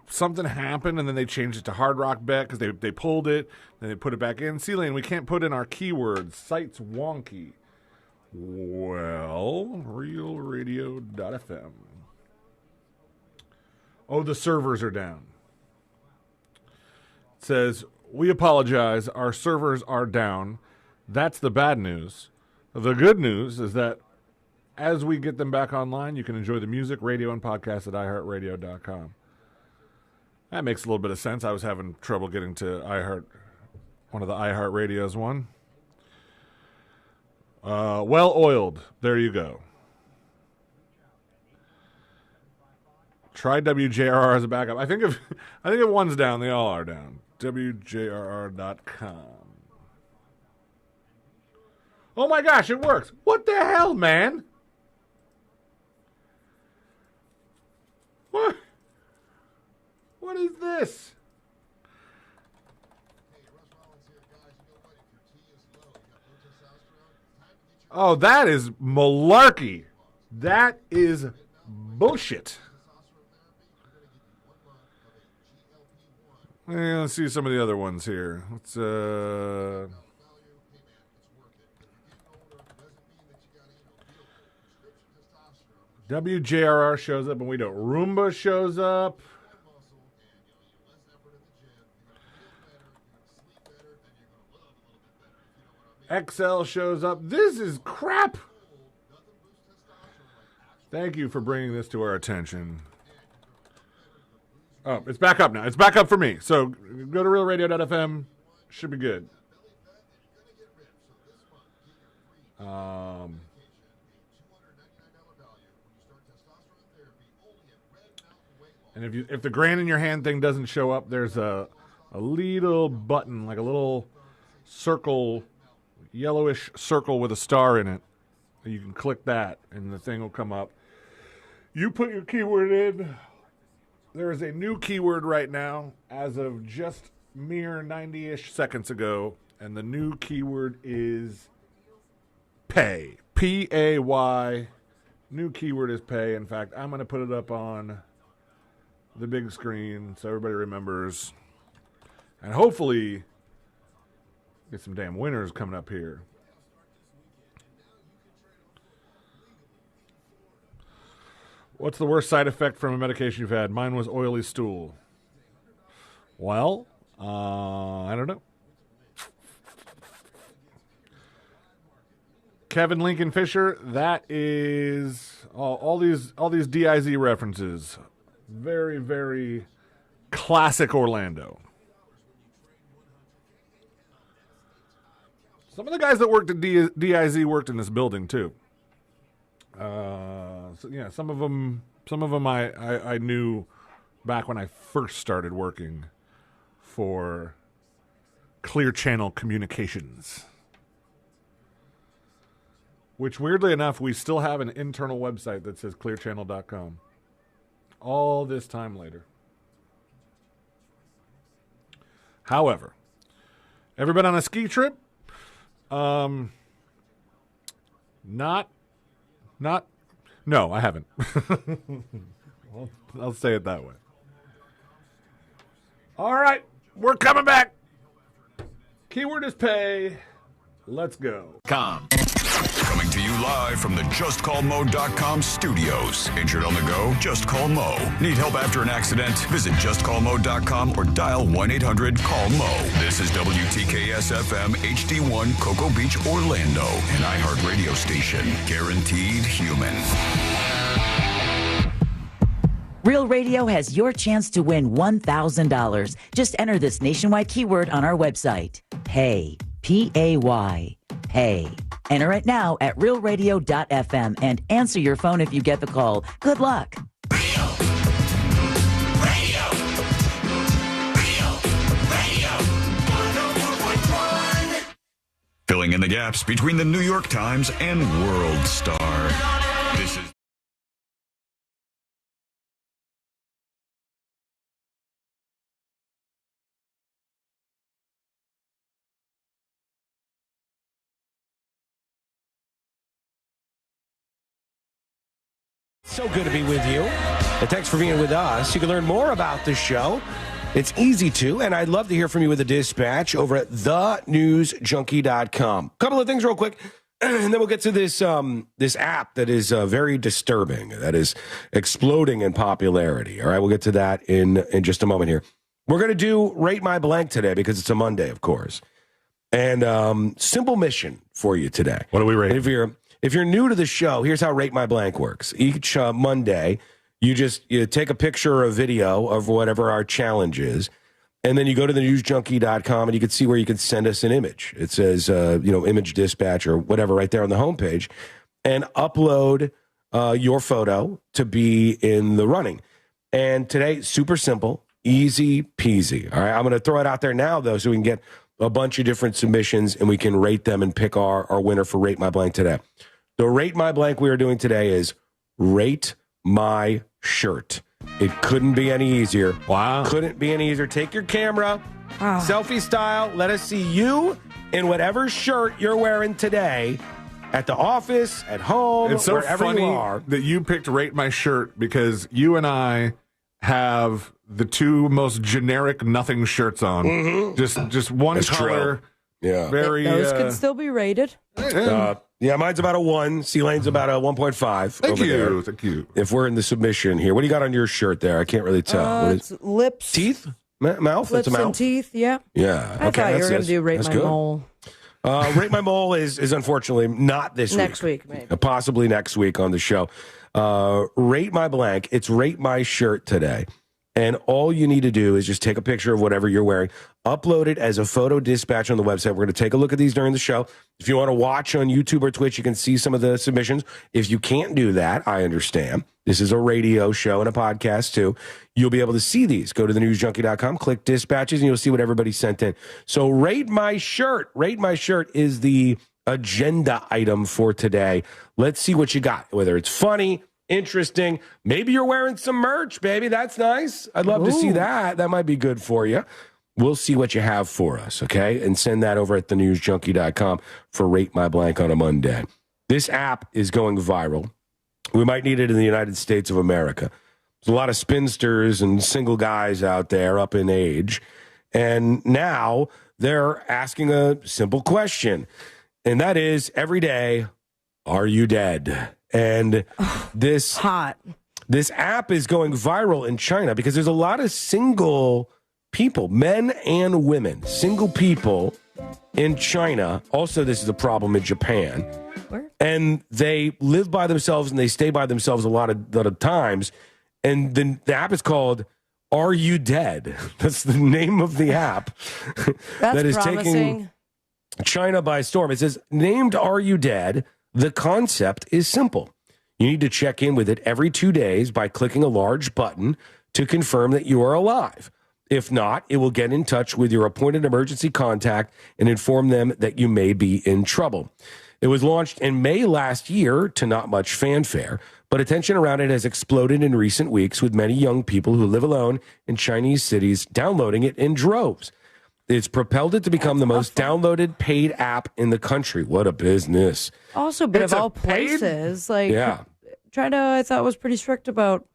something happened, and then they changed it to Hard Rock Bet because they pulled it, then they put it back in. C-Lane, we can't put in our keywords. Site's wonky. Well, realradio.fm. Oh, the servers are down. It says, we apologize. Our servers are down. That's the bad news. The good news is that as we get them back online, you can enjoy the music, radio, and podcast at iHeartRadio.com. That makes a little bit of sense. I was having trouble getting to one of the iHeart Radios one. Well-oiled. There you go. Try WJRR as a backup. I think if one's down, they all are down. WJRR.com. Oh my gosh, it works. What the hell, man? What? What is this? Oh, that is malarkey. That is bullshit. Let's see some of the other ones here. Let's WJRR shows up and we don't. Roomba shows up. XL shows up. This is crap. Thank you for bringing this to our attention. Oh, it's back up now. It's back up for me. So go to realradio.fm. Should be good. And if the grain in your hand thing doesn't show up, there's a little button, like a little circle, yellowish circle with a star in it. You can click that, and the thing will come up. You put your keyword in. There is a new keyword right now as of just mere 90-ish seconds ago, and the new keyword is pay. P-A-Y. New keyword is pay. In fact, I'm going to put it up on the big screen so everybody remembers. And hopefully get some damn winners coming up here. What's the worst side effect from a medication you've had? Mine was oily stool. Well, I don't know. Kevin Lincoln Fisher, that is all these DIZ references. Very, very classic Orlando. Some of the guys that worked at DIZ worked in this building too. So yeah, some of them I knew back when I first started working for Clear Channel Communications. Which, weirdly enough, we still have an internal website that says clearchannel.com. All this time later. However, ever been on a ski trip? No, I haven't. Well, I'll say it that way. All right, we're coming back. Keyword is pay. Let's go. Coming to you live from the JustCallMo.com studios. Injured on the go? Just call Mo. Need help after an accident? Visit JustCallMo.com or dial 1-800-CALL-MO. This is WTKS-FM HD1 Cocoa Beach, Orlando. An iHeart radio station. Guaranteed human. Real Radio has your chance to win $1,000. Just enter this nationwide keyword on our website. Pay. P-A-Y. Pay. Enter it now at realradio.fm and answer your phone if you get the call. Good luck. Real filling in the gaps between the New York Times and World Star. This is So good to be with you. And thanks for being with us. You can learn more about the show. It's easy to, and I'd love to hear from you with the dispatch over at thenewsjunkie.com. Couple of things real quick, and then we'll get to this this app that is very disturbing, that is exploding in popularity. All right, we'll get to that in just a moment here. We're going to do Rate My Blank today because it's a Monday, of course. And simple mission for you today. What do we rate? If you're new to the show, here's how Rate My Blank works. Each Monday, you take a picture or a video of whatever our challenge is, and then you go to thenewsjunkie.com, and you can see where you can send us an image. It says, image dispatch or whatever right there on the homepage, and upload your photo to be in the running. And today, super simple, easy peasy. All right, I'm going to throw it out there now, though, so we can get a bunch of different submissions, and we can rate them and pick our winner for Rate My Blank today. The Rate My Blank we are doing today is Rate My Shirt. It couldn't be any easier. Wow. Couldn't be any easier. Take your camera, selfie style. Let us see you in whatever shirt you're wearing today at the office, at home, it's so wherever funny you are. that you picked Rate My Shirt because you and I have the two most generic nothing shirts on. Mm-hmm. Just one That's color. true. Yeah. Very. Those could still be rated. Yeah, mine's about a 1. C-Lane's about a 1.5. Thank you. If we're in the submission here. What do you got on your shirt there? I can't really tell. It's lips. Teeth? Mouth? Lips That's a mouth? and teeth, yeah. Yeah. I thought you were going to do Rate My good. Mole. Rate My Mole is unfortunately not this Next week, maybe. Possibly next week on the show. Rate My Blank. It's Rate My Shirt today. And all you need to do is just take a picture of whatever you're wearing, upload it as a photo dispatch on the website. We're going to take a look at these during the show. If you want to watch on YouTube or Twitch, you can see some of the submissions. If you can't do that, I understand. This is a radio show and a podcast too. You'll be able to see these. Go to thenewsjunkie.com, click dispatches, and you'll see what everybody sent in. So Rate My Shirt. Rate My Shirt is the agenda item for today. Let's see what you got, whether it's funny, interesting. Maybe you're wearing some merch, baby. That's nice. I'd love to see that. That might be good for you. We'll see what you have for us, okay? And send that over at thenewsjunkie.com for Rate My Blank on a Monday. This app is going viral. We might need it in the United States of America. There's a lot of spinsters and single guys out there up in age. And now they're asking a simple question. And that is, every day, are you dead? And this app is going viral in China because there's a lot of single people, men and women, single people in China. Also, this is a problem in Japan. Where? And they live by themselves and they stay by themselves a lot of times. And the app is called Are You Dead? That's the name of the app that is taking China by storm. It says, named Are You Dead? The concept is simple. You need to check in with it every 2 days by clicking a large button to confirm that you are alive. If not, it will get in touch with your appointed emergency contact and inform them that you may be in trouble. It was launched in May last year to not much fanfare, but attention around it has exploded in recent weeks with many young people who live alone in Chinese cities downloading it in droves. It's propelled it to become the most downloaded paid app in the country. What a business. Also, but of all places, I thought was pretty strict about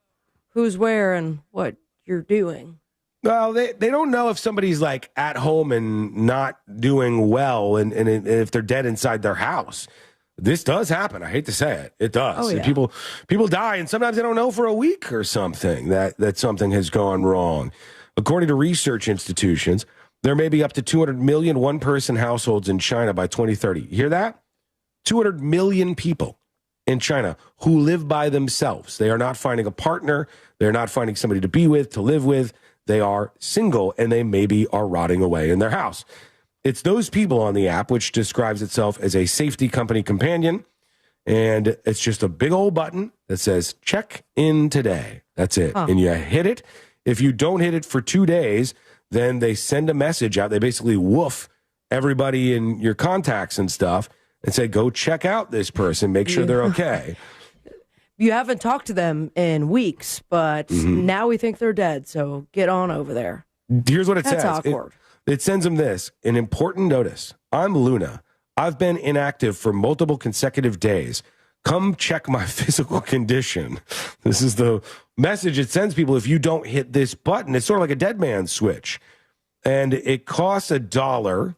who's where and what you're doing. Well, they don't know if somebody's like at home and not doing well and if they're dead inside their house. This does happen. I hate to say it. It does. Oh, yeah. People die, and sometimes they don't know for a week or something that something has gone wrong. According to research institutions, there may be up to 200 million one-person households in China by 2030. You hear that? 200 million people in China who live by themselves. They are not finding a partner. They're not finding somebody to be with, to live with. They are single, and they maybe are rotting away in their house. It's those people on the app, which describes itself as a safety company companion, and it's just a big old button that says, check in today. That's it. And you hit it. If you don't hit it for 2 days, then they send a message out. They basically woof everybody in your contacts and stuff and say, go check out this person, make sure they're okay. You haven't talked to them in weeks, but now we think they're dead, so get on over there. Here's what it That's says. awkward. It sends them this, an important notice. I'm Luna. I've been inactive for multiple consecutive days. Come check my physical condition. This is the message it sends people if you don't hit this button. It's sort of like a dead man switch. And it costs $1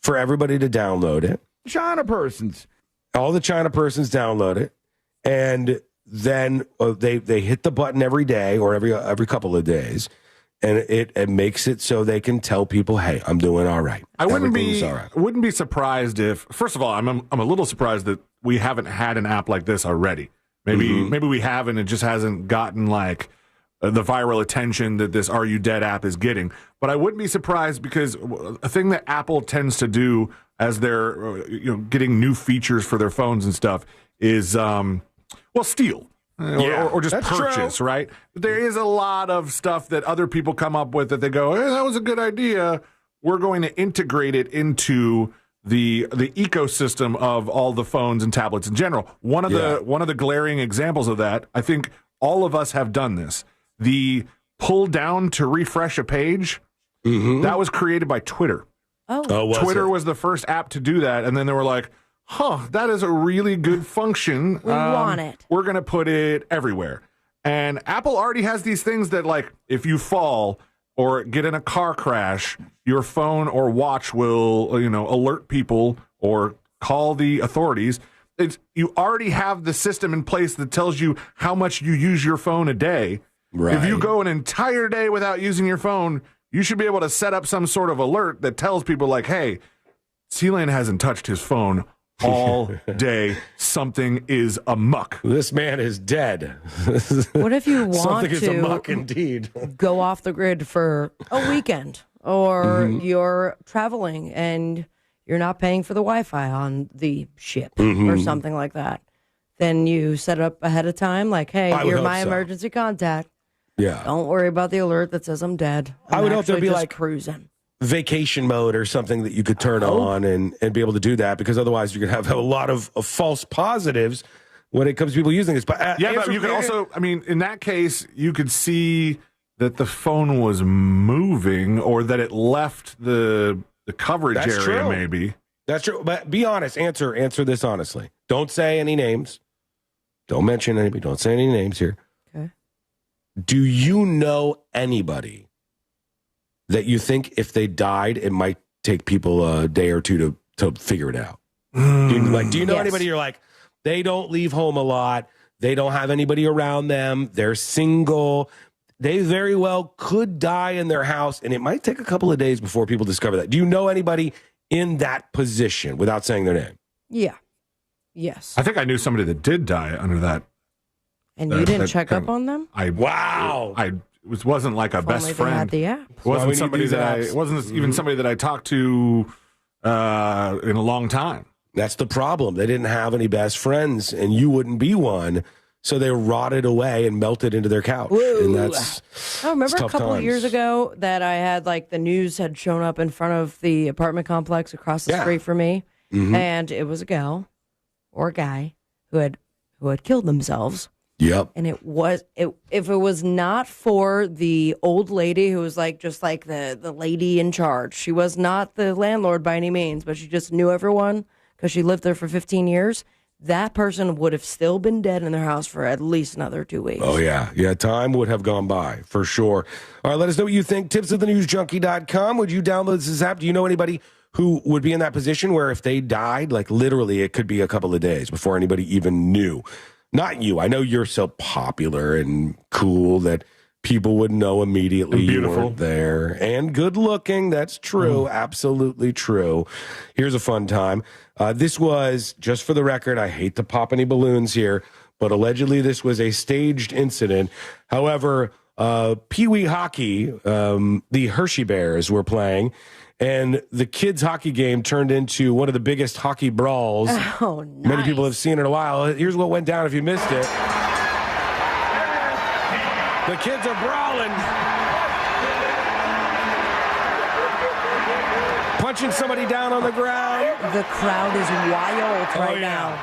for everybody to download it. China persons. All the China persons download it. And then they hit the button every day or every couple of days. And it makes it so they can tell people, hey, I'm doing all right. I wouldn't be surprised if, first of all, I'm a little surprised that we haven't had an app like this already. Maybe we haven't. It just hasn't gotten like the viral attention that this Are You Dead app is getting. But I wouldn't be surprised because a thing that Apple tends to do as they're getting new features for their phones and stuff is steal. Or just purchase, right? But there is a lot of stuff that other people come up with that they go, hey, that was a good idea. We're going to integrate it into the ecosystem of all the phones and tablets in general. One of the glaring examples of that, I think all of us have done this. The pull down to refresh a page, that was created by Twitter. Twitter was the first app to do that, and then they were like, that is a really good function. We want it. We're going to put it everywhere. And Apple already has these things that, like, if you fall or get in a car crash, your phone or watch will, alert people or call the authorities. You already have the system in place that tells you how much you use your phone a day. Right. If you go an entire day without using your phone, you should be able to set up some sort of alert that tells people, like, hey, C-Lane hasn't touched his phone all day. Something is amok. This man is dead. What if you want Something is to amok indeed. go off the grid for a weekend, or you're traveling and you're not paying for the Wi-Fi on the ship or something like that? Then you set it up ahead of time, like, hey, you're my emergency contact. Yeah. Don't worry about the alert that says I'm dead. I would hope there'd be just like cruising. Vacation mode or something that you could turn on and be able to do that, because otherwise you're going to have a lot of false positives when it comes to people using this. But but you could also, in that case, you could see that the phone was moving or that it left the coverage area, true. maybe. That's true. But be honest. Answer this honestly. Don't say any names. Don't mention anybody. Don't say any names here. Okay. Do you know anybody that you think if they died, it might take people a day or two to figure it out? Do you know anybody you're like, they don't leave home a lot, they don't have anybody around them, they're single, they very well could die in their house, and it might take a couple of days before people discover that? Do you know anybody in that position without saying their name? Yeah. Yes. I think I knew somebody that did die under that. And you didn't check up on them? It wasn't like a best friend. Had the app. It wasn't somebody it wasn't even somebody that I talked to in a long time. That's the problem. They didn't have any best friends, and you wouldn't be one. So they rotted away and melted into their couch. Whoa. And I remember a couple times. of years ago that I had, like, the news had shown up in front of the apartment complex across the street from me, and it was a gal or a guy who had killed themselves. Yep. And if it was not for the old lady who was just like the lady in charge, she was not the landlord by any means, but she just knew everyone because she lived there for 15 years. That person would have still been dead in their house for at least another 2 weeks. Oh, yeah. Yeah, time would have gone by, for sure. All right, let us know what you think. Tipsofthenewsjunkie.com. Would you download this app? Do you know anybody who would be in that position where if they died, like literally it could be a couple of days before anybody even knew? Not you. I know you're so popular and cool that people would know immediately you weren't there. And good looking. That's true. Absolutely true. Here's a fun time. This was, just for the record, I hate to pop any balloons here, but allegedly this was a staged incident. However, Pee Wee Hockey, the Hershey Bears were playing, and the kids' hockey game turned into one of the biggest hockey brawls many people have seen in a while. Here's what went down if you missed it. The kids are brawling. punching somebody down on the ground. The crowd is wild right now.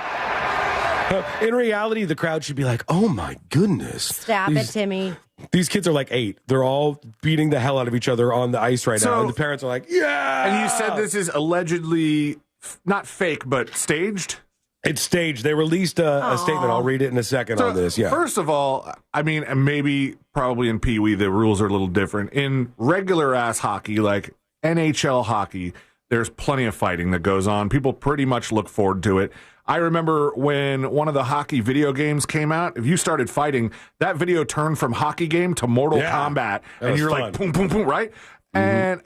In reality, the crowd should be like, oh my goodness. Stop it, Timmy. These kids are like 8. They're all beating the hell out of each other on the ice right now. And the parents are like, yeah. And you said this is allegedly not fake, but staged? It's staged. They released a statement. I'll read it in a second on this. Yeah. First of all, I mean, and maybe probably in Pee Wee, the rules are a little different. In regular ass hockey, like NHL hockey, there's plenty of fighting that goes on. People pretty much look forward to it. I remember when one of the hockey video games came out, if you started fighting, that video turned from hockey game to Mortal Kombat. And you're like, boom, boom, boom, right? Mm-hmm. And,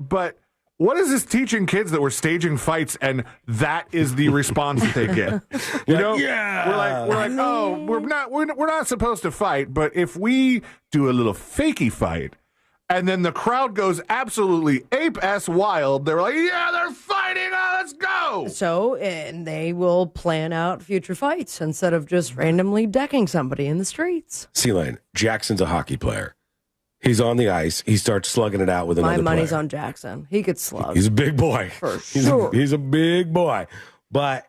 but what is this teaching kids that we're staging fights and that is the response that they get? You know? Yeah. We're like, oh, we're not supposed to fight, but if we do a little fakey fight, and then the crowd goes absolutely ape-ass wild. They're like, yeah, they're fighting. Oh, let's go. So, and they will plan out future fights instead of just randomly decking somebody in the streets. C-Lane, Jackson's a hockey player. He's on the ice. He starts slugging it out with another player. My money's on Jackson. He could slug. He's a big boy. For sure. He's a big boy. But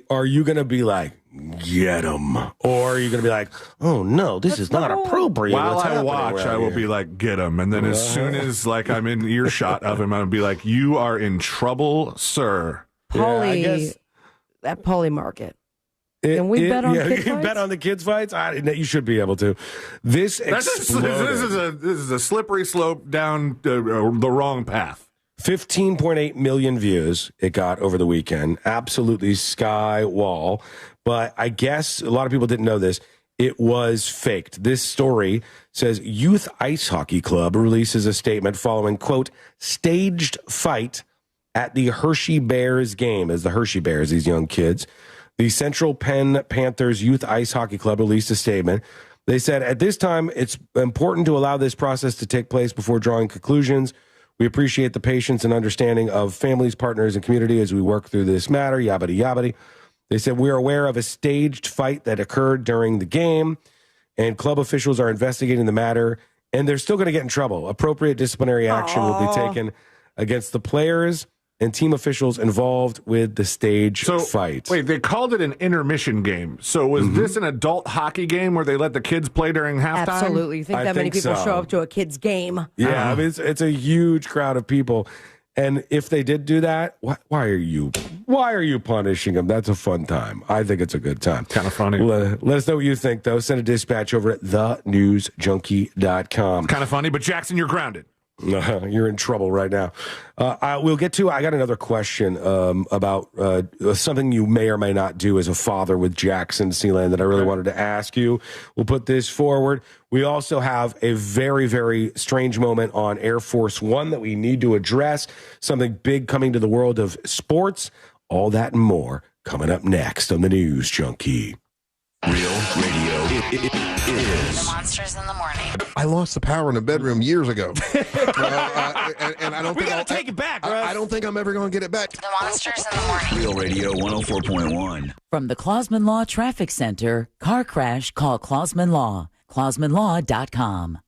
are you going to be like, get him? Or are you going to be like, oh, no, this is not appropriate. While I watch, I will be like, get him. And then as soon as like I'm in earshot of him, I'll be like, you are in trouble, sir. That Poly Market. Can we bet on kid fights? Bet on the kids' fights? You should be able to. This is a slippery slope down the wrong path. 15.8 million views it got over the weekend. Absolutely sky wall. But I guess a lot of people didn't know this. It was faked. This story says Youth Ice Hockey Club releases a statement following, quote, staged fight at the Hershey Bears game. As the Hershey Bears, these young kids. The Central Penn Panthers Youth Ice Hockey Club released a statement. They said, at this time, it's important to allow this process to take place before drawing conclusions. We appreciate the patience and understanding of families, partners, and community as we work through this matter, yabbity yabbity. They said, we are aware of a staged fight that occurred during the game, and club officials are investigating the matter, and they're still going to get in trouble. Appropriate disciplinary action will be taken against the players and team officials involved with the stage fight. Wait, they called it an intermission game. So was this an adult hockey game where they let the kids play during halftime? Absolutely. You think that many people show up to a kid's game? Yeah, I mean, it's a huge crowd of people. And if they did do that, why are you punishing them? That's a fun time. I think it's a good time. Kind of funny. Let us know what you think, though. Send a dispatch over at thenewsjunkie.com. Kind of funny, but Jackson, you're grounded. You're in trouble right now. I got another question about something you may or may not do as a father with Jackson C-Land that I really wanted to ask you. We'll put this forward. We also have a very, very strange moment on Air Force One that we need to address. Something big coming to the world of sports. All that and more coming up next on the News Junkie. Real radio is Monsters in the Morning. I lost the power in the bedroom years ago, and I don't. We gotta take it back, bro. I don't think I'm ever going to get it back. The Monsters in the Morning. Real Radio 104.1. From the Clausman Law Traffic Center, car crash, call Clausman Law. ClausmanLaw.com.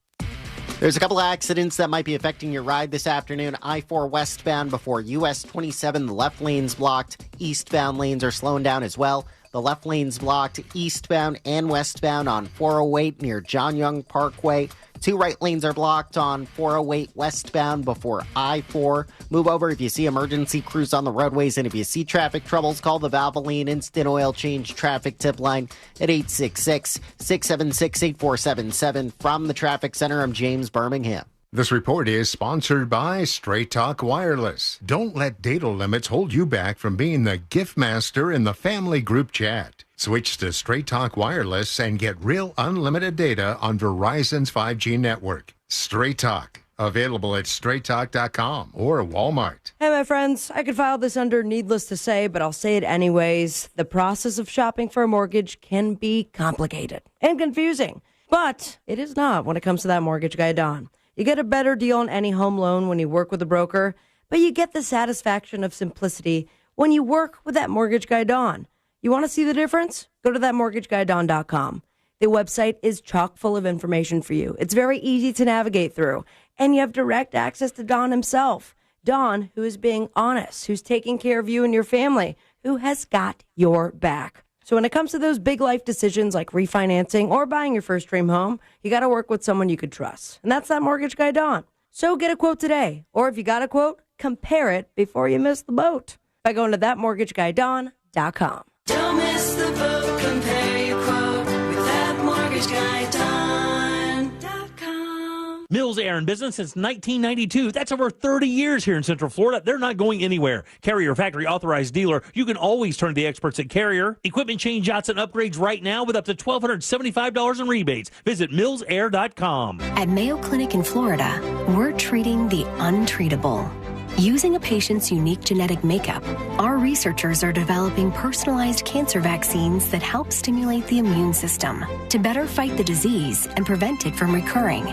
There's a couple of accidents that might be affecting your ride this afternoon. I-4 westbound before US 27, the left lane's blocked. Eastbound lanes are slowing down as well. The left lane's blocked eastbound and westbound on 408 near John Young Parkway. 2 right lanes are blocked on 408 westbound before I-4. Move over if you see emergency crews on the roadways, and if you see traffic troubles, call the Valvoline Instant Oil Change Traffic Tip Line at 866-676-8477. From the Traffic Center, I'm James Birmingham. This report is sponsored by Straight Talk Wireless. Don't let data limits hold you back from being the gift master in the family group chat. Switch to Straight Talk Wireless and get real unlimited data on Verizon's 5G network. Straight Talk, available at straighttalk.com or Walmart. Hey, my friends, I could file this under needless to say, but I'll say it anyways. The process of shopping for a mortgage can be complicated and confusing, but it is not when it comes to that mortgage guy, Don. You get a better deal on any home loan when you work with a broker, but you get the satisfaction of simplicity when you work with that mortgage guy, Don. You want to see the difference? Go to thatmortgageguyDon.com. The website is chock full of information for you. It's very easy to navigate through, and you have direct access to Don himself. Dawn, who is being honest, who's taking care of you and your family, who has got your back. So when it comes to those big life decisions like refinancing or buying your first dream home, you got to work with someone you could trust. And that's that mortgage guy, Dawn. So get a quote today. Or if you got a quote, compare it before you miss the boat by going to thatmortgageguydon.com. Don't miss the boat. Compare your quote with thatmortgageguydon.com. Mills Air in business since 1992. That's over 30 years here in Central Florida. They're not going anywhere. Carrier factory authorized dealer. You can always turn to the experts at Carrier. Equipment change outs and upgrades right now with up to $1,275 in rebates. Visit millsair.com. At Mayo Clinic in Florida, we're treating the untreatable. Using a patient's unique genetic makeup, our researchers are developing personalized cancer vaccines that help stimulate the immune system to better fight the disease and prevent it from recurring.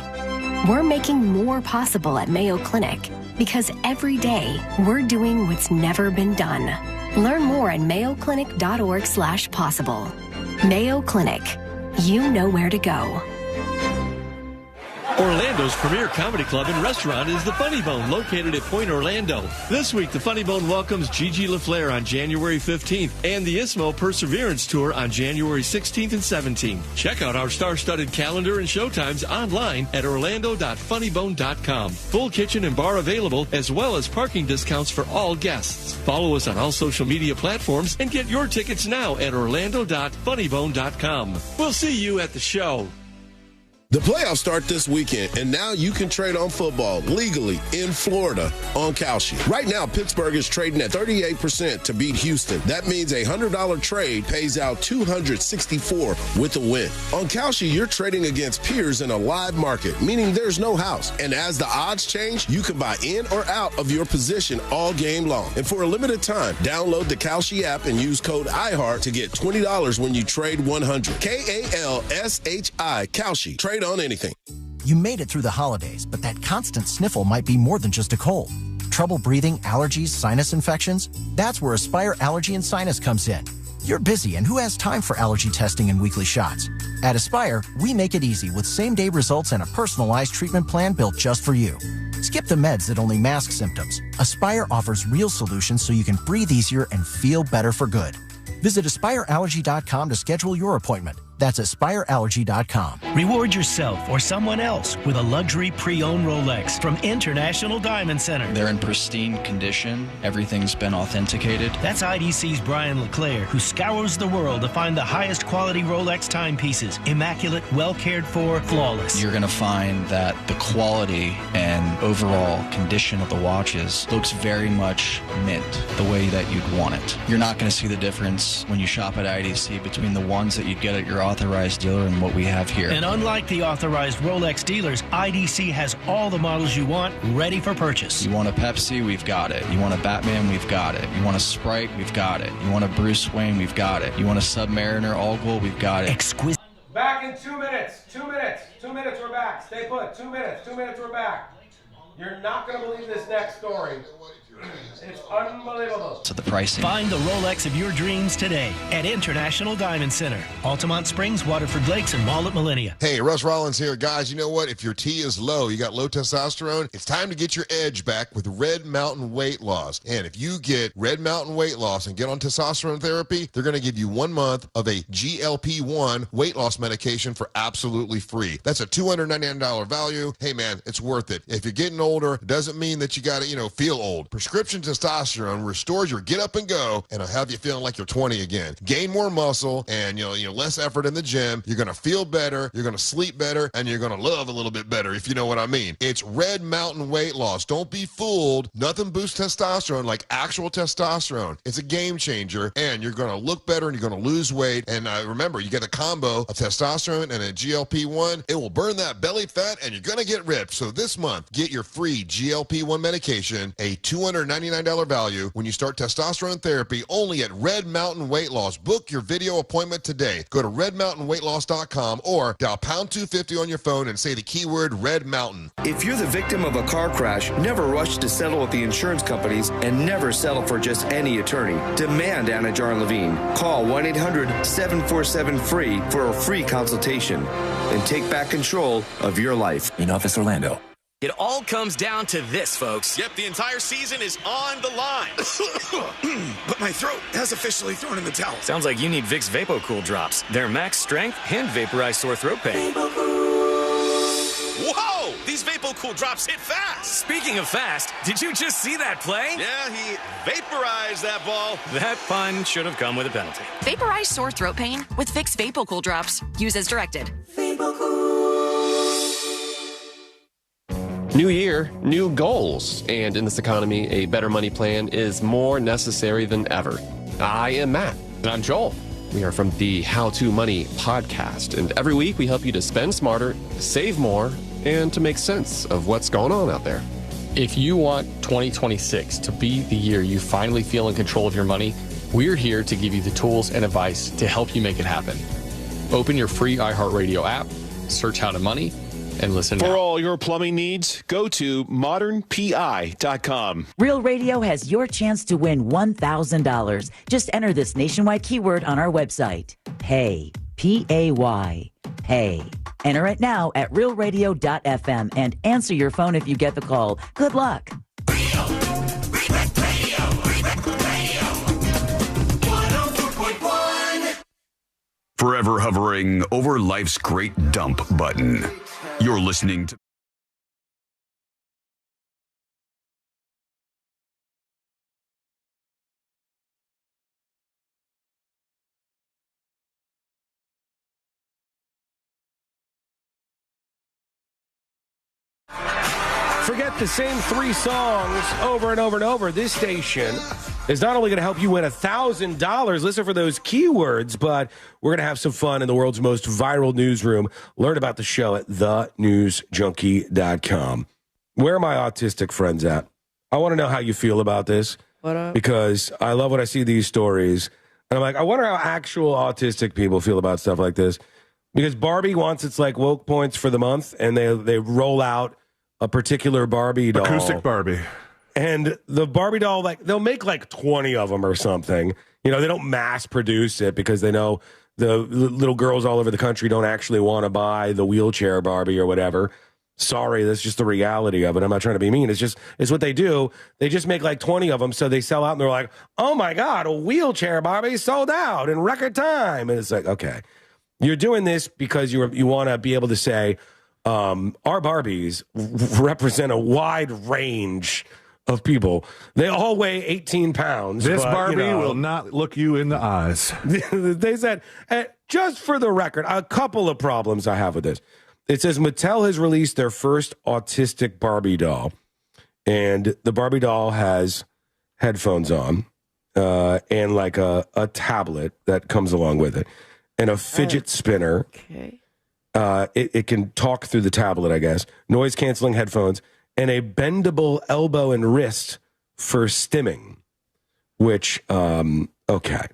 We're making more possible at Mayo Clinic because every day we're doing what's never been done. Learn more at mayoclinic.org/possible. Mayo Clinic. You know where to go. Orlando's premier comedy club and restaurant is the Funny Bone, located at Point Orlando. This week, the Funny Bone welcomes Gigi LaFleur on January 15th and the Ismo Perseverance Tour on January 16th and 17th. Check out our star-studded calendar and showtimes online at orlando.funnybone.com. Full kitchen and bar available, as well as parking discounts for all guests. Follow us on all social media platforms and get your tickets now at orlando.funnybone.com. We'll see you at the show. The playoffs start this weekend, and now you can trade on football legally in Florida on Kalshi. Right now, Pittsburgh is trading at 38% to beat Houston. That means a $100 trade pays out $264 with a win. On Kalshi, you're trading against peers in a live market, meaning there's no house. And as the odds change, you can buy in or out of your position all game long. And for a limited time, download the Kalshi app and use code IHEART to get $20 when you trade $100. Kalshi, Kalshi. Trade on anything. You made it through the holidays, but that constant sniffle might be more than just a cold. Trouble breathing, allergies, sinus infections? That's where Aspire Allergy and Sinus comes in. You're busy, and who has time for allergy testing and weekly shots? At Aspire, we make it easy with same-day results and a personalized treatment plan built just for you. Skip the meds that only mask symptoms. Aspire offers real solutions so you can breathe easier and feel better for good. Visit AspireAllergy.com to schedule your appointment. That's AspireAllergy.com. Reward yourself or someone else with a luxury pre-owned Rolex from International Diamond Center. They're in pristine condition. Everything's been authenticated. That's IDC's Brian Leclerc, who scours the world to find the highest quality Rolex timepieces. Immaculate, well cared for, flawless. You're going to find that the quality and overall condition of the watches looks very much mint, the way that you'd want it. You're not going to see the difference when you shop at IDC between the ones that you'd get at your authorized dealer and what we have here. And unlike the authorized Rolex dealers, IDC has all the models you want ready for purchase. You want a Pepsi? We've got it. You want a Batman? We've got it. You want a Sprite? We've got it. You want a Bruce Wayne? We've got it. You want a Submariner All Gold? We've got it. Exquisite. Back in 2 minutes. 2 minutes. 2 minutes, we're back. Stay put. 2 minutes. 2 minutes, we're back. You're not going to believe this next story. It's unbelievable. So the pricing. Find the Rolex of your dreams today at International Diamond Center, Altamont Springs, Waterford Lakes, and Mall at Millennia. Hey, Russ Rollins here. Guys, you know what? If your T is low, you got low testosterone, it's time to get your edge back with Red Mountain Weight Loss. And if you get Red Mountain Weight Loss and get on testosterone therapy, they're going to give you 1 month of a GLP-1 weight loss medication for absolutely free. That's a $299 value. Hey, man, it's worth it. If you're getting older, it doesn't mean that you got to, feel old. Prescription testosterone restores your get up and go and it'll have you feeling like you're 20 again. Gain more muscle and less effort in the gym. You're going to feel better, you're going to sleep better, and you're going to love a little bit better, if you know what I mean. It's Red Mountain Weight Loss. Don't be fooled. Nothing boosts testosterone like actual testosterone. It's a game changer, and you're going to look better and you're going to lose weight. And remember, you get a combo of testosterone and a GLP-1. It will burn that belly fat and you're going to get ripped. So this month, get your free GLP-1 medication, a $299 value when you start testosterone therapy only at Red Mountain Weight Loss. Book your video appointment today. Go to redmountainweightloss.com or dial pound 250 on your phone and say the keyword Red Mountain. If you're the victim of a car crash, never rush to settle with the insurance companies and never settle for just any attorney. Demand Anajar and Levine. Call 1-800-747-FREE for a free consultation and take back control of your life. In Office Orlando. It all comes down to this, folks. Yep, the entire season is on the line. But my throat has officially thrown in the towel. Sounds like you need Vicks VapoCool drops. They're max strength and vaporize sore throat pain. Whoa! These VapoCool drops hit fast. Speaking of fast, did you just see that play? Yeah, he vaporized that ball. That pun should have come with a penalty. Vaporize sore throat pain with Vicks VapoCool drops. Use as directed. New year, new goals. And in this economy, a better money plan is more necessary than ever. I am Matt. And I'm Joel. We are from the How to Money podcast. And every week we help you to spend smarter, save more, and to make sense of what's going on out there. If you want 2026 to be the year you finally feel in control of your money, we're here to give you the tools and advice to help you make it happen. Open your free iHeartRadio app, search How to Money, and listen For now. all your plumbing needs, go to modernpi.com. Real Radio has your chance to win $1,000. Just enter this nationwide keyword on our website. Pay. P-A-Y. Pay. Enter it now at realradio.fm and answer your phone if you get the call. Good luck. Forever hovering over life's great dump button. You're listening to Forget the same 3 songs over and over and over. This station is not only going to help you win $1,000, listen for those keywords, but we're going to have some fun in the world's most viral newsroom. Learn about the show at thenewsjunkie.com. Where are my autistic friends at? I want to know how you feel about this. What up? Because I love when I see these stories. And I'm like, I wonder how actual autistic people feel about stuff like this. Because Barbie wants its like woke points for the month, and they roll out a particular Barbie doll. Acoustic Barbie. And the Barbie doll, like, they'll make like 20 of them or something. You know, they don't mass produce it because they know the little girls all over the country don't actually want to buy the wheelchair Barbie or whatever. Sorry, that's just the reality of it. I'm not trying to be mean. It's what they do. They just make like 20 of them, so they sell out, and they're like, oh my God, a wheelchair Barbie sold out in record time. And it's like, okay, you're doing this because you want to be able to say, our Barbies represent a wide range of people. They all weigh 18 pounds. This but, Barbie will not look you in the eyes. They said, just for the record, a couple of problems I have with this. It says Mattel has released their first autistic Barbie doll, and the Barbie doll has headphones on and like a tablet that comes along with it, and a fidget spinner. Okay. It can talk through the tablet, I guess, noise-canceling headphones, and a bendable elbow and wrist for stimming, which, okay.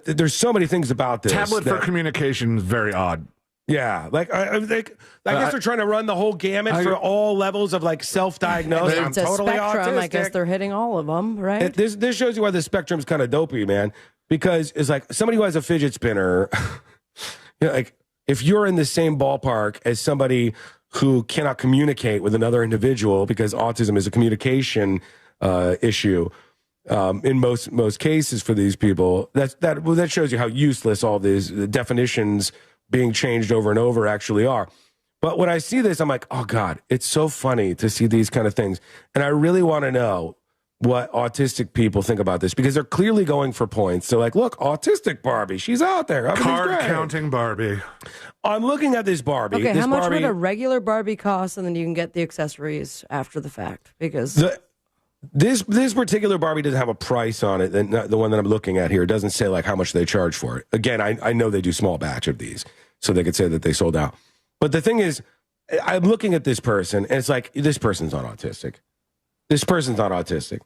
There's so many things about this. Tablet for communication is very odd. Yeah, like I guess they're trying to run the whole gamut for all levels of like self-diagnosis. I'm It's a totally spectrum. autistic. I guess they're hitting all of them, right? This shows you why the spectrum's kind of dopey, man. Because it's like somebody who has a fidget spinner, you know, like if you're in the same ballpark as somebody who cannot communicate with another individual because autism is a communication issue. In most cases for these people, that shows you how useless all these definitions being changed over and over actually are. But when I see this, I'm like, oh God, it's so funny to see these kind of things. And I really want to know what autistic people think about this, because they're clearly going for points. They're like, look, autistic Barbie, she's out there. Card counting Barbie. I'm looking at this Barbie. Okay, this how much Barbie, would a regular Barbie cost, and then you can get the accessories after the fact? Because this particular Barbie doesn't have a price on it. The one that I'm looking at here, it doesn't say like how much they charge for it. Again, I know they do small batch of these, so they could say that they sold out. But the thing is, I'm looking at this person, and it's like, this person's not autistic. This person's not autistic.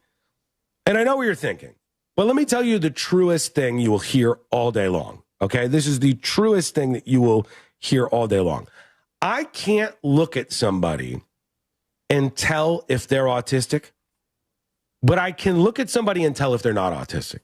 And I know what you're thinking. But let me tell you the truest thing you will hear all day long. Okay? This is the truest thing that you will hear all day long. I can't look at somebody and tell if they're autistic, but I can look at somebody and tell if they're not autistic.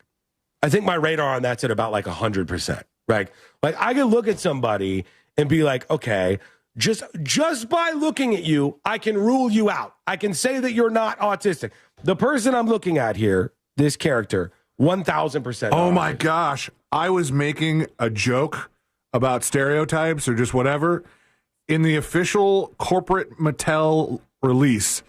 I think my radar on that's at about like 100%, right? Like I can look at somebody and be like, okay, Just by looking at you, I can rule you out. I can say that you're not autistic. The person I'm looking at here, this character, 1,000%. Oh my gosh. I was making a joke about stereotypes or just whatever. In the official corporate Mattel release,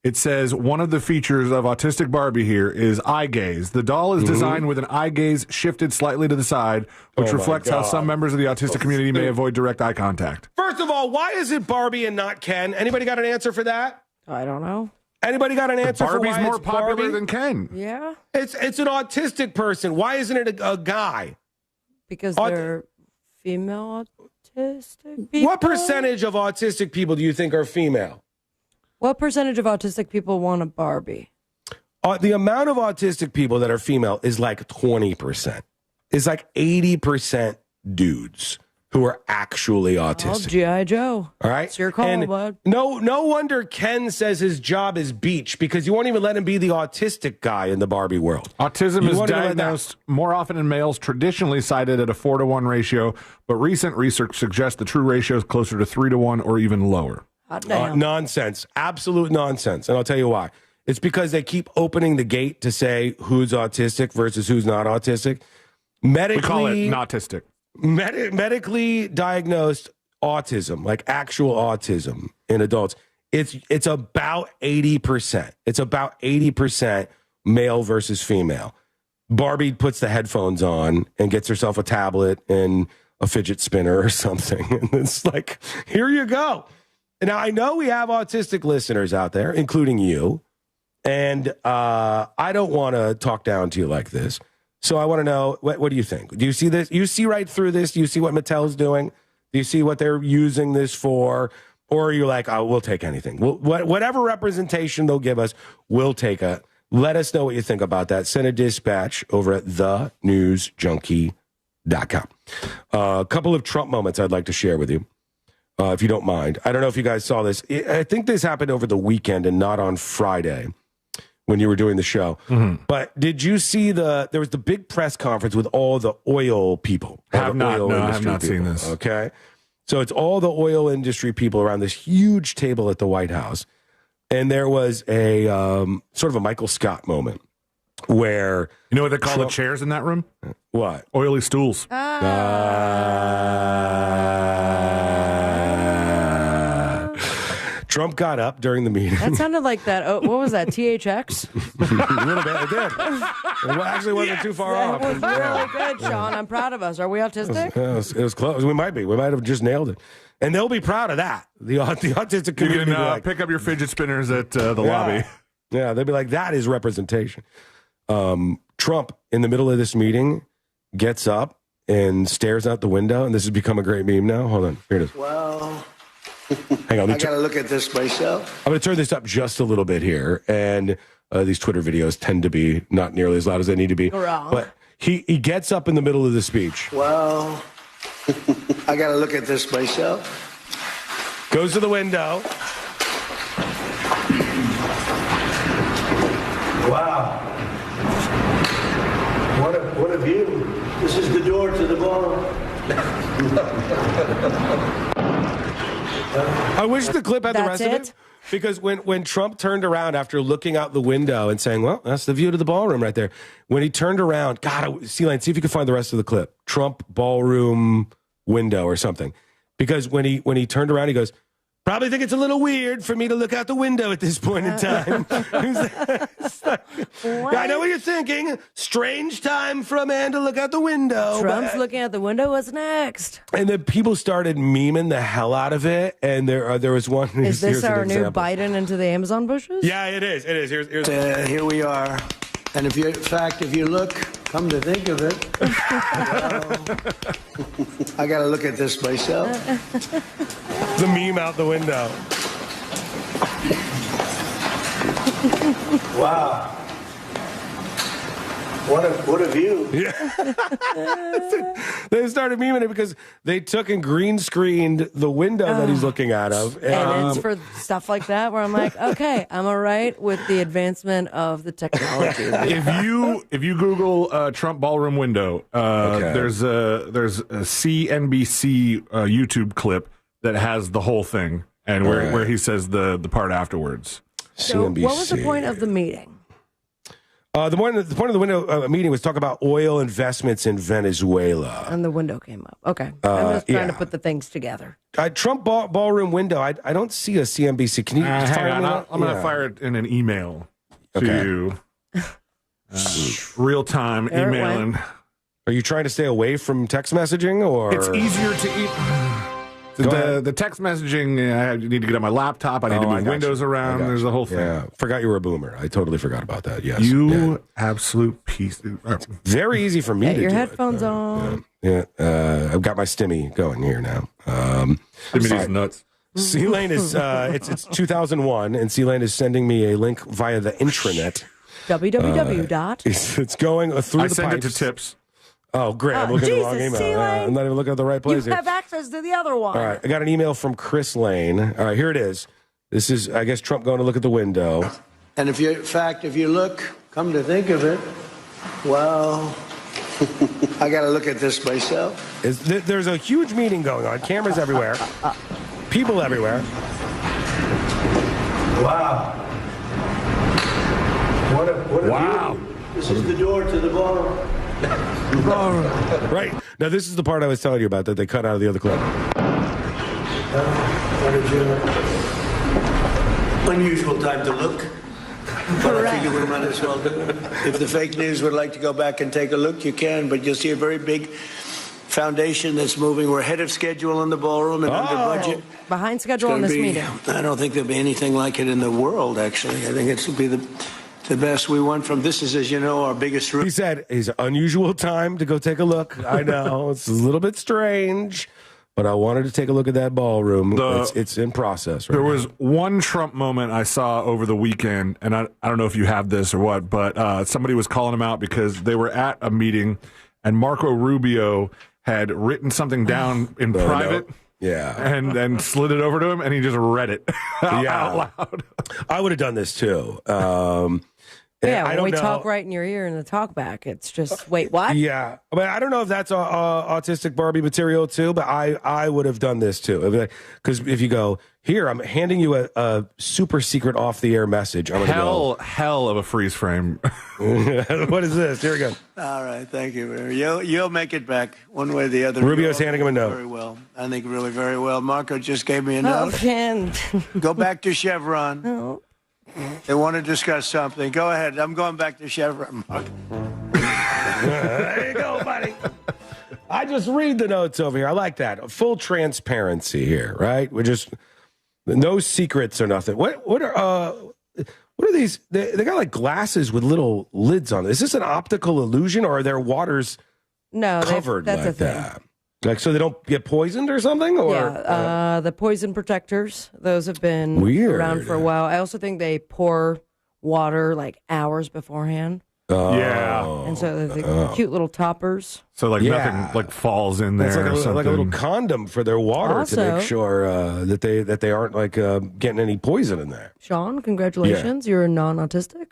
it says one of the features of Autistic Barbie here is eye gaze. The doll is designed with an eye gaze shifted slightly to the side, which reflects how some members of the autistic community may avoid direct eye contact. First of all, why is it Barbie and not Ken? Anybody got an answer for that? I don't know. Anybody got an answer for why Barbie's more it's popular Barbie? than Ken. Yeah. It's an autistic person. Why isn't it a guy? Because they're female autistic people. What percentage of autistic people do you think are female? What percentage of autistic people want a Barbie? The amount of autistic people that are female is like 20%. It's like 80% dudes who are actually autistic. Oh, G.I. Joe. All right? It's your call, and bud. No wonder Ken says his job is beach, because you won't even let him be the autistic guy in the Barbie world. Autism is diagnosed more often in males, traditionally cited at a 4-to-1 ratio, but recent research suggests the true ratio is closer to 3-to-1 or even lower. Nonsense. Absolute nonsense. And I'll tell you why. It's because they keep opening the gate to say who's autistic versus who's not autistic. We call it nautistic. Medically diagnosed autism, like actual autism in adults, it's about 80%. It's about 80% male versus female. Barbie puts the headphones on and gets herself a tablet and a fidget spinner or something. And it's like, here you go. Now, I know we have autistic listeners out there, including you, and I don't want to talk down to you like this. So I want to know, what do you think? Do you see this? You see right through this? Do you see what Mattel's doing? Do you see what they're using this for? Or are you like, oh, we'll take anything. Whatever representation they'll give us, we'll take it. Let us know what you think about that. Send a dispatch over at thenewsjunkie.com. A couple of Trump moments I'd like to share with you. If you don't mind. I don't know if you guys saw this. I think this happened over the weekend and not on Friday when you were doing the show. Mm-hmm. But did you see there was the big press conference with all the oil people? I have not seen this. Okay. So it's all the oil industry people around this huge table at the White House. And there was a sort of a Michael Scott moment where... You know what they call the chairs in that room? What? Oily stools. Trump got up during the meeting. That sounded like that. Oh, what was that? THX? A little bit. It did. It actually wasn't too far off. That was really good, Sean. I'm proud of us. Are we autistic? It was close. We might be. We might have just nailed it. And they'll be proud of that. The autistic community. You can pick up your fidget spinners at the lobby. Yeah, they'll be like, that is representation. Trump, in the middle of this meeting, gets up and stares out the window. And this has become a great meme now. Hold on. Here it is. Well... Hang on, I got to look at this myself. I'm going to turn this up just a little bit here. And these Twitter videos tend to be not nearly as loud as they need to be. Wrong. But he gets up in the middle of the speech. Well, I got to look at this myself. Goes to the window. Wow. What a view. This is the door to the ballroom. I wish the clip had the That's rest of it. Because when Trump turned around after looking out the window and saying, well, that's the view to the ballroom right there. When he turned around, God, C-Line, see if you can find the rest of the clip. Trump ballroom window or something. Because when he turned around, he goes, probably think it's a little weird for me to look out the window at this point in time. I know what you're thinking. Strange time for a man to look out the window. Trump's looking out the window. What's next? And then people started memeing the hell out of it. And there was one. Is this here's our an new example. Biden into the Amazon bushes? Yeah, it is. It is. Here's Here we are. And if you look, come to think of it, I got to look at this myself. The meme out the window. Wow. What a view. Yeah. They started memeing it because they took and green screened the window that he's looking out of. And it's for stuff like that where I'm like, okay, I'm all right with the advancement of the technology. If you Google Trump ballroom window, there's a CNBC YouTube clip that has the whole thing, and where he says the part afterwards. So what was the point of the meeting? The point of the window meeting was talk about oil investments in Venezuela. And the window came up. Okay. I'm just trying to put the things together. Trump ballroom window. I don't see a CNBC. Can you fire hang me on, that? I'm going to fire it in an email to you. Real time emailing. Are you trying to stay away from text messaging, or it's easier to eat? The text messaging, I need to get on my laptop. I need to move windows around. There's a whole thing. Yeah, forgot you were a boomer. I totally forgot about that. Yes, absolute piece. Very easy for me to Get your do headphones on. Yeah, I've got my stimmy going here now. Stimmy's nuts. C-Lane is it's 2001, and C-Lane is sending me a link via the intranet. www. It's going through I the send pipes. it to tips. Oh, great. I'm looking at the wrong email. I'm not even looking at the right place You here. have access to the other one. All right. I got an email from Chris Lane. All right, here it is. This is, I guess, Trump going to look at the window. And if you look, come to think of it, well, I got to look at this myself. There's a huge meeting going on. Cameras everywhere. People everywhere. Wow. What a Wow. view. This is the door to the ballroom. Right. Now, this is the part I was telling you about that they cut out of the other clip. Unusual time to look. But I figure we might as well do it. If the fake news would like to go back and take a look, you can, but you'll see a very big foundation that's moving. We're ahead of schedule in the ballroom and under budget. Behind schedule on this meeting. I don't think there'll be anything like it in the world, actually. I think it will be the best. We went from, this is, as you know, our biggest room. He said, it's an unusual time to go take a look. I know, it's a little bit strange, but I wanted to take a look at that ballroom. It's in process right There now. was one Trump moment I saw over the weekend, and I don't know if you have this or what, but somebody was calling him out because they were at a meeting, and Marco Rubio had written something down in private. No. Yeah. And slid it over to him, and he just read it out loud. I would have done this too. Yeah, I when don't we know. talk right in your ear in the talk back, it's just, wait, what? Yeah. I mean, I don't know if that's autistic Barbie material too, but I would have done this too. Because if you go, here, I'm handing you a super secret off-the-air message. I'm gonna hell of a freeze frame. What is this? Here we go. All right, thank you. You'll make it back one way or the other. Rubio's handing him a note. Very well. I think really very well. Marco just gave me a Oh, note. Ken. Go back to Chevron. Oh. They want to discuss something. Go ahead. I'm going back to Chevron. There you go, buddy. I just read the notes over here. I like that. Full transparency here, right? We're just no secrets or nothing. What are these? They got like glasses with little lids on it. Is this an optical illusion, or are their waters covered that's like a thing. that? Like so they don't get poisoned or something? Or Yeah, the poison protectors, those have been Weird. around for a while. I also think they pour water like hours beforehand. Yeah. And so the cute little toppers. So like Yeah. nothing like falls in there. It's like or something. like a little condom for their water to Also- make sure that they aren't like getting any poison in there. Sean, congratulations. You're non-autistic.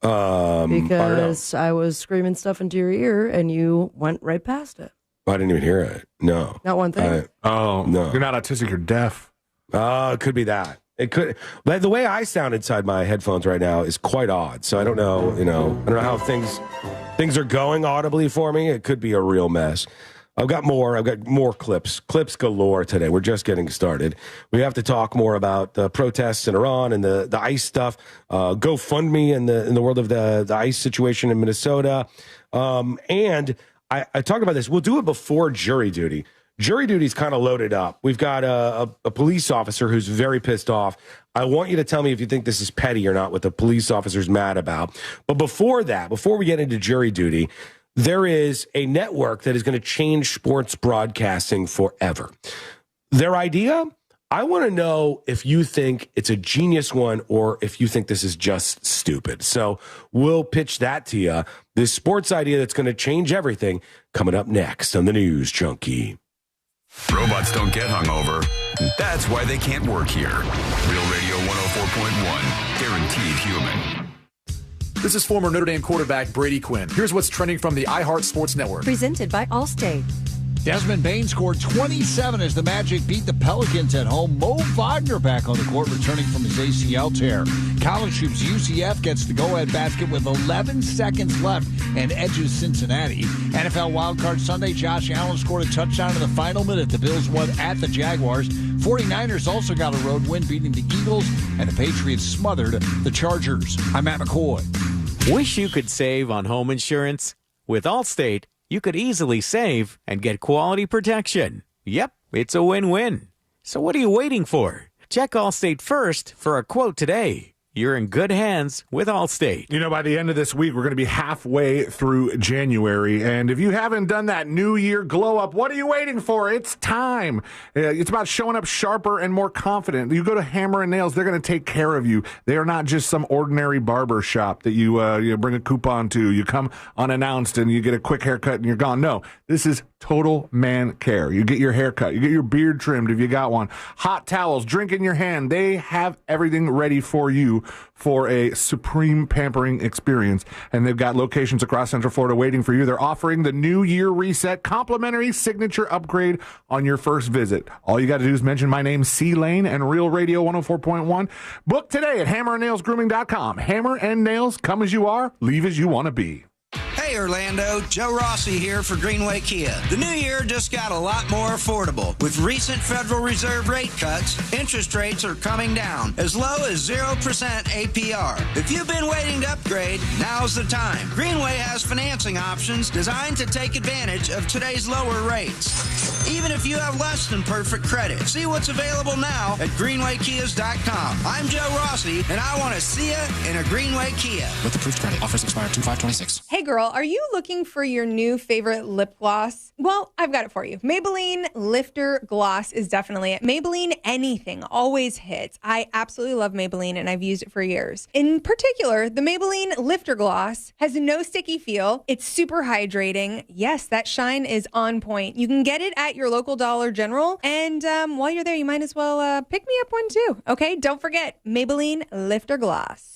I don't know. Because I was screaming stuff into your ear and you went right past it. I didn't even hear it. No. Not one thing. No. You're not autistic, you're deaf. Oh, it could be that. It could. But the way I sound inside my headphones right now is quite odd. So I don't know. I don't know how things are going audibly for me. It could be a real mess. I've got more clips galore today. We're just getting started. We have to talk more about the protests in Iran and the ICE stuff. GoFundMe in the world of the ICE situation in Minnesota. And I talked about this. We'll do it before jury duty. Jury duty's kind of loaded up. We've got a police officer who's very pissed off. I want you to tell me if you think this is petty or not, what the police officer's mad about. But before we get into jury duty, there is a network that is going to change sports broadcasting forever. Their idea? I want to know if you think it's a genius one or if you think this is just stupid. So we'll pitch that to you. This sports idea that's going to change everything coming up next on the News Junkie. Robots don't get hungover. That's why they can't work here. Real Radio 104.1, guaranteed human. This is former Notre Dame quarterback Brady Quinn. Here's what's trending from the iHeart Sports Network. Presented by Allstate. Desmond Bain scored 27 as the Magic beat the Pelicans at home. Mo Wagner back on the court, returning from his ACL tear. College hoops, UCF gets the go-ahead basket with 11 seconds left and edges Cincinnati. NFL wildcard Sunday, Josh Allen scored a touchdown in the final minute. The Bills won at the Jaguars. 49ers also got a road win, beating the Eagles, and the Patriots smothered the Chargers. I'm Matt McCoy. Wish you could save on home insurance? With Allstate, you could easily save and get quality protection. Yep, it's a win-win. So what are you waiting for? Check Allstate first for a quote today. You're in good hands with Allstate. You know, by the end of this week, we're going to be halfway through January. And if you haven't done that New Year glow up, what are you waiting for? It's time. It's about showing up sharper and more confident. You go to Hammer and Nails, they're going to take care of you. They are not just some ordinary barber shop that you bring a coupon to. You come unannounced and you get a quick haircut and you're gone. No, this is total man care. You get your hair cut. You get your beard trimmed if you got one. Hot towels, drink in your hand. They have everything ready for you for a supreme pampering experience. And they've got locations across Central Florida waiting for you. They're offering the New Year Reset complimentary signature upgrade on your first visit. All you got to do is mention my name, C Lane, and Real Radio 104.1. Book today at hammerandnailsgrooming.com. Hammer and Nails, come as you are, leave as you want to be. Hey Orlando, Joe Rossi here for Greenway Kia. The new year just got a lot more affordable. With recent Federal Reserve rate cuts, interest rates are coming down, as low as 0% APR. If you've been waiting to upgrade, now's the time. Greenway has financing options designed to take advantage of today's lower rates. Even if you have less than perfect credit. See what's available now at greenwaykias.com. I'm Joe Rossi, and I want to see you in a Greenway Kia. With approved credit, offers expire 2/5/26. Hey girl, are you looking for your new favorite lip gloss? Well, I've got it for you. Maybelline Lifter Gloss is definitely it. Maybelline anything always hits. I absolutely love Maybelline and I've used it for years. In particular, the Maybelline Lifter Gloss has no sticky feel. It's super hydrating. Yes, that shine is on point. You can get it at your local Dollar General, and while you're there, you might as well pick me up one too. Okay, don't forget Maybelline Lifter Gloss.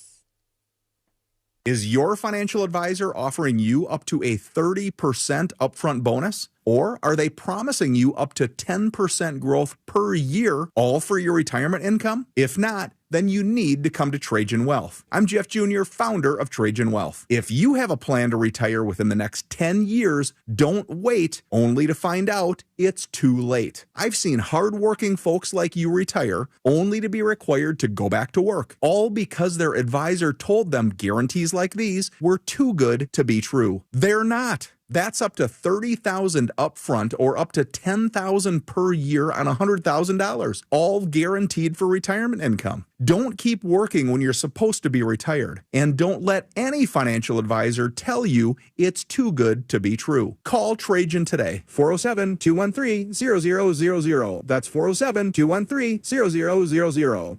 Is your financial advisor offering you up to a 30% upfront bonus? Or are they promising you up to 10% growth per year, all for your retirement income? If not, then you need to come to Trajan Wealth. I'm Jeff Jr., founder of Trajan Wealth. If you have a plan to retire within the next 10 years, don't wait only to find out it's too late. I've seen hardworking folks like you retire only to be required to go back to work, all because their advisor told them guarantees like these were too good to be true. They're not. That's up to $30,000 upfront or up to $10,000 per year on $100,000, all guaranteed for retirement income. Don't keep working when you're supposed to be retired, and don't let any financial advisor tell you it's too good to be true. Call Trajan today, 407-213-0000. That's 407-213-0000.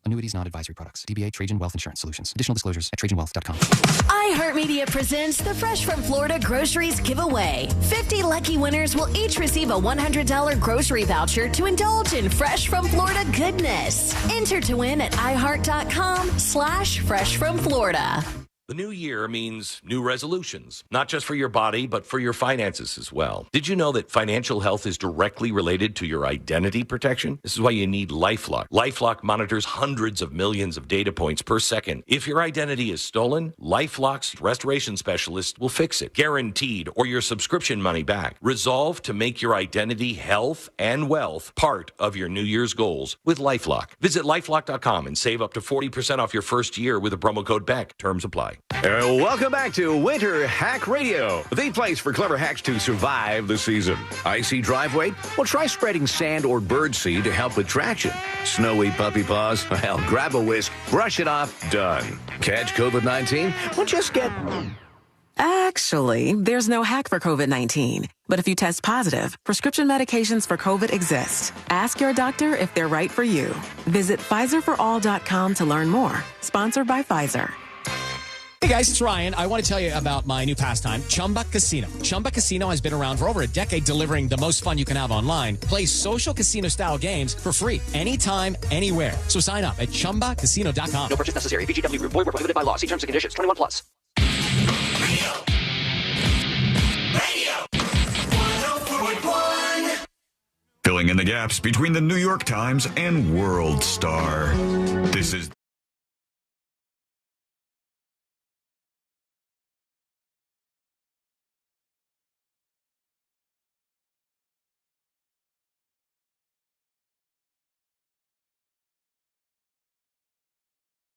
Annuities, not advisory products. DBA Trajan Wealth Insurance Solutions. Additional disclosures at TrajanWealth.com. iHeartMedia presents the Fresh from Florida Groceries Giveaway. 50 lucky winners will each receive a $100 grocery voucher to indulge in Fresh from Florida goodness. Enter to win at iHeart.com/FreshFromFlorida. The new year means new resolutions, not just for your body, but for your finances as well. Did you know that financial health is directly related to your identity protection? This is why you need LifeLock. LifeLock monitors hundreds of millions of data points per second. If your identity is stolen, LifeLock's restoration specialist will fix it, guaranteed, or your subscription money back. Resolve to make your identity, health, and wealth part of your New Year's goals with LifeLock. Visit LifeLock.com and save up to 40% off your first year with the promo code BECK. Terms apply. Welcome back to Winter Hack Radio, the place for clever hacks to survive the season. Icy driveway? Well, try spreading sand or birdseed to help with traction. Snowy puppy paws? Well, grab a whisk, brush it off, done. Catch COVID-19? Well, just get... Actually, there's no hack for COVID-19. But if you test positive, prescription medications for COVID exist. Ask your doctor if they're right for you. Visit PfizerForAll.com to learn more. Sponsored by Pfizer. Hey guys, it's Ryan. I want to tell you about my new pastime, Chumba Casino. Chumba Casino has been around for over a decade, delivering the most fun you can have online. Play social casino-style games for free anytime, anywhere. So sign up at ChumbaCasino.com. No purchase necessary. VGW Group. Void where prohibited by law. See terms and conditions. 21 plus. Radio. 104.1. filling in the gaps between the New York Times and World Star. This is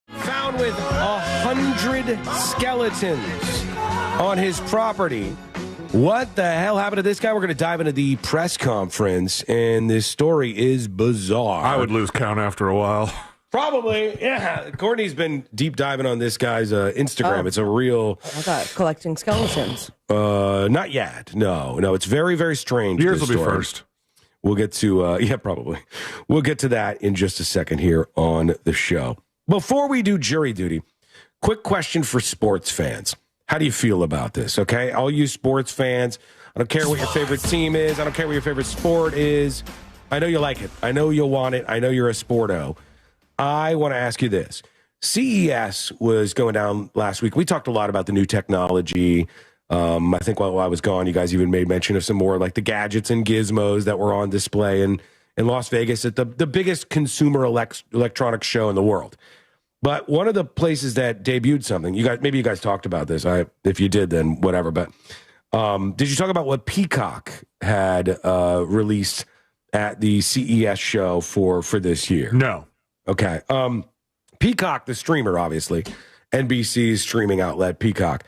Found with 100 skeletons on his property. What the hell happened to this guy? We're going to dive into the press conference, and this story is bizarre. I would lose count after a while. Probably, yeah. Courtney's been deep diving on this guy's Instagram. Oh. It's a real... I thought collecting skeletons. Not yet. No. It's very, very strange. Yours will be story. first. We'll get to... yeah, probably. We'll get to that in just a second here on the show. Before we do jury duty, quick question for sports fans. How do you feel about this, okay? All you sports fans, I don't care what your favorite team is. I don't care what your favorite sport is. I know you like it. I know you'll want it. I know you're a sporto. I want to ask you this. CES was going down last week. We talked a lot about the new technology. I think while I was gone, you guys even made mention of some more like the gadgets and gizmos that were on display in Las Vegas at the biggest consumer electronics show in the world. But one of the places that debuted something, maybe you guys talked about this. If you did, then whatever. But did you talk about what Peacock had released at the CES show for this year? No. Okay. Peacock, the streamer, obviously, NBC's streaming outlet, Peacock,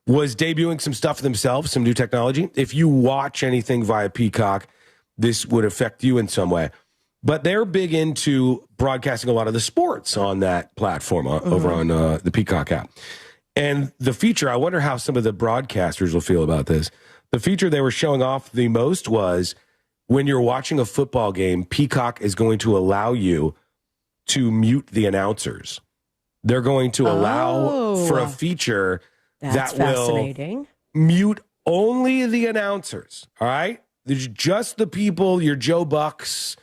was debuting some stuff themselves, some new technology. If you watch anything via Peacock, this would affect you in some way. But they're big into broadcasting a lot of the sports on that platform over on the Peacock app. And the feature, I wonder how some of the broadcasters will feel about this. The feature they were showing off the most was when you're watching a football game, Peacock is going to allow you to mute the announcers. They're going to allow for a feature that will mute only the announcers. All right? There's just the people, your Joe Bucks,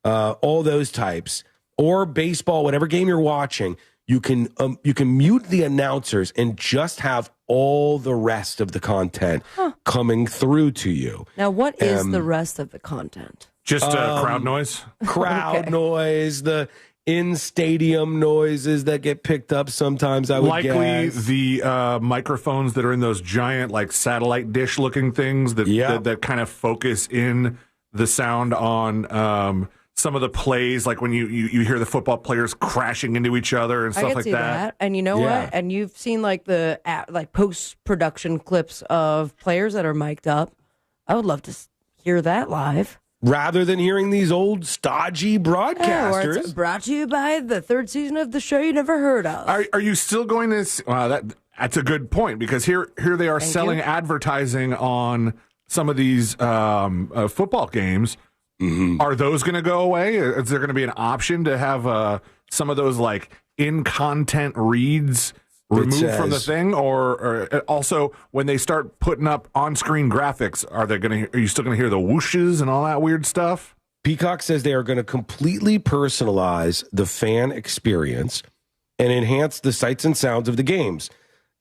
all those types, or baseball, whatever game you're watching, you can mute the announcers and just have all the rest of the content coming through to you. Now, what is the rest of the content? Just crowd noise? Crowd noise, the in-stadium noises that get picked up sometimes, I would guess. The microphones that are in those giant, like, satellite dish-looking things that kind of focus in the sound on some of the plays, like when you hear the football players crashing into each other and stuff like I can see that. And you know what? And you've seen, like, the post-production clips of players that are mic'd up. I would love to hear that live. Rather than hearing these old stodgy broadcasters. Yeah, or it's brought to you by the third season of the show you never heard of. Are you still going to... Wow, that's a good point, because here they are selling advertising on some of these football games. Mm-hmm. Are those going to go away? Is there going to be an option to have some of those like in-content reads removed from the thing, or also when they start putting up on-screen graphics, are you still going to hear the whooshes and all that weird stuff? Peacock says they are going to completely personalize the fan experience and enhance the sights and sounds of the games.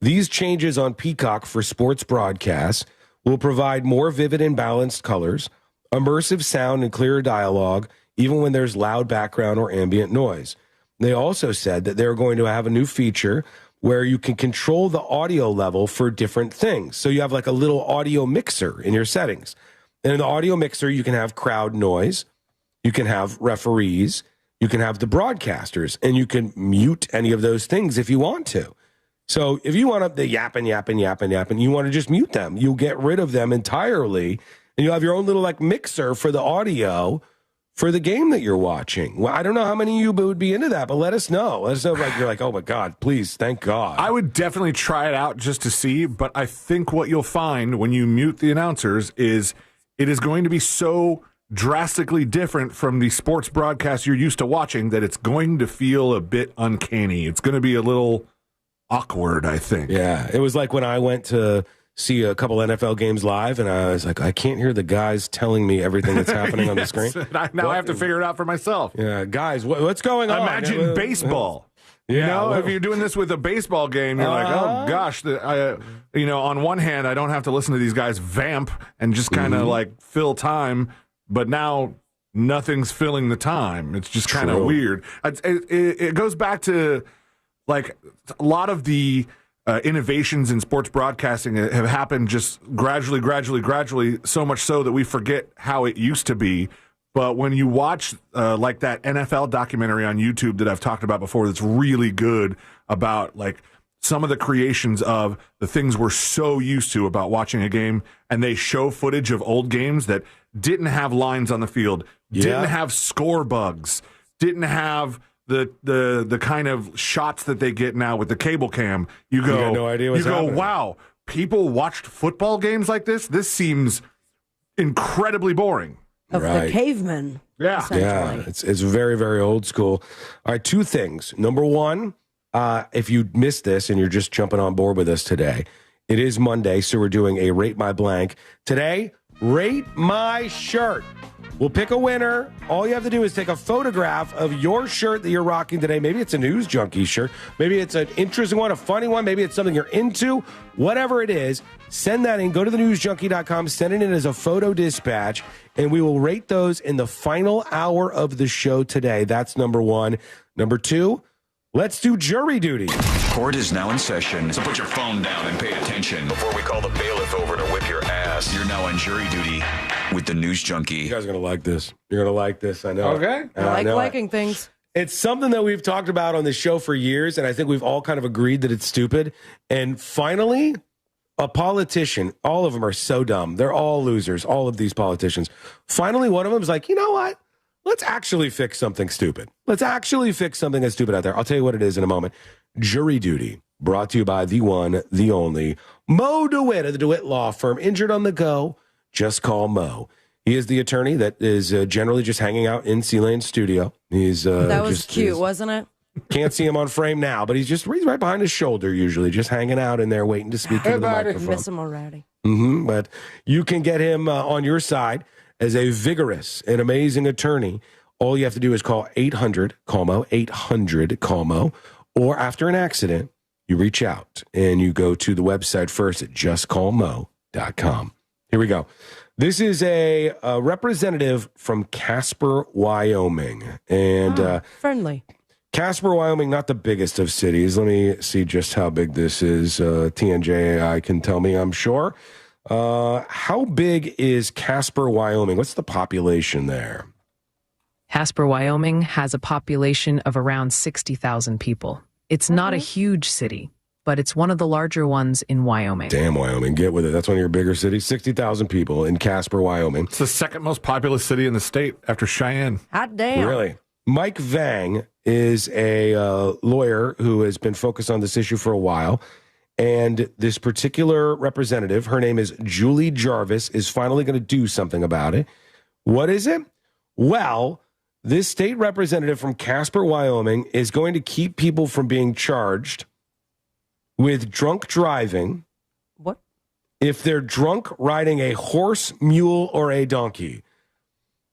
These changes on Peacock for sports broadcasts will provide more vivid and balanced colors, immersive sound, and clearer dialogue, even when there's loud background or ambient noise. They also said that they're going to have a new feature where you can control the audio level for different things. So you have like a little audio mixer in your settings. And in the audio mixer, you can have crowd noise, you can have referees, you can have the broadcasters, and you can mute any of those things if you want to. So if you want the yapping, you want to just mute them. You'll get rid of them entirely, and you'll have your own little like mixer for the audio for the game that you're watching. Well, I don't know how many of you would be into that, but let us know. Let us know if you're like, oh my God, please, thank God. I would definitely try it out just to see, but I think what you'll find when you mute the announcers is it is going to be so drastically different from the sports broadcast you're used to watching that it's going to feel a bit uncanny. It's going to be a little awkward, I think. Yeah, it was like when I went to see a couple NFL games live, and I was like, I can't hear the guys telling me everything that's happening on the screen. I have to figure it out for myself. Yeah, guys, what's going on? Imagine baseball. Yeah, if you're doing this with a baseball game, you're like, oh gosh, on one hand, I don't have to listen to these guys vamp and just kind of like fill time, but now nothing's filling the time. It's just kind of weird. It goes back to like a lot of the innovations in sports broadcasting have happened just gradually, so much so that we forget how it used to be. But when you watch like that NFL documentary on YouTube that I've talked about before, that's really good about like some of the creations of the things we're so used to about watching a game, and they show footage of old games that didn't have lines on the field, didn't have score bugs, didn't have the kind of shots that they get now with the cable cam. You go, got no idea what's happening. Wow, people watched football games like this? This seems incredibly boring. Of the cavemen. Yeah, it's very, very old school. All right, two things. Number one, if you missed this and you're just jumping on board with us today, it is Monday, so we're doing a Rate My Blank. Today, Rate My Shirt. We'll pick a winner. All you have to do is take a photograph of your shirt that you're rocking today. Maybe it's a News Junkie shirt. Maybe it's an interesting one, a funny one. Maybe it's something you're into. Whatever it is, send that in. Go to thenewsjunkie.com. Send it in as a photo dispatch, and we will rate those in the final hour of the show today. That's number one. Number two, let's do jury duty. Court is now in session, so put your phone down and pay attention before we call the bailiff over to whip your ass. You're now on jury duty with the News Junkie. You guys are going to like this. You're going to like this. I know. Okay. I like liking things. It's something that we've talked about on the show for years, and I think we've all kind of agreed that it's stupid. And finally, a politician, all of them are so dumb. They're all losers, all of these politicians. Finally, one of them is like, you know what? Let's actually fix something stupid. Let's actually fix something that's stupid out there. I'll tell you what it is in a moment. Jury duty, brought to you by the one, the only, Mo DeWitt of the DeWitt Law Firm. Injured on the go, just call Mo. He is the attorney that is generally just hanging out in C-Lane's studio. He's that was cute, wasn't it? Can't see him on frame now, but he's right behind his shoulder usually, just hanging out in there waiting to speak into the microphone. Miss him already. But you can get him on your side as a vigorous and amazing attorney. All you have to do is call 800-CALL-MO, 800-CALL-MO, or after an accident, you reach out and you go to the website first at justcallmo.com. Here we go. This is a representative from Casper, Wyoming. And friendly. Casper, Wyoming, not the biggest of cities. Let me see just how big this is. TNJAI can tell me, I'm sure. How big is Casper, Wyoming? What's the population there? Casper, Wyoming has a population of around 60,000 people. It's not a huge city, but it's one of the larger ones in Wyoming. Damn, Wyoming. Get with it. That's one of your bigger cities. 60,000 people in Casper, Wyoming. It's the second most populous city in the state after Cheyenne. Hot damn. Really? Mike Vang is a lawyer who has been focused on this issue for a while. And this particular representative, her name is Julie Jarvis, is finally going to do something about it. What is it? Well, this state representative from Casper, Wyoming, is going to keep people from being charged with drunk driving. What? If they're drunk riding a horse, mule, or a donkey.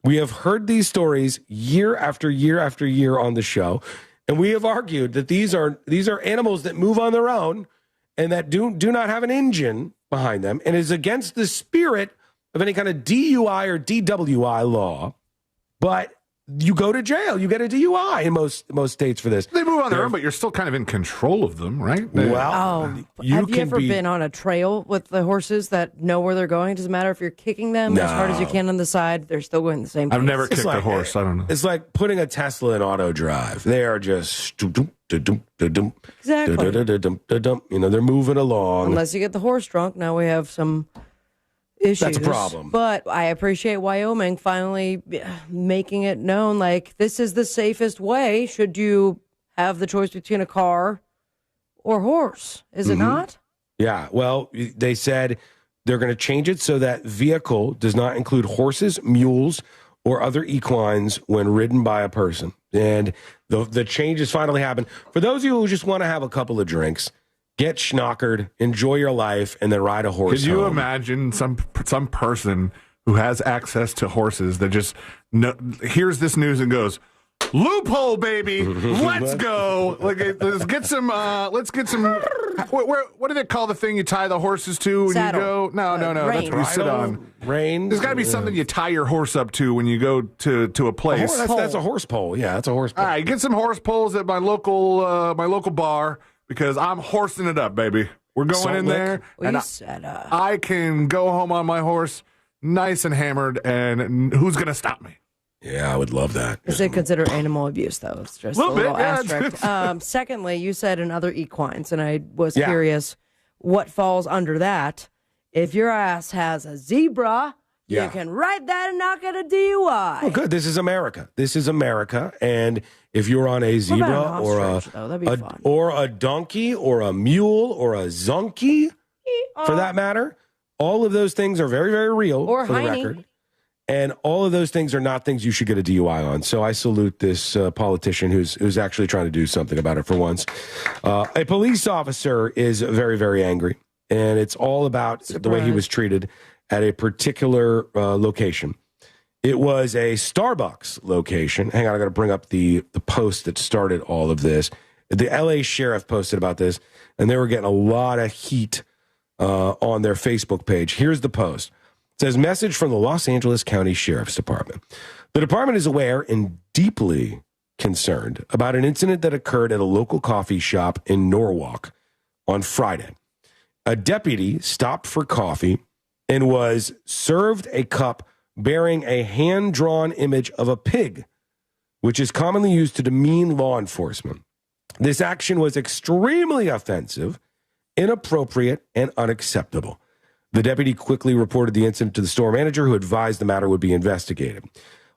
We have heard these stories year after year after year on the show, and we have argued that these are animals that move on their own and that do not have an engine behind them, and is against the spirit of any kind of DUI or DWI law. But you go to jail. You get a DUI in most states for this. They move on their own, but you're still kind of in control of them, right? Well, have you ever been on a trail with the horses that know where they're going? It doesn't matter if you're kicking them as hard as you can on the side. They're still going the same pace. I've never kicked a horse. I don't know. It's like putting a Tesla in auto drive. They are just Exactly. They're moving along. Unless you get the horse drunk. Now we have some issues. That's a problem. But I appreciate Wyoming finally making it known, like, this is the safest way should you have the choice between a car or horse. Is it not? Yeah. Well, they said they're going to change it so that vehicle does not include horses, mules, or other equines when ridden by a person. And the changes finally happened. For those of you who just want to have a couple of drinks, get schnockered, enjoy your life, and then ride a horse. Could you home. imagine some person who has access to horses that just hears this news and goes, Loophole, baby. Let's go. Let's get some. What do they call the thing you tie the horses to when Saddle. you go? No. That's what you sit on. Rein. There's got to be something you tie your horse up to when you go to a place. That's a horse pole. Yeah, that's a horse pole. All right, get some horse poles at my local bar because I'm horsing it up, baby. We're going Salt in Lick. there, Well, and I can go home on my horse, nice and hammered, and who's gonna stop me? Yeah, I would love that. Is it considered animal abuse, though? It's just a Little little bit, yeah. asterisk. Secondly, you said another equines, and I was Yeah. curious what falls under that. If your ass has a zebra, Yeah. you can ride that and not get a DUI. Oh, good. This is America. And if you're on a What zebra about an or ostrich, though? That'd be fun. or a donkey or a mule or a zonkey, for that matter, all of those things are very, very real Or for the hiney. record. And all of those things are not things you should get a DUI on. So I salute this politician who's actually trying to do something about it for once. A police officer is very, very angry, and it's all about the way he was treated at a particular location. It was a Starbucks location. Hang on, I got to bring up the post that started all of this. The LA sheriff posted about this, and they were getting a lot of heat on their Facebook page. Here's the post. It says, message from the Los Angeles County Sheriff's Department. The department is aware and deeply concerned about an incident that occurred at a local coffee shop in Norwalk on Friday. A deputy stopped for coffee and was served a cup bearing a hand-drawn image of a pig, which is commonly used to demean law enforcement. This action was extremely offensive, inappropriate, and unacceptable. The deputy quickly reported the incident to the store manager, who advised the matter would be investigated.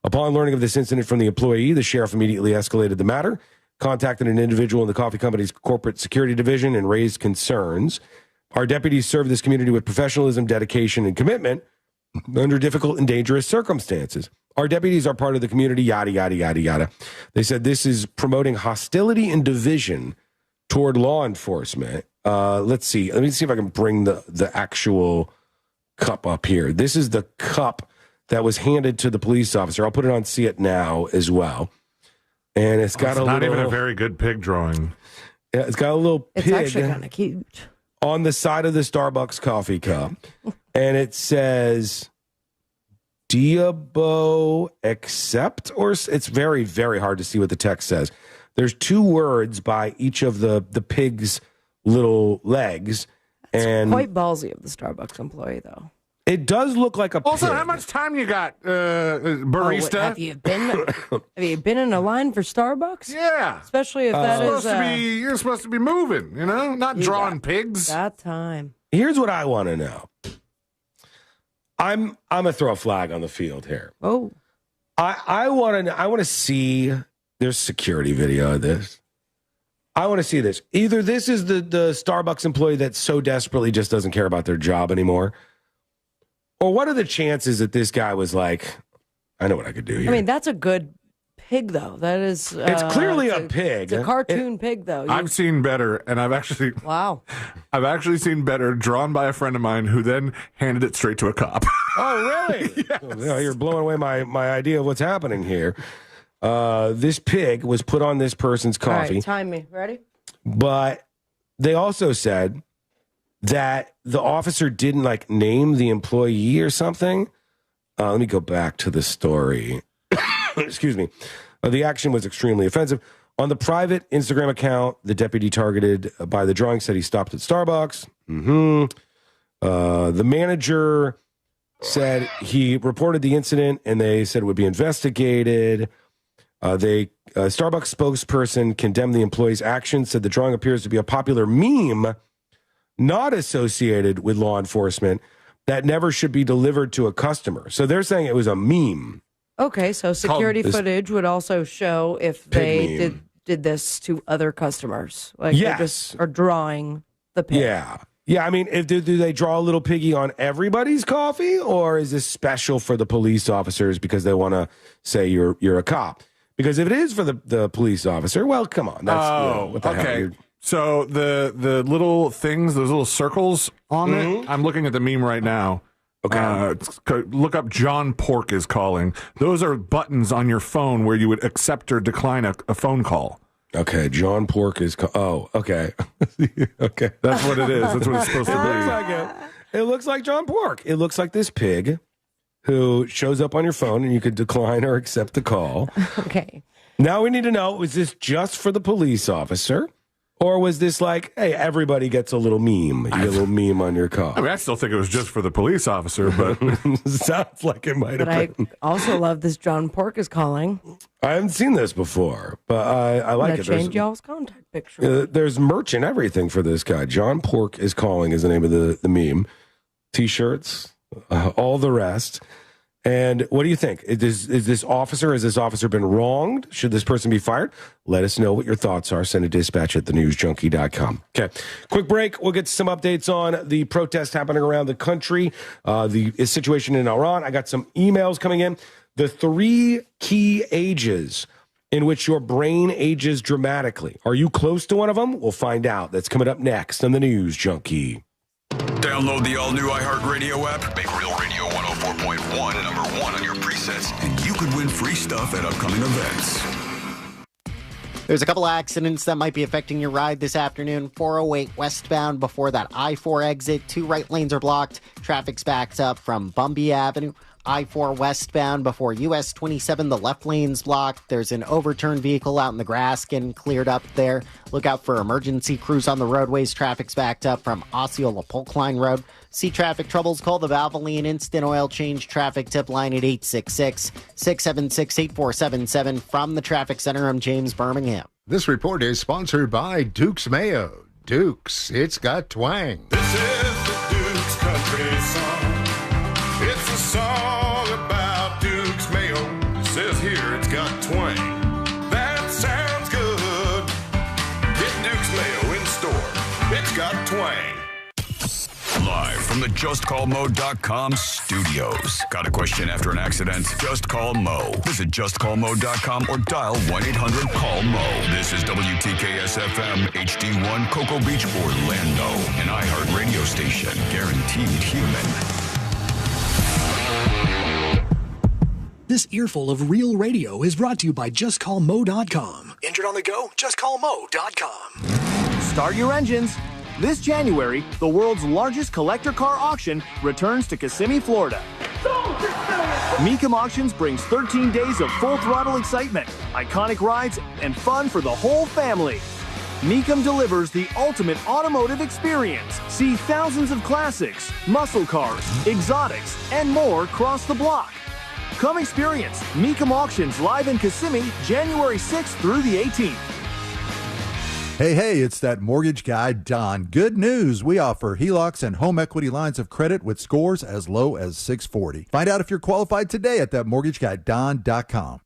Upon learning of this incident from the employee, the sheriff immediately escalated the matter, contacted an individual in the coffee company's corporate security division, and raised concerns. Our deputies serve this community with professionalism, dedication, and commitment under difficult and dangerous circumstances. Our deputies are part of the community, yada, yada, yada, yada. They said this is promoting hostility and division toward law enforcement. Let's see. Let me see if I can bring the actual cup up here. This is the cup that was handed to the police officer. I'll put it on See It Now as well. And it's got not even a very good pig drawing. Yeah, it's got a little It's pig actually kind of cute. on the side of the Starbucks coffee cup. And it says Diabo accept, or it's very, very hard to see what the text says. There's two words by each of the pig's little legs. And Quite ballsy of the Starbucks employee, though. it does look like a Also, pig. how much time you got, barista? Have you been in a line for Starbucks? Yeah. Especially if that is You're supposed to be moving, not you drawing pigs. that time. Here's what I want to know. I'm gonna throw a flag on the field here. Oh, I want to see. There's security video of this. I want to see this. Either this is the Starbucks employee that so desperately just doesn't care about their job anymore, or what are the chances that this guy was like, I know what I could do here. I mean, that's a good pig, though. That is. It's clearly a pig. It's a cartoon pig, though. I've seen better, and I've actually seen better drawn by a friend of mine who then handed it straight to a cop. Oh, really? Yes. Oh, you're blowing away my idea of what's happening here. This pig was put on this person's All coffee. right, time me. Ready? But they also said that the officer didn't name the employee or something. Let me go back to the story. Excuse me. The action was extremely offensive. On the private Instagram account, the deputy targeted by the drawing said he stopped at Starbucks. The manager said he reported the incident and they said it would be investigated. Starbucks spokesperson condemned the employee's actions, said the drawing appears to be a popular meme not associated with law enforcement that never should be delivered to a customer. So they're saying it was a meme. Okay, so security footage would also show if they meme. did this to other customers. Like Yes. they just are drawing the pig. Yeah. Yeah, I mean, do they draw a little piggy on everybody's coffee, or is this special for the police officers because they want to say you're a cop? Because if it is for the police officer, well, come on. That's, what the hell, okay. dude? So the little things, those little circles on it, I'm looking at the meme right now. Okay. Look up John Pork is calling. Those are buttons on your phone where you would accept or decline a phone call. Okay, John Pork is... okay. Okay. That's what it is. That's what it's supposed to be. It looks like John Pork. It looks like this pig who shows up on your phone and you could decline or accept the call. Okay. Now we need to know, was this just for the police officer? Or was this like, hey, everybody gets a little meme. You get a little meme on your call. I mean, I still think it was just for the police officer, but... Sounds like it might have been. But I also love this John Pork is calling. I haven't seen this before, but I like it. Change y'all's contact picture. There's merch and everything for this guy. John Pork is calling is the name of the meme. T-shirts, all the rest. And what do you think? Has this officer been wronged? Should this person be fired? Let us know what your thoughts are. Send a dispatch at thenewsjunkie.com. Okay, quick break. We'll get some updates on the protests happening around the country, the situation in Iran. I got some emails coming in. The 3 key ages in which your brain ages dramatically. Are you close to one of them? We'll find out. That's coming up next on the News Junkie. Download the all-new iHeartRadio app. Make Real Radio 104.1 number 1 on your presets, and you could win free stuff at upcoming events. There's a couple accidents that might be affecting your ride this afternoon. 408 westbound before that I-4 exit. 2 right lanes are blocked. Traffic's backed up from Bumby Avenue. I-4 westbound before US 27, the left lane's blocked. There's an overturned vehicle out in the grass getting cleared up there. Look out for emergency crews on the roadways. Traffic's backed up from Osceola Polkline Road. See traffic troubles? Call the Valvoline Instant Oil Change traffic tip line at 866-676-8477. From the Traffic Center, I'm James Birmingham. This report is sponsored by Duke's Mayo. Duke's, it's got twang. This is the Duke's Country Song. It's a song about Duke's Mayo. It says here it's got twang. That sounds good. Get Duke's Mayo in store. It's got twang. Live from the JustCallMo.com studios. Got a question after an accident? Just call Mo. Visit JustCallMo.com or dial 1-800-CALL-MO. This is WTKS-FM HD1 Cocoa Beach, Orlando. An iHeart radio station. Guaranteed human. This earful of real radio is brought to you by JustCallMo.com. Injured on the go? JustCallMo.com. Start your engines. This January, the world's largest collector car auction returns to Kissimmee, Florida. Mecum Auctions brings 13 days of full-throttle excitement, iconic rides, and fun for the whole family. Mecum delivers the ultimate automotive experience. See thousands of classics, muscle cars, exotics, and more cross the block. Come experience Mecum Auctions live in Kissimmee, January 6th through the 18th. Hey, it's that mortgage guy, Don. Good news. We offer HELOCs and home equity lines of credit with scores as low as 640. Find out if you're qualified today at thatmortgageguydon.com.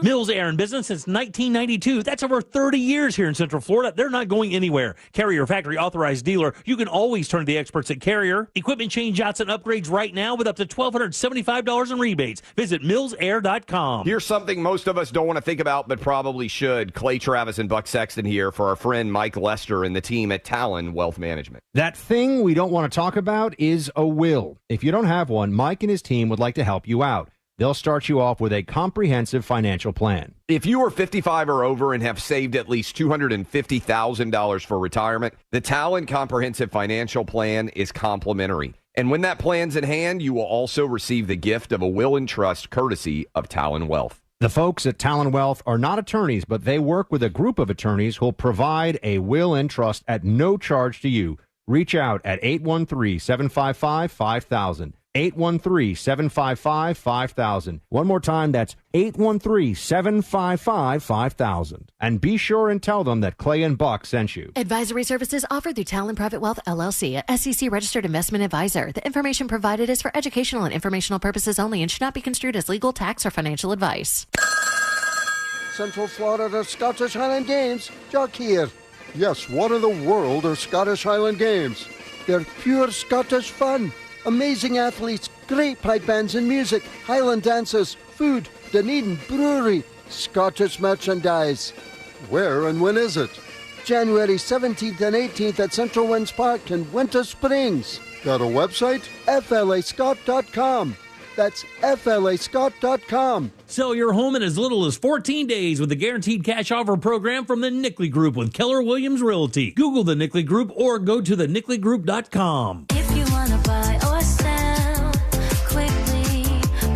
Mills Air in business since 1992. That's over 30 years here in Central Florida. They're not going anywhere. Carrier factory authorized dealer. You can always turn to the experts at Carrier. Equipment change-outs and upgrades right now with up to $1,275 in rebates. Visit millsair.com. Here's something most of us don't want to think about, but probably should. Clay Travis and Buck Sexton here for our friend Mike Lester and the team at Talon Wealth Management. That thing we don't want to talk about is a will. If you don't have one, Mike and his team would like to help you out. They'll start you off with a comprehensive financial plan. If you are 55 or over and have saved at least $250,000 for retirement, the Talon Comprehensive Financial Plan is complimentary. And when that plan's in hand, you will also receive the gift of a will and trust courtesy of Talon Wealth. The folks at Talon Wealth are not attorneys, but they work with a group of attorneys who'll provide a will and trust at no charge to you. Reach out at 813-755-5000. 813-755-5000. One more time, that's 813-755-5000. And be sure and tell them that Clay and Buck sent you. Advisory services offered through Talon Private Wealth, LLC, a SEC-registered investment advisor. The information provided is for educational and informational purposes only and should not be construed as legal, tax, or financial advice. Central Florida Scottish Highland Games, Jock here. Yes, what in the world are Scottish Highland Games? They're pure Scottish fun. Amazing athletes, great pipe bands and music, Highland dances, food, Dunedin Brewery, Scottish merchandise. Where and when is it? January 17th and 18th at Central Winds Park in Winter Springs. Got a website? FLAscott.com. That's FLAscott.com. Sell your home in as little as 14 days with the Guaranteed Cash Offer program from the Nickley Group with Keller Williams Realty. Google the Nickley Group or go to thenickley.com. If you want to buy or sell quickly,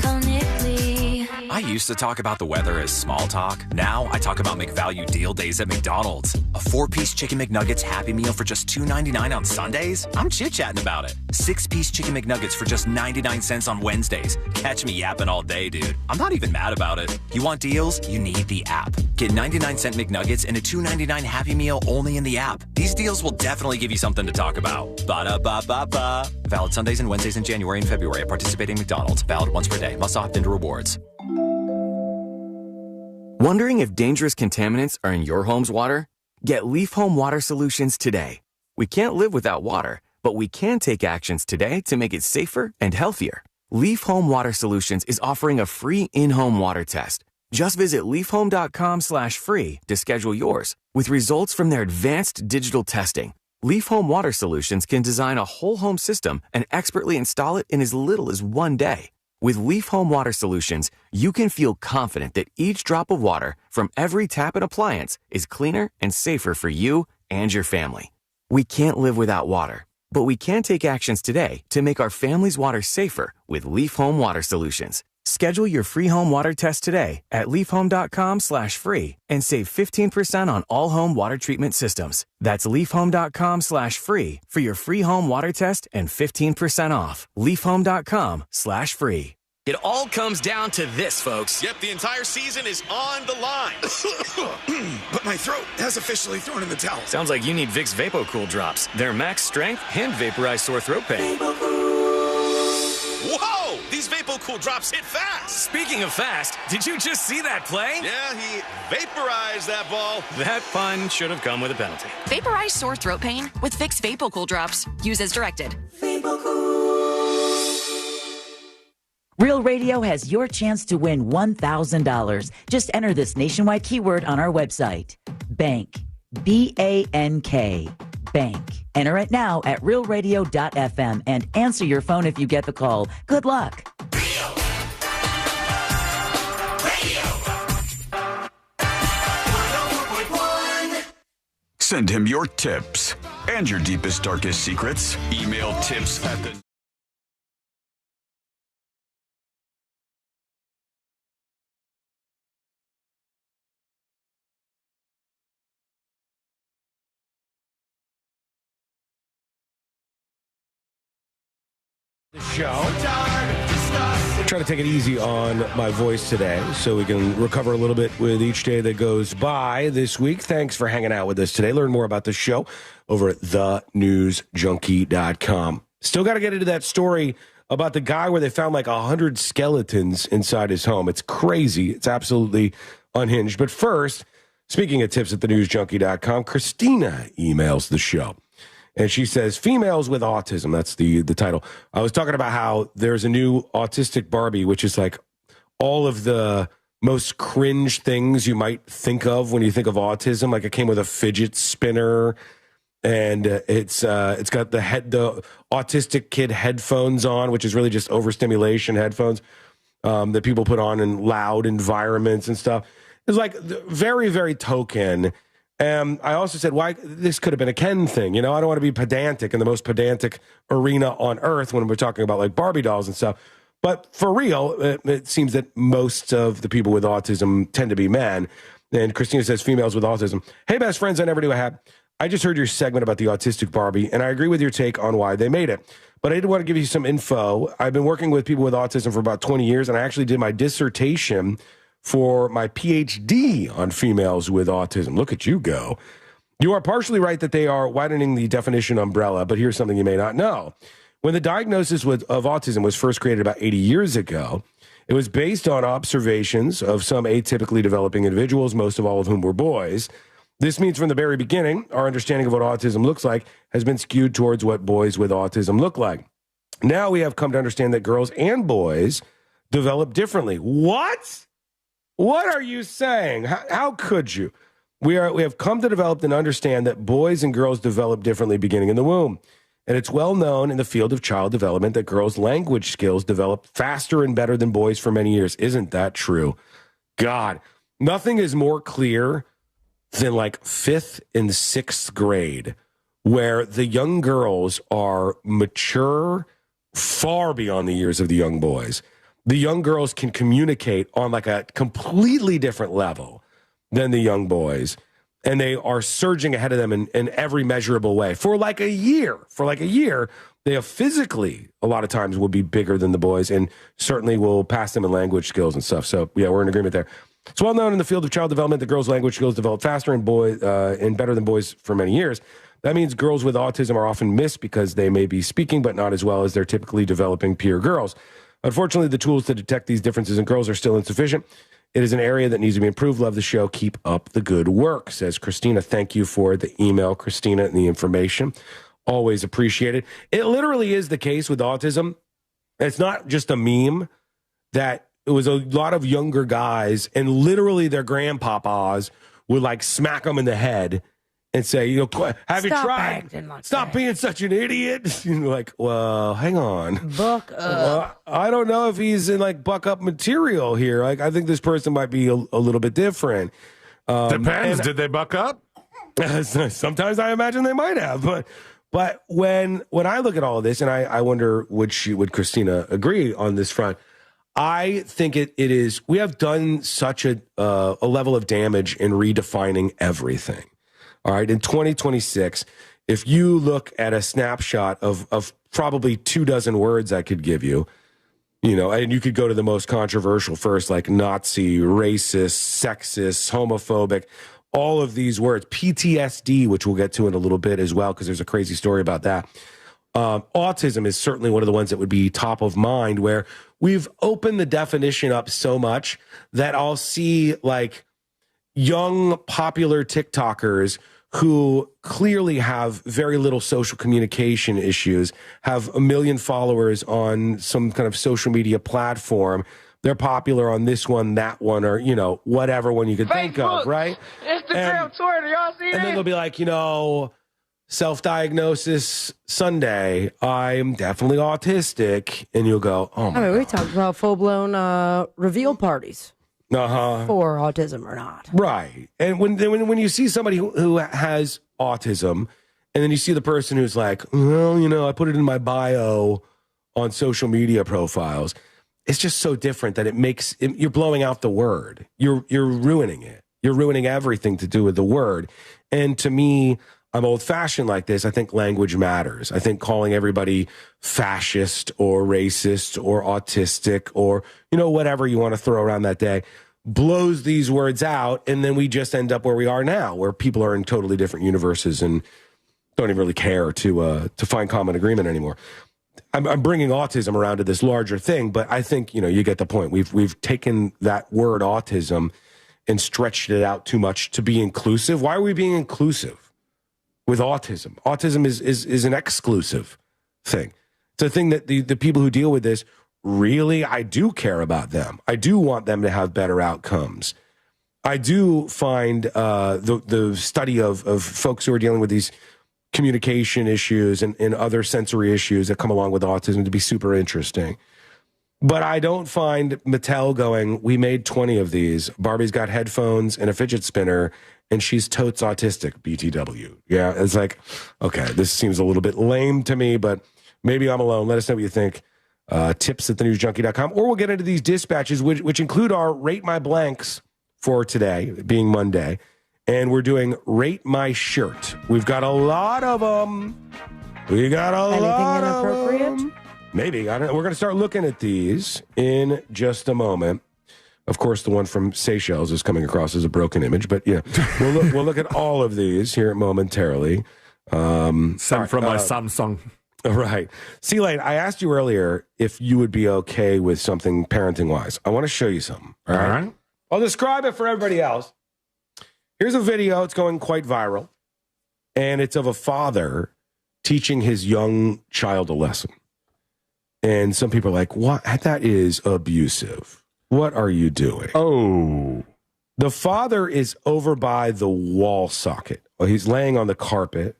call Nickley. I used to talk about the weather as small talk. Now I talk about McValue deal days at McDonald's. A 4-piece Chicken McNuggets Happy Meal for just $2.99 on Sundays? I'm chit-chatting about it. 6-piece Chicken McNuggets for just 99 cents on Wednesdays. Catch me yapping all day, dude. I'm not even mad about it. You want deals? You need the app. Get 99-cent McNuggets and a $2.99 Happy Meal only in the app. These deals will definitely give you something to talk about. Ba-da-ba-ba-ba. Valid Sundays and Wednesdays in January and February at participating McDonald's. Valid once per day. Must opt into rewards. Wondering if dangerous contaminants are in your home's water? Get Leaf Home Water Solutions today. We can't live without water, but we can take actions today to make it safer and healthier. Leaf Home Water Solutions is offering a free in-home water test. Just visit leafhome.com/free to schedule yours. With results from their advanced digital testing, Leaf Home Water Solutions can design a whole home system and expertly install it in as little as 1 day. With Leaf Home Water Solutions, you can feel confident that each drop of water from every tap and appliance is cleaner and safer for you and your family. We can't live without water, but we can take actions today to make our family's water safer with Leaf Home Water Solutions. Schedule your free home water test today at leafhome.com/free and save 15% on all home water treatment systems. That's leafhome.com/free for your free home water test and 15% off. leafhome.com/free. It all comes down to this, folks. Yep, the entire season is on the line. But my throat has officially thrown in the towel. Sounds like you need Vicks VapoCool drops. They're max strength and vaporize sore throat pain. Whoa! These VapoCool drops hit fast. Speaking of fast, did you just see that play? Yeah, he vaporized that ball. That pun should have come with a penalty. Vaporize sore throat pain with Vicks VapoCool drops. Use as directed. Real Radio has your chance to win $1,000. Just enter this nationwide keyword on our website. Bank. B-A-N-K. Bank. Enter it now at realradio.fm and answer your phone if you get the call. Good luck. Send him your tips and your deepest, darkest secrets. Email tips at the... Show. Trying to take it easy on my voice today so we can recover a little bit with each day that goes by this week. Thanks for hanging out with us today. Learn more about the show over at thenewsjunkie.com. Still got to get into that story about the guy where they found like 100 skeletons inside his home. It's crazy. It's absolutely unhinged. But first, speaking of tips at thenewsjunkie.com, Christina emails the show. And she says, females with autism. That's the title. I was talking about how there's a new autistic Barbie, which is like all of the most cringe things you might think of when you think of autism. Like it came with a fidget spinner, and it's got the autistic kid headphones on, which is really just overstimulation headphones that people put on in loud environments and stuff. It's like very, very token. I also said, why this could have been a Ken thing. You know, I don't want to be pedantic in the most pedantic arena on earth when we're talking about like Barbie dolls and stuff. But for real, it seems that most of the people with autism tend to be men. And Christina says, females with autism. Hey, best friends, I never knew I had. I just heard your segment about the autistic Barbie, and I agree with your take on why they made it. But I did want to give you some info. I've been working with people with autism for about 20 years, and I actually did my dissertation for my PhD on females with autism. Look at you go. You are partially right that they are widening the definition umbrella, but here's something you may not know. When the diagnosis of autism was first created about 80 years ago, it was based on observations of some atypically developing individuals, most of all of whom were boys. This means from the very beginning, our understanding of what autism looks like has been skewed towards what boys with autism look like. Now we have come to understand that girls and boys develop differently. What? What are you saying? How could you? We have come to develop and understand that boys and girls develop differently beginning in the womb. And it's well known in the field of child development that girls' language skills develop faster and better than boys for many years. Isn't that true? God, nothing is more clear than like 5th and 6th grade, where the young girls are mature far beyond the years of the young boys. The young girls can communicate on like a completely different level than the young boys. And they are surging ahead of them in every measurable way. For like a year, they have physically, a lot of times, will be bigger than the boys and certainly will pass them in language skills and stuff. So, yeah, we're in agreement there. It's well known in the field of child development that girls' language skills develop faster and better than boys for many years. That means girls with autism are often missed because they may be speaking, but not as well as their typically developing peer girls. Unfortunately, the tools to detect these differences in girls are still insufficient. It is an area that needs to be improved. Love the show. Keep up the good work, says Christina. Thank you for the email, Christina, and the information. Always appreciated. It literally is the case with autism. It's not just a meme that it was a lot of younger guys and literally their grandpapas would like smack them in the head and say, you know, have you tried? Stop being such an idiot. You're like, well, hang on. Buck up. I don't know if he's in like buck up material here. Like, I think this person might be a little bit different. Depends. Did they buck up? Sometimes I imagine they might have, but when I look at all of this, and I wonder would Christina agree on this front? I think it is. We have done such a level of damage in redefining everything. All right, in 2026, if you look at a snapshot of probably 24 words I could give you, you know, and you could go to the most controversial first, like Nazi, racist, sexist, homophobic, all of these words, PTSD, which we'll get to in a little bit as well, because there's a crazy story about that. Autism is certainly one of the ones that would be top of mind, where we've opened the definition up so much that I'll see like young popular TikTokers who clearly have very little social communication issues, have 1 million followers on some kind of social media platform. They're popular on this one, that one, or, you know, whatever one you could think of, right? Instagram, Twitter, y'all see that? And then they'll be like, you know, self-diagnosis Sunday, I'm definitely autistic. And you'll go, oh my we talked about full-blown reveal parties. For autism or not. Right. And when you see somebody who has autism, and then you see the person who's like, well, you know, I put it in my bio on social media profiles, it's just so different that you're blowing out the word. You're ruining it. You're ruining everything to do with the word. And to me, I'm old-fashioned like this. I think language matters. I think calling everybody fascist or racist or autistic or, you know, whatever you want to throw around that day blows these words out, and then we just end up where we are now, where people are in totally different universes and don't even really care to find common agreement anymore. I'm bringing autism around to this larger thing, but I think, you know, you get the point. We've taken that word autism and stretched it out too much to be inclusive. Why are we being inclusive with autism? Autism is an exclusive thing. It's a thing that the people who deal with this, really, I do care about them. I do want them to have better outcomes. I do find the study of folks who are dealing with these communication issues and other sensory issues that come along with autism to be super interesting. But I don't find Mattel going, we made 20 of these. Barbie's got headphones and a fidget spinner, and she's totes autistic, BTW. Yeah, it's like, okay, this seems a little bit lame to me, but maybe I'm alone. Let us know what you think. Tips at thenewsjunkie.com. Or we'll get into these dispatches, which include our Rate My Blanks for today, being Monday. And we're doing Rate My Shirt. We've got a lot of them. We got a lot of them. Maybe. I don't know. We're going to start looking at these in just a moment. Of course, the one from Seychelles is coming across as a broken image, but yeah, we'll look at all of these here momentarily. Sent from my Samsung. Right. C-Lane, I asked you earlier if you would be okay with something parenting-wise. I want to show you something. All right? I'll describe it for everybody else. Here's a video. It's going quite viral. And it's of a father teaching his young child a lesson. And some people are like, what? That is abusive. What are you doing? Oh. The father is over by the wall socket. He's laying on the carpet,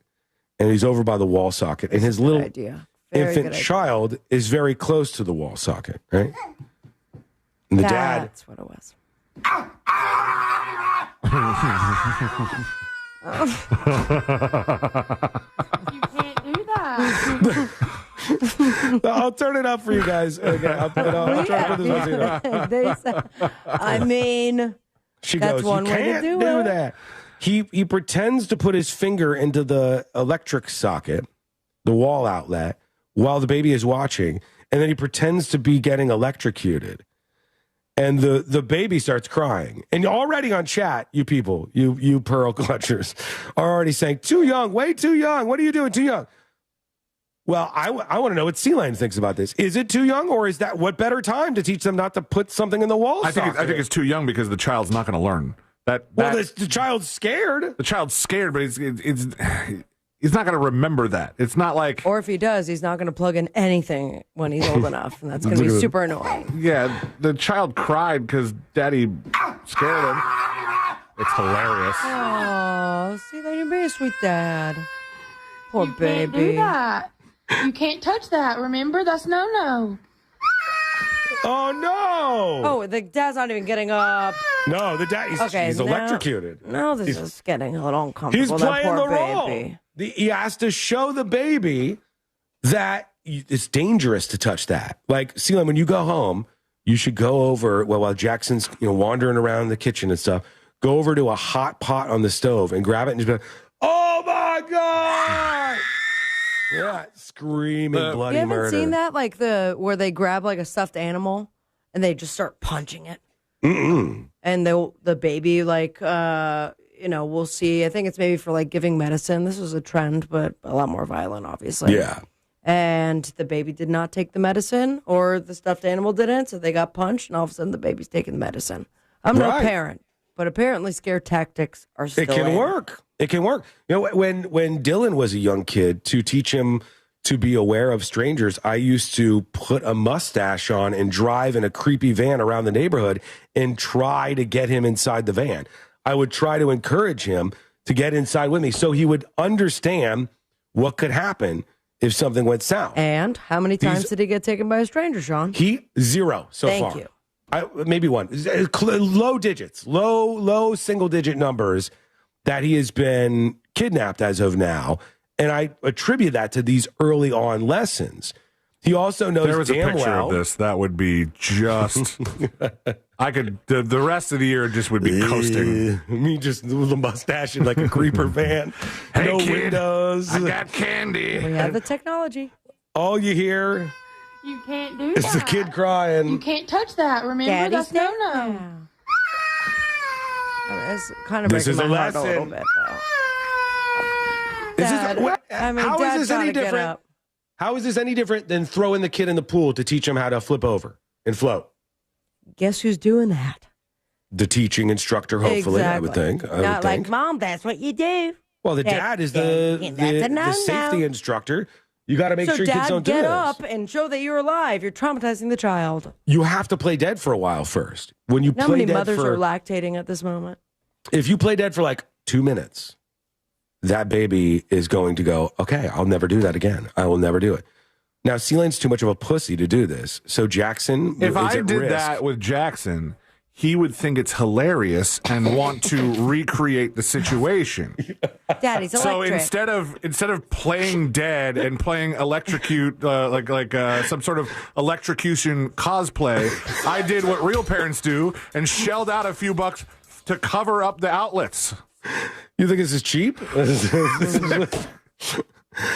and he's over by the wall socket. And his little infant child is very close to the wall socket, right? And the dad. That's what it was. You can't do that. I'll turn it up for you guys. Okay, I'll try to put this on. I mean, she that's goes, one you way can't to do it. that. He pretends to put his finger into the electric socket, the wall outlet, while the baby is watching, and then he pretends to be getting electrocuted. And the baby starts crying. And already on chat, you people, you pearl clutchers, are already saying, too young, way too young. What are you doing, too young? Well, I want to know what Sea-Lane thinks about this. Is it too young, or is that what better time to teach them not to put something in the wall socket? I think it's too young because the child's not going to learn. The child's scared. The child's scared, but he's not going to remember that. It's not like... Or if he does, he's not going to plug in anything when he's old enough, and that's going to be super annoying. Yeah, the child cried because Daddy scared him. It's hilarious. Oh, see, that you're being a sweet dad. Poor You baby. can't do that. You can't touch that. Remember, that's no. Oh, no. Oh, the dad's not even getting up. No, the dad, he's electrocuted. No, this is getting a little uncomfortable. He's playing that the poor role. baby. He has to show the baby that it's dangerous to touch that. Like, Sea-Lane, when you go home, you should go over, while Jackson's wandering around the kitchen and stuff, go over to a hot pot on the stove and grab it and just be like, oh, my God! Yeah, screaming bloody You haven't murder. seen that? Like where they grab like a stuffed animal and they just start punching it. Mm-mm. And the baby, we'll see. I think it's maybe for like giving medicine. This was a trend, but a lot more violent, obviously. Yeah. And the baby did not take the medicine, or the stuffed animal didn't, so they got punched, and all of a sudden the baby's taking the medicine. I'm no parent, but apparently scare tactics are still It can in. work. It can work. When Dylan was a young kid, to teach him to be aware of strangers, I used to put a mustache on and drive in a creepy van around the neighborhood and try to get him inside the van. I would try to encourage him to get inside with me so he would understand what could happen if something went south. And how many times did he get taken by a stranger, Sean? Zero so far. Thank you. Maybe one. Low digits, low single-digit numbers that he has been kidnapped as of now. And I attribute that to these early on lessons. He also knows there was a damn picture well. of this that would be just... I could... The rest of the year just would be coasting. Me just with a mustache in like a creeper van. Hey, no kid, windows. I got candy. We have the technology. All you hear You can't do is that. the kid crying. You can't touch that. Remember, Daddy's that's no. It's kind of This breaking is my a heart a little lesson. bit, though. How is this any different? Up. How is this any different than throwing the kid in the pool to teach him how to flip over and float? Guess who's doing that? The teaching instructor, hopefully, I would think. Not like, Mom, that's what you do. Well, the dad is the safety instructor. You got to make sure kids don't do this. Get up and show that you're alive. You're traumatizing the child. You have to play dead for a while first. When you How play many dead mothers for, are lactating at this moment? if you play dead for like 2 minutes, that baby is going to go, okay, I'll never do that again. I will never do it. Now, Sea-Lane's too much of a pussy to do this. So Jackson If is I at did risk. that with Jackson, he would think it's hilarious and want to recreate the situation. Daddy's electric. So instead of playing dead and playing electrocute like some sort of electrocution cosplay, I did what real parents do and shelled out a few bucks to cover up the outlets. You think this is cheap?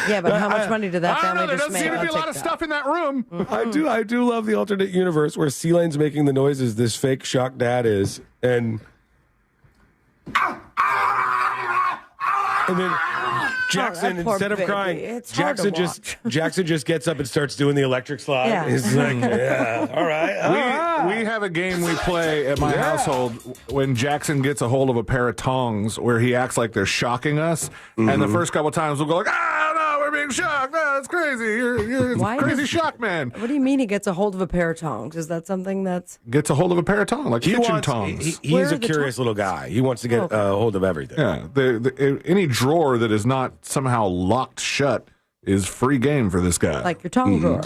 Yeah, but how much money did that I don't know. family There just doesn't make? seem to be a I'll lot take of that. stuff in that room. I do love the alternate universe where Sea-Lane's making the noises this fake shocked dad is, and then Jackson, that poor instead of baby. crying, It's hard to Jackson just gets up and starts doing the electric slide. Yeah. He's like, yeah, all right. We have a game we play at my household when Jackson gets a hold of a pair of tongs where he acts like they're shocking us. And the first couple times we'll go like, no, we're getting shocked. Oh, that's crazy. You're Why crazy does- shock man. What do you mean he gets a hold of a pair of tongs? Is that something that's... Gets a hold of a pair of tongs, like kitchen tongs. He's a curious little guy. He wants to get a hold of everything. Yeah, any drawer that is not somehow locked shut is free game for this guy. Like your tongue drawer.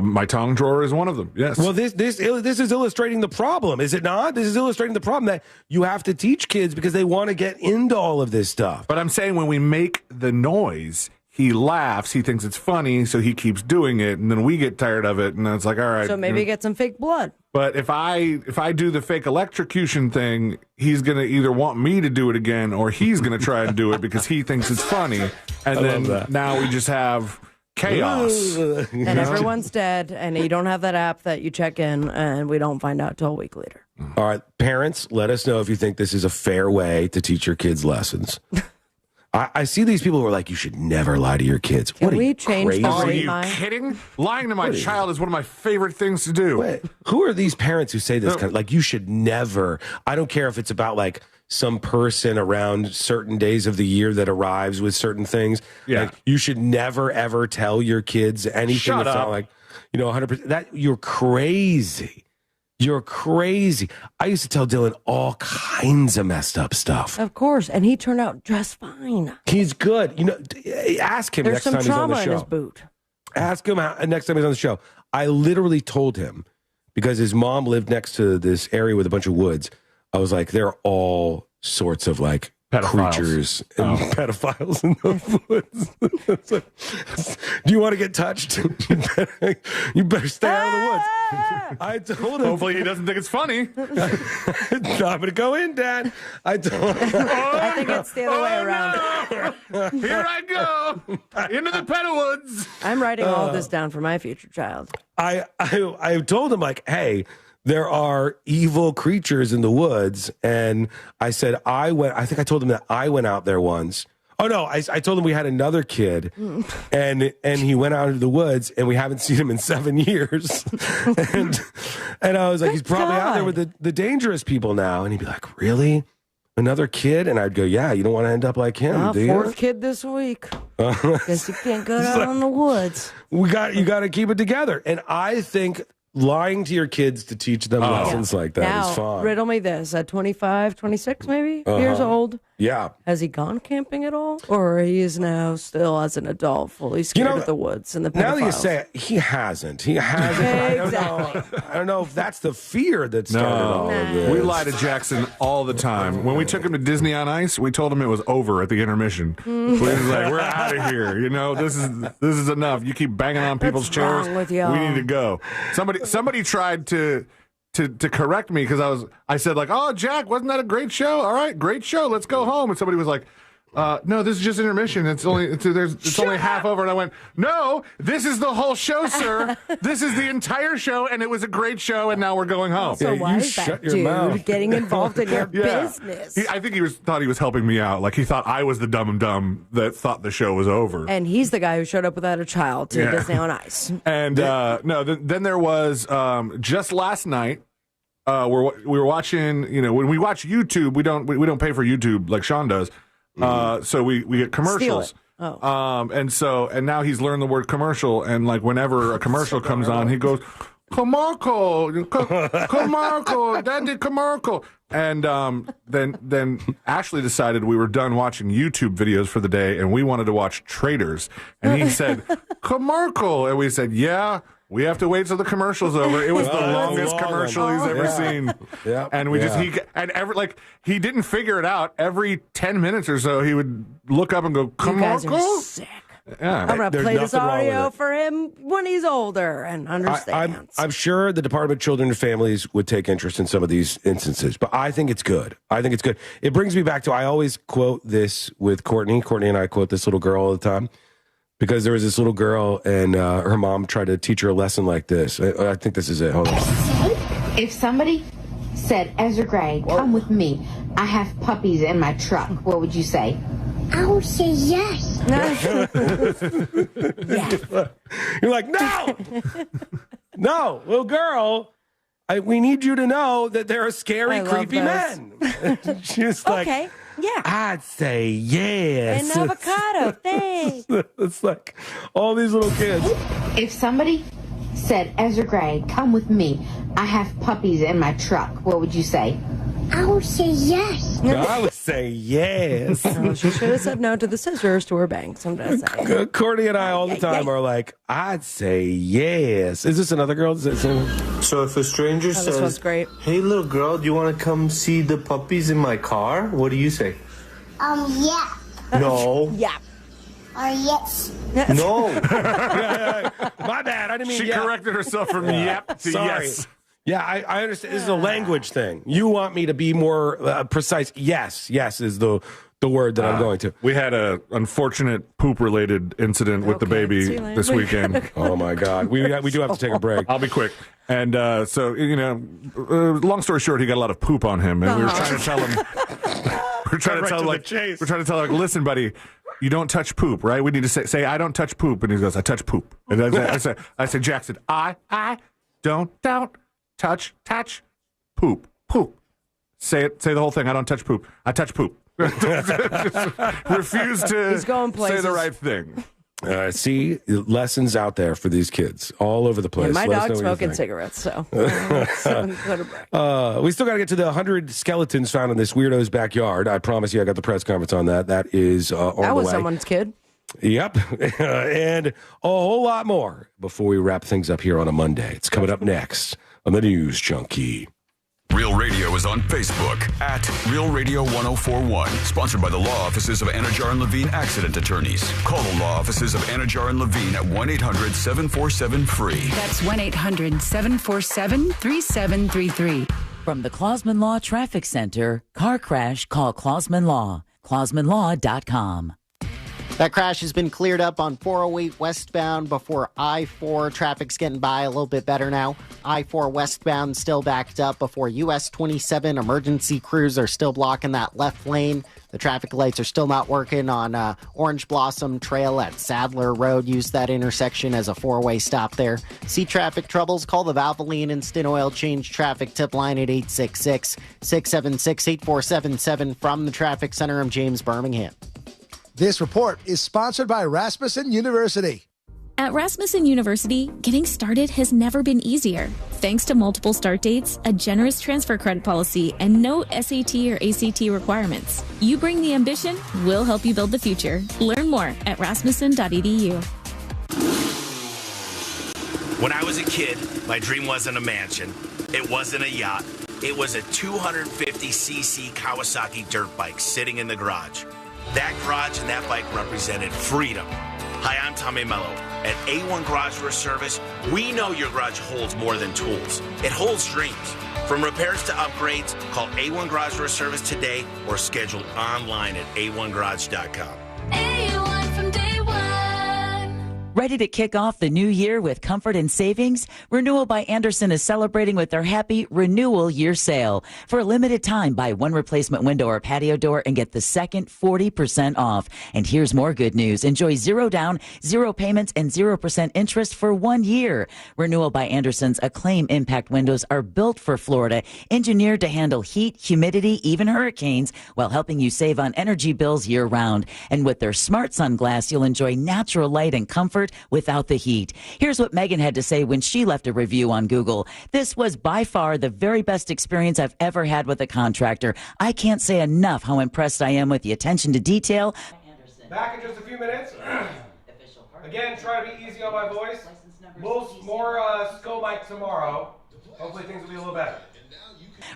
My tongue drawer is one of them. Yes. Well, this is illustrating the problem, is it not? This is illustrating the problem that you have to teach kids because they want to get into all of this stuff. But I'm saying when we make the noise, he laughs. He thinks it's funny, so he keeps doing it, and then we get tired of it, and then it's like, all right. So maybe get some fake blood. But if I do the fake electrocution thing, he's gonna either want me to do it again, or he's gonna try and do it because he thinks it's funny, and then now we just have chaos. And everyone's dead, and you don't have that app that you check in, and we don't find out till a week later. All right, parents, let us know if you think this is a fair way to teach your kids lessons. I see these people who are like, you should never lie to your kids. Can What are we you, change the crazy? Are you kidding? Lying to my child is one of my favorite things to do. Wait, who are these parents who say this kind of, like, you should never? I don't care if it's about like some person around certain days of the year that arrives with certain things. Yeah. Like, you should never ever tell your kids anything Shut that's up. not like, 100%. That you're crazy. You're crazy. I used to tell Dylan all kinds of messed up stuff. Of course, and he turned out just fine. He's good. Ask him There's next some time he's on trauma the in his show. boot. Ask him next time he's on the show. I literally told him, because his mom lived next to this area with a bunch of woods. I was like, there are all sorts of like Pedophiles. creatures and pedophiles in the woods. It's like, do you want to get touched? You better stay out of the woods. I told him. Hopefully he doesn't think it's funny. I'm going to go in, Dad. I told him. I think it's the other way around. No. Here I go into the pedal woods. I'm writing all this down for my future child. I told him, like, hey, there are evil creatures in the woods. And I said, I think I told him that I went out there once. Oh, no, I told him we had another kid, and he went out into the woods, and we haven't seen him in 7 years. and I was like, he's probably out there with the dangerous people now. And he'd be like, really? Another kid? And I'd go, yeah, you don't want to end up like him, do you? Fourth kid this week. Guess you can't go out in the woods. You got to keep it together. And I think lying to your kids to teach them lessons like that now, is fun. Riddle me this. At 25, 26 maybe, years old, Yeah. has he gone camping at all? Or he is now still, as an adult, fully scared of the woods and the pedophiles? Now that you say it, he hasn't. Exactly. I don't know if that's the fear that started all of this. We lie to Jackson all the time. When we took him to Disney on Ice, we told him it was over at the intermission. We was like, we're out of here. This is enough. You keep banging on people's What's chairs. wrong with y'all? We need to go. Somebody tried to correct me because I said like, oh, Jack, wasn't that a great show? All right, great show. Let's go home. And somebody was like, no, this is just intermission. It's only half over. And I went, no, this is the whole show, sir. This is the entire show, and it was a great show, and now we're going home. So why is that dude getting involved in your business? I think he thought he was helping me out. Like he thought I was the dumb and dumb that thought the show was over. And he's the guy who showed up without a child to Disney on Ice. And then there was just last night. We were watching. When we watch YouTube, we don't pay for YouTube like Sean does. So we get commercials. And now he's learned the word commercial, and like whenever a commercial comes on, he goes, "Commercial, commercial, daddy commercial." And then Ashley decided we were done watching YouTube videos for the day, and we wanted to watch Traders. And he said, "Commercial," and we said, "Yeah." We have to wait till the commercial's over. It was the longest commercial he's ever seen. Yeah. And he didn't figure it out. Every 10 minutes or so, he would look up and go, You guys are commercial? sick. Yeah. I'm going to There's play this nothing wrong with audio it. for him when he's older and understands. I'm sure the Department of Children and Families would take interest in some of these instances, but I think it's good. It brings me back to, I always quote this with Courtney. Courtney and I quote this little girl all the time. Because there was this little girl, and her mom tried to teach her a lesson like this. I think this is it. Hold on. If somebody said, Ezra Gray, come with me. I have puppies in my truck. What would you say? I would say yes. You're like, no! No, little girl, we need you to know that there are scary, creepy men. She's like, okay. Yeah. I'd say yes. An avocado, thanks. It's like all these little kids. If somebody said, Ezra Gray, come with me, I have puppies in my truck, what would you say? I would say yes. I would say yes. Oh, she should have said no to the scissors to her banks. I'm just saying. Courtney and I all the time are like, I'd say yes. Is this another girl? So if a stranger this one's says, great. hey, little girl, do you want to come see the puppies in my car? What do you say? Yeah. No. Yeah. Or yes. No. My bad. I didn't mean She corrected herself from yep to Sorry. yes. Yeah, I understand. This is a language thing. You want me to be more precise. Yes. Yes is the word that I'm going to. We had a unfortunate poop-related incident with the baby this weekend. Oh, my God. We do have to take a break. I'll be quick. And so, long story short, he got a lot of poop on him. And we were trying to tell him, we're trying to tell him, listen, buddy, you don't touch poop, right? We need to say I don't touch poop. And he goes, I touch poop. And I said, Jackson, I don't touch poop. Say the whole thing. I don't touch poop. I touch poop. Refuse to say the right thing. See, lessons out there for these kids all over the place. Yeah, my Let us know dog's what you smoking think. cigarettes, so. We still got to get to the 100 skeletons found in this weirdo's backyard. I promise you I got the press conference on that. That is on the way. That was someone's kid. Yep. And a whole lot more before we wrap things up here on a Monday. It's coming up next on the News Junkie. Real Radio is on Facebook at Real Radio 1041. Sponsored by the law offices of Anajar and Levine Accident Attorneys. Call the law offices of Anajar and Levine at 1-800-747-FREE. That's 1-800-747-3733. From the Clausman Law Traffic Center, car crash, call Clausman Law. ClausmanLaw.com. That crash has been cleared up on 408 westbound before I-4. Traffic's getting by a little bit better now. I-4 westbound still backed up before US 27. Emergency crews are still blocking that left lane. The traffic lights are still not working on Orange Blossom Trail at Sadler Road. Use that intersection as a four-way stop there. See traffic troubles? Call the Valvoline Instant Oil Change Traffic Tip Line at 866-676-8477. From the Traffic Center, I'm James Birmingham. This report is sponsored by Rasmussen University. At Rasmussen University, getting started has never been easier. Thanks to multiple start dates, a generous transfer credit policy, and no SAT or ACT requirements. You bring the ambition, we'll help you build the future. Learn more at rasmussen.edu. When I was a kid, my dream wasn't a mansion. It wasn't a yacht. It was a 250cc Kawasaki dirt bike sitting in the garage. That garage and that bike represented freedom. Hi, I'm Tommy Mello. At A1 Garage Door Service, we know your garage holds more than tools. It holds dreams. From repairs to upgrades, call A1 Garage Door Service today or schedule online at a1garage.com. A1 from day one. Ready to kick off the new year with comfort and savings? Renewal by Andersen is celebrating with their happy renewal year sale. For a limited time, buy one replacement window or patio door and get the second 40% off. And here's more good news. Enjoy 0 down, 0 payments, and 0% interest for 1 year. Renewal by Andersen's Acclaim Impact windows are built for Florida, engineered to handle heat, humidity, even hurricanes, while helping you save on energy bills year round. And with their Smart Sunglass, you'll enjoy natural light and comfort without the heat. Here's what Megan had to say when she left a review on Google. This was by far the very best experience I've ever had with a contractor. I can't say enough how impressed I am with the attention to detail. Back in just a few minutes. Again, try to be easy on my voice. More Sko Mike tomorrow. Hopefully things will be a little better.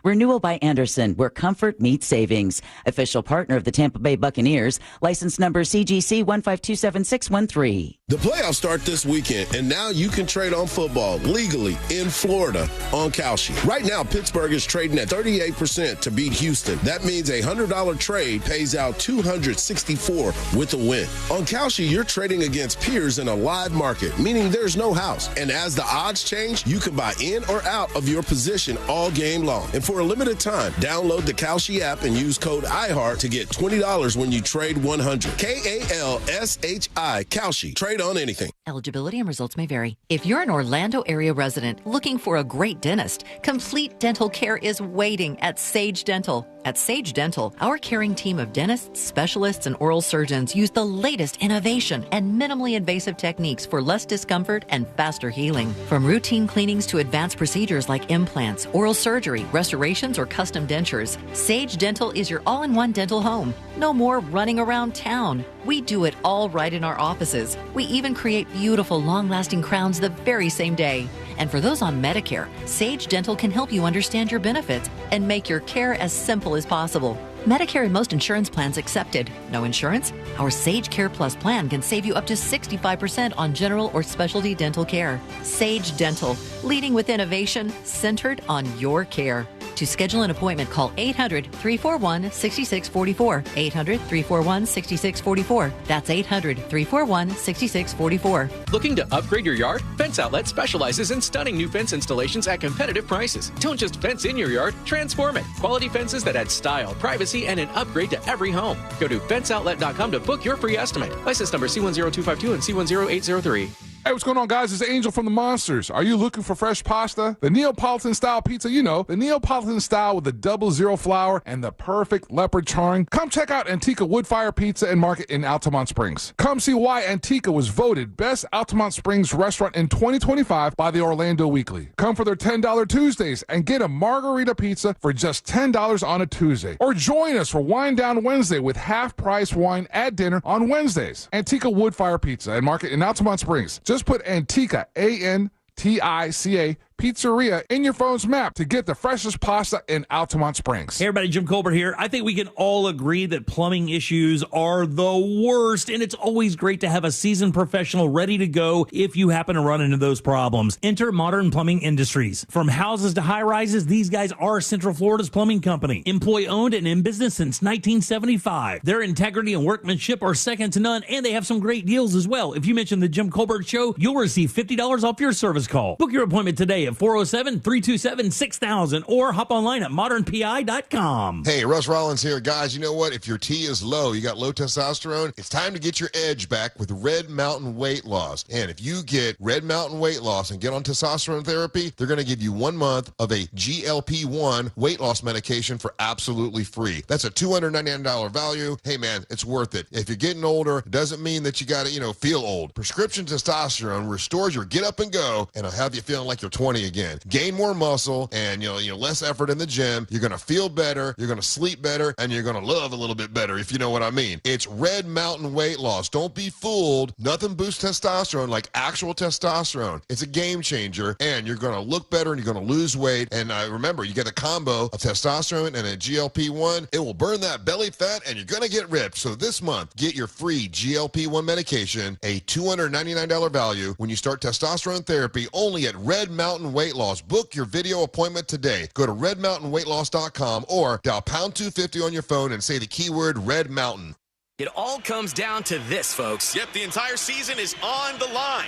Renewal by Andersen, where comfort meets savings. Official partner of the Tampa Bay Buccaneers. License number CGC 1527613. The playoffs start this weekend, and now you can trade on football legally in Florida on Kalshi. Right now, Pittsburgh is trading at 38% to beat Houston. That means a $100 trade pays out $264 with a win. On Kalshi, you're trading against peers in a live market, meaning there's no house. And as the odds change, you can buy in or out of your position all game long. And for a limited time, download the Kalshi app and use code IHEART to get $20 when you trade 100. Kalshi. Kalshi. Trade on anything. Eligibility and results may vary. If you're an Orlando area resident looking for a great dentist, complete dental care is waiting at Sage Dental. At Sage Dental, our caring team of dentists, specialists, and oral surgeons use the latest innovation and minimally invasive techniques for less discomfort and faster healing. From routine cleanings to advanced procedures like implants, oral surgery, restorations, or custom dentures, Sage Dental is your all-in-one dental home. No more running around town. We do it all right in our offices. We even create beautiful, long-lasting crowns the very same day. And for those on Medicare, Sage Dental can help you understand your benefits and make your care as simple as possible. Medicare and most insurance plans accepted. No insurance? Our Sage Care Plus plan can save you up to 65% on general or specialty dental care. Sage Dental, leading with innovation centered on your care. To schedule an appointment, call 800-341-6644. 800-341-6644. That's 800-341-6644. Looking to upgrade your yard? Fence Outlet specializes in stunning new fence installations at competitive prices. Don't just fence in your yard, transform it. Quality fences that add style, privacy, and an upgrade to every home. Go to fenceoutlet.com to book your free estimate. License number C10252 and C10803. Hey, what's going on, guys? It's Angel from the Monsters. Are you looking for fresh pasta? The Neapolitan-style pizza, you know, the Neapolitan style with the 00 flour and the perfect leopard charring. Come check out Antica Woodfire Pizza and Market in Altamont Springs. Come see why Antica was voted Best Altamont Springs Restaurant in 2025 by the Orlando Weekly. Come for their $10 Tuesdays and get a margarita pizza for just $10 on a Tuesday. Or join us for Wine Down Wednesday with half-price wine at dinner on Wednesdays. Antica Woodfire Pizza and Market in Altamont Springs. Just put Antica, A-N-T-I-C-A, Pizzeria in your phone's map to get the freshest pasta in Altamont Springs. Hey everybody, Jim Colbert here. I think we can all agree that plumbing issues are the worst, and it's always great to have a seasoned professional ready to go if you happen to run into those problems. Enter Modern Plumbing Industries. From houses to high-rises, these guys are Central Florida's plumbing company. Employee-owned and in business since 1975. Their integrity and workmanship are second to none, and they have some great deals as well. If you mention the Jim Colbert Show, you'll receive $50 off your service call. Book your appointment today at 407-327-6000 or hop online at modernpi.com. Hey, Russ Rollins here. Guys, you know what? If your T is low, you got low testosterone, it's time to get your edge back with Red Mountain Weight Loss. And if you get Red Mountain Weight Loss and get on testosterone therapy, they're going to give you 1 month of a GLP-1 weight loss medication for absolutely free. That's a $299 value. Hey, man, it's worth it. If you're getting older, it doesn't mean that you got to, feel old. Prescription testosterone restores your get up and go, and it'll have you feeling like you're 20 again. Gain more muscle and less effort in the gym. You're going to feel better, you're going to sleep better, and you're going to love a little bit better, if you know what I mean. It's Red Mountain Weight Loss. Don't be fooled. Nothing boosts testosterone like actual testosterone. It's a game changer, and you're going to look better and you're going to lose weight. And remember, you get a combo of testosterone and a GLP-1. It will burn that belly fat and you're going to get ripped. So this month, get your free GLP-1 medication, a $299 value when you start testosterone therapy only at Red Mountain Weight Loss. Book your video appointment today. Go to redmountainweightloss.com or dial pound 250 on your phone and say the keyword Red Mountain. It all comes down to this, folks. Yep, the entire season is on the line.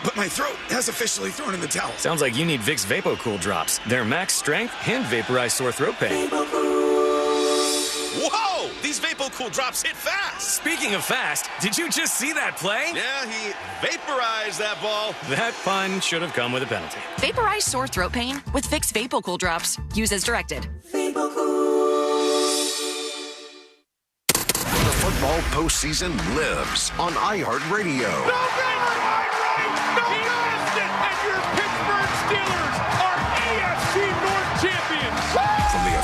But my throat has officially thrown in the towel. Sounds like you need Vicks VapoCool drops. They're max strength and vaporize sore throat pain. Whoa! These VapoCool drops hit fast. Speaking of fast, did you just see that play? Yeah, he vaporized that ball. That pun should have come with a penalty. Vaporize sore throat pain with Vicks VapoCool drops. Use as directed. The football postseason lives on iHeartRadio.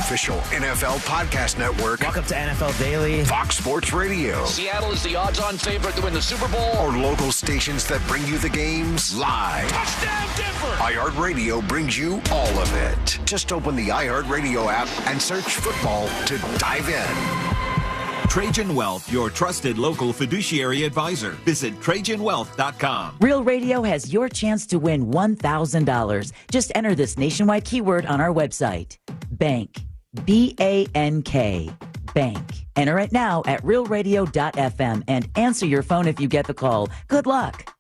Official NFL Podcast Network. Welcome to NFL Daily. Fox Sports Radio. Seattle is the odds-on favorite to win the Super Bowl. Or local stations that bring you the games live. Touchdown Denver! iHeartRadio brings you all of it. Just open the iHeartRadio app and search football to dive in. Trajan Wealth, your trusted local fiduciary advisor. Visit TrajanWealth.com. Real Radio has your chance to win $1,000. Just enter this nationwide keyword on our website. Bank. B-A-N-K. Bank. Enter it now at realradio.fm and answer your phone if you get the call. Good luck.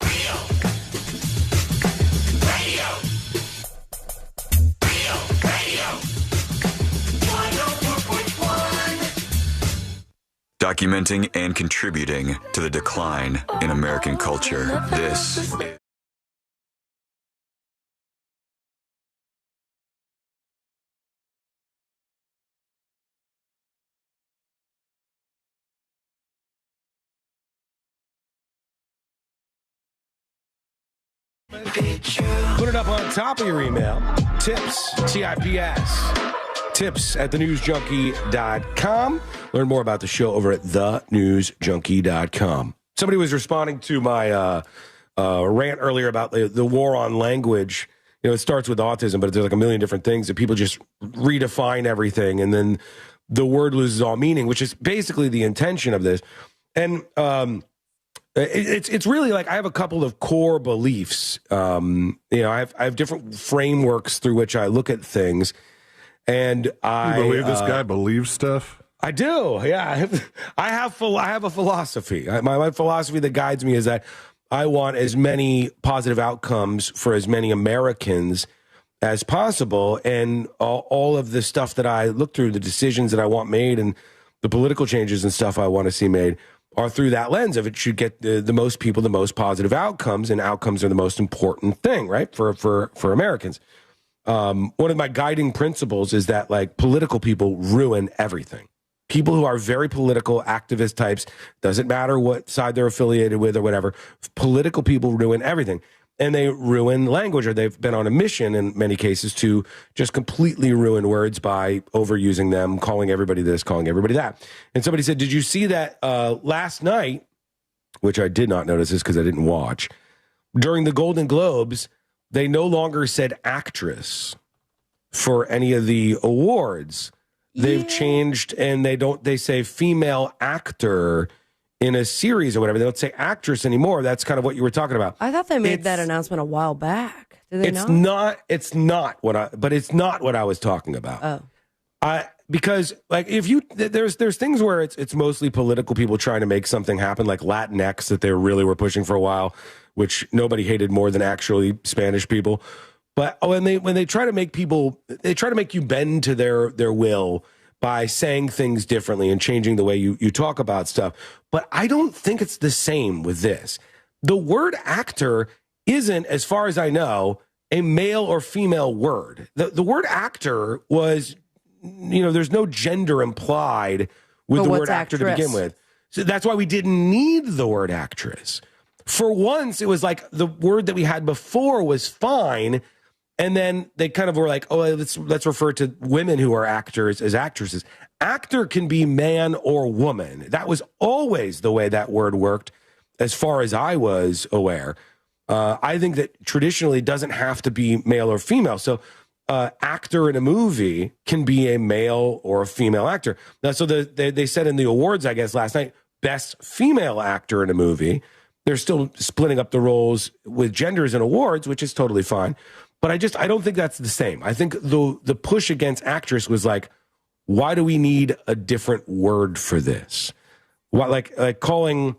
documenting and contributing to the decline in American culture. This is Put it up on top of your email. Tips, T-I-P-S. Tips at thenewsjunkie.com. Learn more about the show over at thenewsjunkie.com. Somebody was responding to my rant earlier about the war on language. You know, it starts with autism, but there's like a million different things that people just redefine everything, and then the word loses all meaning, which is basically the intention of this. And it's really like I have a couple of core beliefs. You know, I have different frameworks through which I look at things, and I believe this guy believes stuff. I do, yeah. I have a philosophy. My philosophy that guides me is that I want as many positive outcomes for as many Americans as possible, and all of the stuff that I look through, the decisions that I want made, and the political changes and stuff I want to see made, are through that lens of it should get the most people the most positive outcomes, and outcomes are the most important thing, right, for Americans. One of my guiding principles is that, like, political people ruin everything. People who are very political, activist types, doesn't matter what side they're affiliated with or whatever, political people ruin everything. And they ruin language, or they've been on a mission in many cases to just completely ruin words by overusing them, calling everybody this, calling everybody that. And somebody said, did you see that last night, which I did not notice this because I didn't watch, during the Golden Globes, they no longer said actress for any of the awards. They've changed, and they say female actor in a series or whatever. They don't say actress anymore. That's kind of what you were talking about. I thought they made that announcement a while back. Did they not? It's not what I was talking about. Oh. Because like there's things where it's mostly political people trying to make something happen, like Latinx that they really were pushing for a while, which nobody hated more than actually Spanish people. But when they try to make people, they try to make you bend to their will by saying things differently and changing the way you talk about stuff. But I don't think it's the same with this. The word actor isn't, as far as I know, a male or female word. The word actor was, you know, there's no gender implied with the word actor to begin with. So that's why we didn't need the word actress. For once, it was like the word that we had before was fine. And then they kind of were like, oh, let's refer to women who are actors as actresses. Actor can be man or woman. That was always the way that word worked, as far as I was aware. I think that traditionally it doesn't have to be male or female. So actor in a movie can be a male or a female actor. Now, so they said in the awards, I guess, last night, best female actor in a movie. They're still splitting up the roles with genders in awards, which is totally fine. But I don't think that's the same. I think the push against actress was like, why do we need a different word for this? What, like calling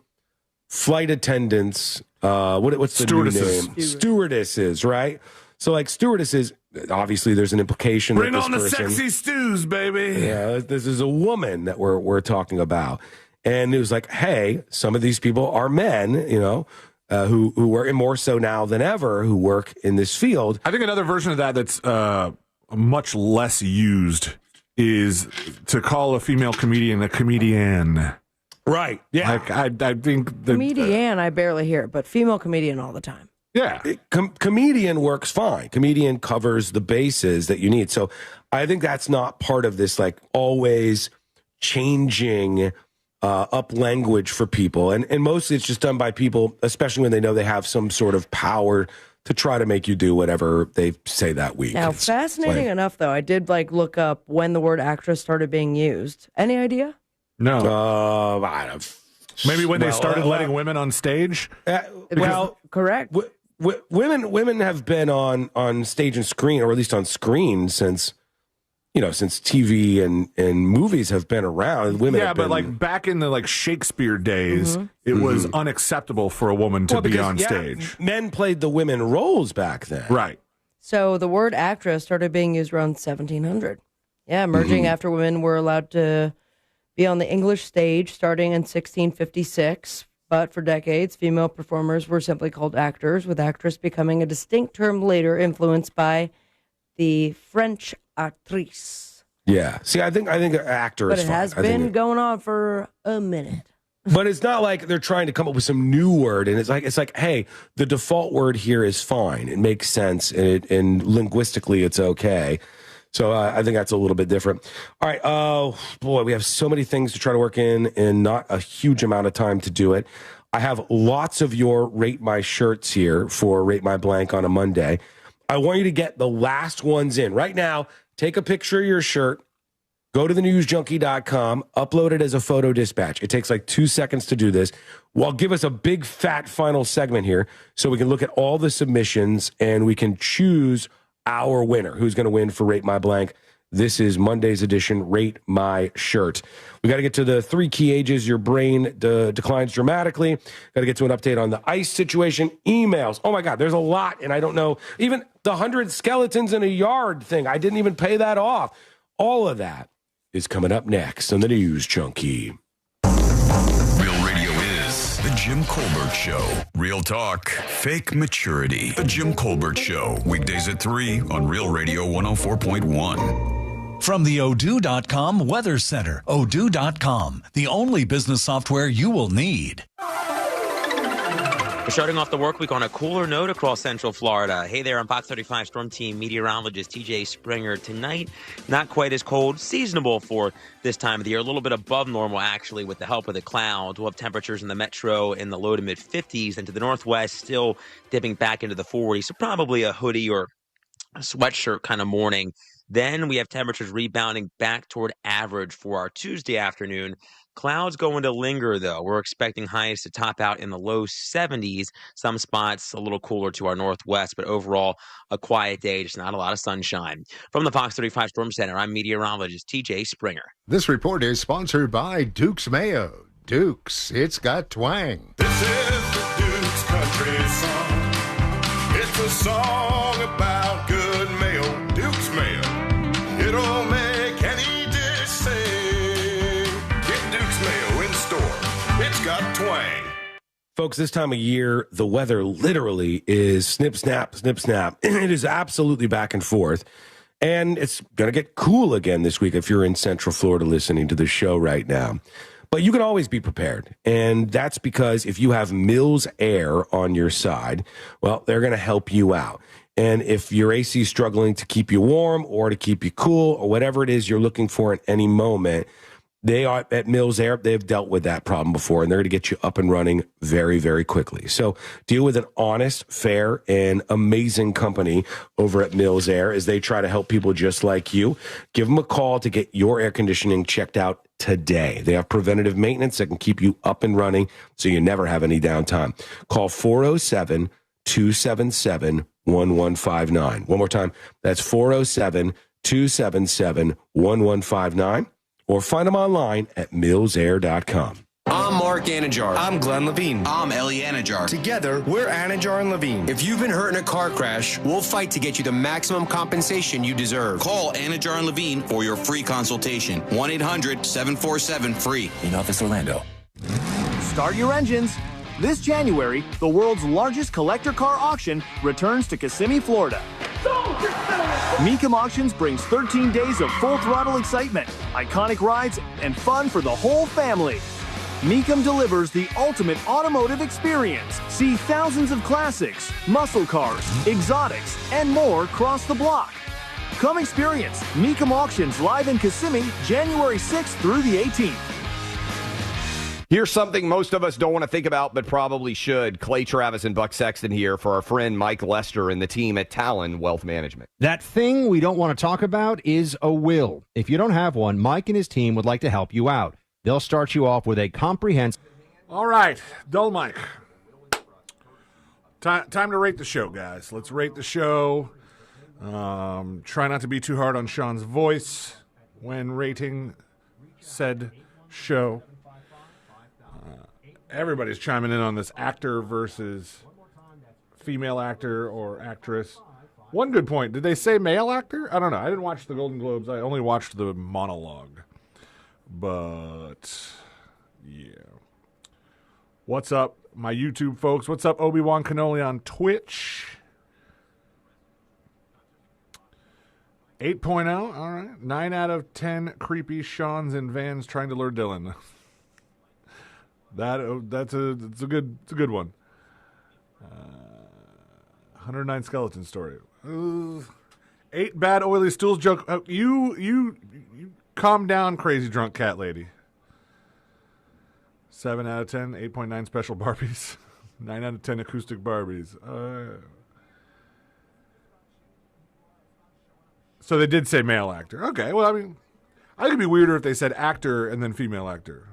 flight attendants, what's the new name? Stewardesses, right? So like stewardesses, obviously there's an implication. Bring that this on the person, sexy stews, baby. Yeah, this is a woman that we're talking about. And it was like, hey, some of these people are men, you know, who are more so now than ever, who work in this field. I think another version of that that's much less used is to call a female comedian a comedian. Right. Yeah. Like I think the comedian, I barely hear it, but female comedian all the time. Yeah. Comedian works fine. Comedian covers the bases that you need. So I think that's not part of this, like, always changing up language for people. And mostly it's just done by people, especially when they know they have some sort of power to try to make you do whatever they say that week. Now, fascinating enough, though, I did look up when the word actress started being used. Any idea? No. Maybe when they started letting women on stage? Correct. Women have been on stage and screen, or at least on screen, since TV and movies have been around. Women have been, but like back in the Shakespeare days, it was unacceptable for a woman to be on stage. Men played the women roles back then. Right. So the word actress started being used around 1700. Yeah, emerging after women were allowed to be on the English stage starting in 1656. But for decades, female performers were simply called actors, with actress becoming a distinct term later influenced by the French actrice. Yeah. See, I think actor But is it fine. has I think been going on for a minute. But it's not like they're trying to come up with some new word, and it's like, hey, the default word here is fine. It makes sense, and linguistically, it's okay. So I think that's a little bit different. All right. Oh boy, we have so many things to try to work in, and not a huge amount of time to do it. I have lots of your Rate My shirts here for Rate My Blank on a Monday. I want you to get the last ones in right now. Take a picture of your shirt. Go to thenewsjunkie.com, upload it as a photo dispatch. It takes like 2 seconds to do this. Well, give us a big fat final segment here so we can look at all the submissions and we can choose our winner. Who's going to win for Rate My Blank? This is Monday's edition, Rate My Shirt. We got to get to the 3 key ages your brain declines dramatically. Got to get to an update on the ICE situation. Emails. Oh my God, there's a lot, and I don't know. Even the 100 skeletons in a yard thing, I didn't even pay that off. All of that is coming up next on the News Junkie. Real Radio is The Jim Colbert Show. Real talk, fake maturity. The Jim Colbert Show. Weekdays at 3 on Real Radio 104.1. From the Odoo.com Weather Center. Odoo.com, the only business software you will need. We're starting off the work week on a cooler note across Central Florida. Hey there, I'm Fox 35 Storm Team meteorologist TJ Springer. Tonight, not quite as cold, seasonable for this time of the year. A little bit above normal, actually, with the help of the clouds. We'll have temperatures in the metro in the low to mid 50s, and to the northwest, still dipping back into the 40s. So probably a hoodie or a sweatshirt kind of morning. Then we have temperatures rebounding back toward average for our Tuesday afternoon. Clouds going to linger, though. We're expecting highs to top out in the low 70s. Some spots a little cooler to our northwest, but overall a quiet day, just not a lot of sunshine. From the Fox 35 Storm Center, I'm meteorologist TJ Springer. This report is sponsored by Duke's Mayo. Duke's, it's got twang. This is the Duke's country song. It's a song about good mayo. Duke's Mayo. It'll make any dish sing. Get Duke's Mayo in store. It's got twang. Folks, this time of year, the weather literally is snip, snap, snip, snap. It is absolutely back and forth. And it's going to get cool again this week if you're in Central Florida listening to the show right now. But you can always be prepared. And that's because if you have Mills Air on your side, well, they're going to help you out. And if your AC is struggling to keep you warm or to keep you cool or whatever it is you're looking for at any moment, they are at Mills Air. They've dealt with that problem before, and they're going to get you up and running very, very quickly. So deal with an honest, fair, and amazing company over at Mills Air as they try to help people just like you. Give them a call to get your air conditioning checked out today. They have preventative maintenance that can keep you up and running so you never have any downtime. Call 407-277-1159. One more time. That's 407-277-1159. Or find them online at millsair.com. I'm Mark Anajar. I'm Glenn Levine. I'm Ellie Anajar. Together, we're Anajar and Levine. If you've been hurt in a car crash, we'll fight to get you the maximum compensation you deserve. Call Anajar and Levine for your free consultation. 1-800-747-FREE. In Office Orlando. Start your engines. This January, the world's largest collector car auction returns to Kissimmee, Florida. Mecum Auctions brings 13 days of full throttle excitement, iconic rides, and fun for the whole family. Mecum delivers the ultimate automotive experience. See thousands of classics, muscle cars, exotics, and more cross the block. Come experience Mecum Auctions live in Kissimmee, January 6th through the 18th. Here's something most of us don't want to think about, but probably should. Clay Travis and Buck Sexton here for our friend Mike Lester and the team at Talon Wealth Management. That thing we don't want to talk about is a will. If you don't have one, Mike and his team would like to help you out. They'll start you off with a comprehensive... All right, dull Mike. Time to rate the show, guys. Let's rate the show. Try not to be too hard on Sean's voice when rating said show. Everybody's chiming in on this actor versus female actor or actress. One good point. Did they say male actor? I don't know. I didn't watch the Golden Globes. I only watched the monologue. But, yeah. What's up, my YouTube folks? What's up, Obi-Wan Kenobi on Twitch? 8.0, all right. 9 out of 10 creepy Sean's in vans trying to lure Dylan. That's a good one. 109 skeleton story. 8 bad oily stools joke. You calm down, crazy drunk cat lady. 7 out of 10, 8.9 special Barbies. 9 out of 10 acoustic Barbies. So they did say male actor. Okay, well, I mean, I think it'd be weirder if they said actor and then female actor.